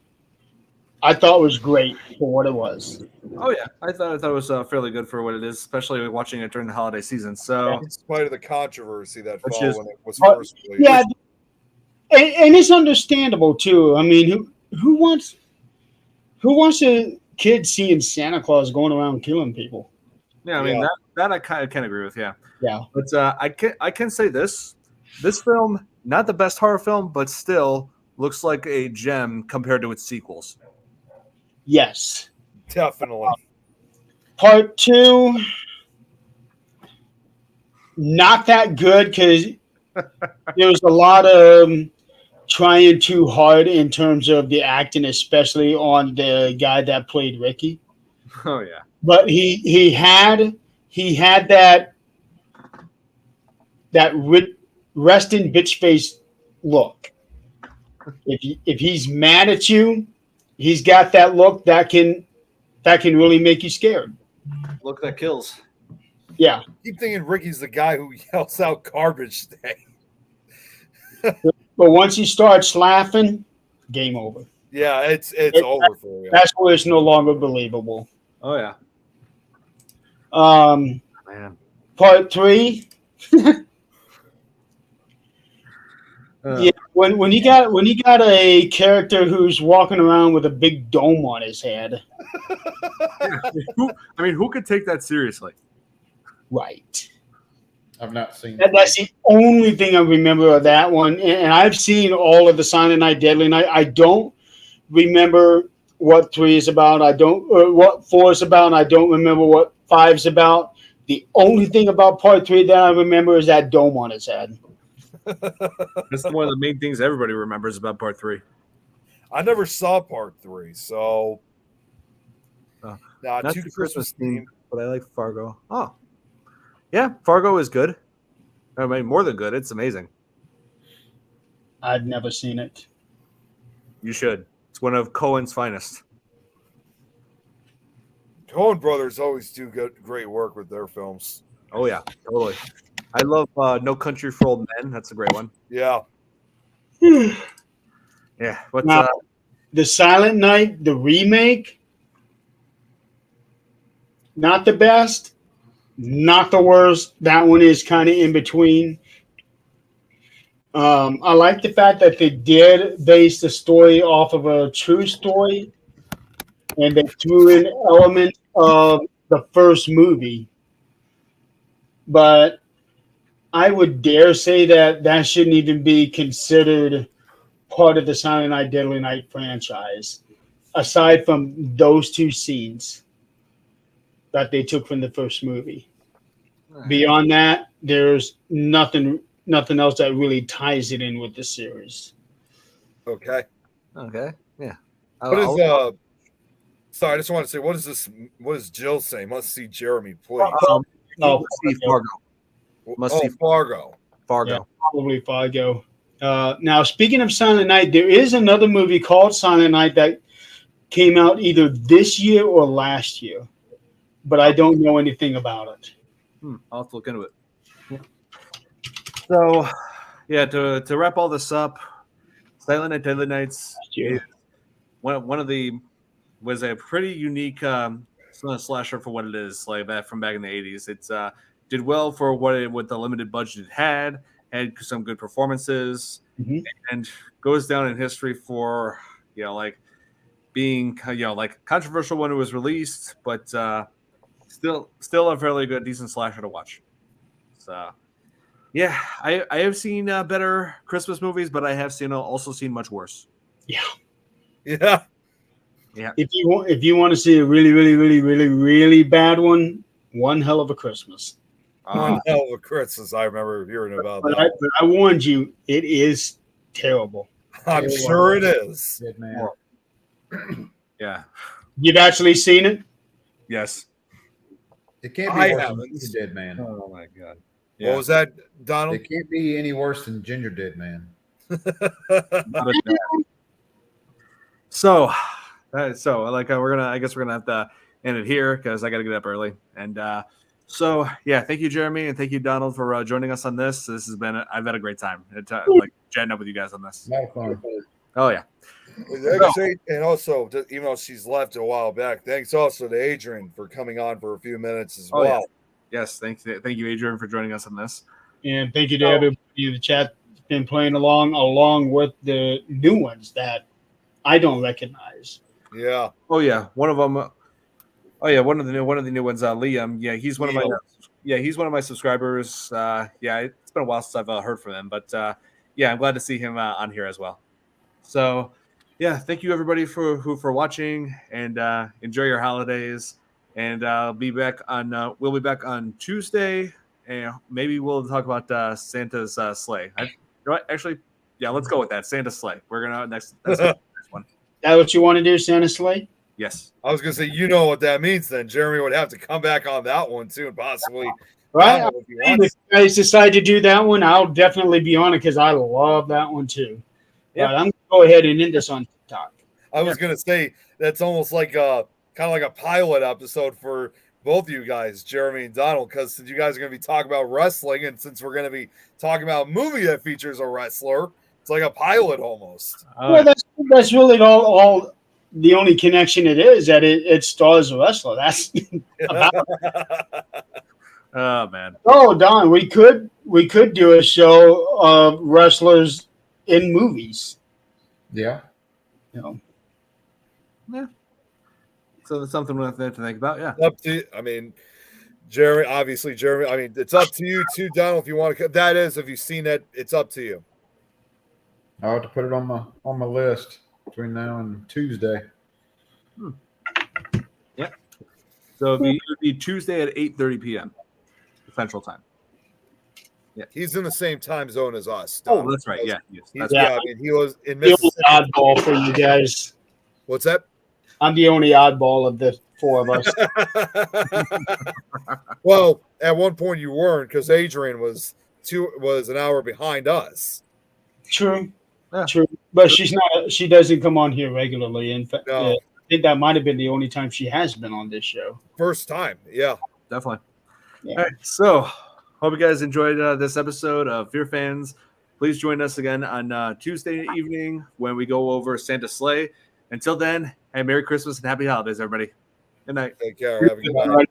S3: I thought was great for what it was.
S1: Oh yeah, I thought it was fairly good for what it is, especially watching it during the holiday season. So
S2: In spite of the controversy that
S1: Which
S2: followed
S1: is-
S2: when it was
S3: Well,
S2: first released.
S3: Yeah, and it's understandable too. I mean, who wants a kid seeing Santa Claus going around killing people?
S1: yeah, I mean
S2: Yeah.
S1: that I kind of can agree with. Yeah,
S3: Yeah.
S1: but I can say this film, not the best horror film, but still looks like a gem compared to its sequels.
S3: Yes.
S2: Definitely.
S3: Part 2, not that good because there was a lot of trying too hard in terms of the acting, especially on the guy that played Ricky.
S1: Oh yeah,
S3: But he had that resting bitch face look. If he's mad at you, he's got that look that can really make you scared.
S1: look that kills.
S3: Yeah.
S2: Keep thinking Ricky's the guy who yells out garbage day.
S3: But once he starts laughing, game over.
S2: Yeah, it's
S3: It-
S2: over for you.
S3: That's where it's no longer believable.
S1: Oh yeah, man.
S3: Part 3. Yeah, when you got a character who's walking around with a big dome on his head,
S1: Who could take that seriously?
S3: right?
S4: I've not seen
S3: That's the only thing I remember of that one. And I've seen all of the Silent Night, Deadly Night. I don't remember what 3 is about. What 4 is about. I don't remember what 5 is about. The only thing about Part 3 that I remember is that dome on his head.
S1: That's one of the main things everybody remembers about Part 3.
S2: I never saw part 3, so
S1: Oh.
S2: nah,
S1: Not
S2: too
S1: the
S2: Christmas themed.
S1: but I like Fargo. Oh, yeah, Fargo is good. I mean, more than good. It's amazing.
S3: I've never seen it.
S1: You should. It's one of Cohen's finest.
S2: Coen brothers always do great work with their films.
S1: Oh yeah, totally. I love No Country for Old Men. That's a great one.
S2: Yeah.
S1: Yeah, but
S3: Now, the Silent Night, the remake, not the best, not the worst. That one is kind of in between. I like the fact that they did base the story off of a true story, and they threw in elements of the first movie. But I would dare say that shouldn't even be considered part of the Silent Night, Deadly Night franchise, aside from those 2 scenes that they took from the first movie. Beyond that, there's nothing else that really ties it in with the series.
S2: Okay.
S1: okay, yeah.
S2: What is sorry, I just want to say, what is Jill saying? Must see Jeremy, please.
S3: Oh,
S1: see Fargo. Must see
S2: Fargo.
S1: Fargo.
S3: Yeah, probably Fargo. Now, speaking of Silent Night, there is another movie called Silent Night that came out either this year or last year, but I don't know anything about it.
S1: I'll have to look into it. So, yeah, to wrap all this up, Silent Night, Deadly Nights is one of the was a pretty unique slasher for what it is, like that from back in the 80s. It's did well for what the limited budget it had some good performances, and goes down in history for like being like controversial when it was released, but still a fairly good decent slasher to watch. So yeah, I have seen better Christmas movies, but I have also seen much worse.
S3: Yeah. If you want to see a really, really, really, really, really bad one, One Hell of a Christmas.
S2: One Hell of a Christmas. I remember hearing about
S3: But
S2: that.
S3: I warned you, it is terrible.
S2: I'm sure it is.
S4: Good man.
S1: Yeah.
S3: You've actually seen it?
S1: Yes.
S4: It can't be worse than Ginger Dead Man.
S1: Oh my god.
S2: Yeah. What was that, Donald?
S4: It can't be any worse than Ginger Dead Man.
S1: So I guess we're gonna have to end it here because I got to get up early. And so yeah, thank you, Jeremy, and thank you, Donald, for joining us on this. I've had a great time like chatting up with you guys on this.
S4: A lot of fun.
S1: Oh yeah.
S2: And also, even though she's left a while back, thanks also to Adrian for coming on for a few minutes as well.
S1: Yeah. Yes, thank you, Adrian, for joining us on this.
S3: And thank you to everybody in the chat that's been playing along with the new ones that I don't recognize.
S2: Yeah.
S1: Oh yeah, one of them. Oh yeah, one of the new ones. Liam. Yeah, he's one of my. Yeah, he's one of my subscribers. Yeah, it's been a while since I've heard from him, but yeah, I'm glad to see him on here as well. So, yeah, thank you everybody for watching, and enjoy your holidays. And we'll be back on Tuesday, and maybe we'll talk about Santa's sleigh. You know what? Actually, yeah, let's go with that. Santa's sleigh. We're gonna next one.
S3: That what you want to do, Santa's sleigh?
S1: Yes.
S2: I was gonna say, you know what that means. Then Jeremy would have to come back on that one too, and possibly.
S3: Right. If you guys decide to do that one, I'll definitely be on it because I love that one too. Yeah. I'm gonna go ahead and end this on TikTok.
S2: I was gonna say that's almost like kind of like a pilot episode for both of you guys, Jeremy and Donald, because since you guys are gonna be talking about wrestling, and since we're gonna be talking about a movie that features a wrestler, it's like a pilot almost.
S3: Well, that's really all. The only connection it is that it stars a wrestler. That's about it.
S1: Oh man.
S3: Oh, Don, we could do a show of wrestlers in movies.
S4: Yeah.
S1: Yeah. So that's something we'll have to think about. Yeah.
S2: Up to, I mean, Jeremy. I mean, it's up to you too, Donald. If you want to, that is, if you've seen it, it's up to you.
S4: I'll have to put it on my list between now and Tuesday.
S1: Yeah. So it'd be Tuesday at 8:30 p.m. Central Time. Yeah.
S2: He's in the same time zone as us.
S1: Donald. Oh, that's right. Yeah. Yes.
S2: I mean, he was in
S3: Mississippi. The oddball for you guys.
S2: What's that?
S3: I'm the only oddball of the four of us.
S2: Well, at one point you weren't, because Adrian was an hour behind us.
S3: True. Yeah. True. But she doesn't come on here regularly. In fact,
S2: no.
S3: I think that might have been the only time she has been on this show.
S2: First time. Yeah.
S1: Definitely. Yeah. All right. So hope you guys enjoyed this episode of Fear Fans. Please join us again on Tuesday evening when we go over Santa's sleigh. Until then, hey, Merry Christmas and Happy Holidays, everybody. Good night.
S2: Take care. Have a good night.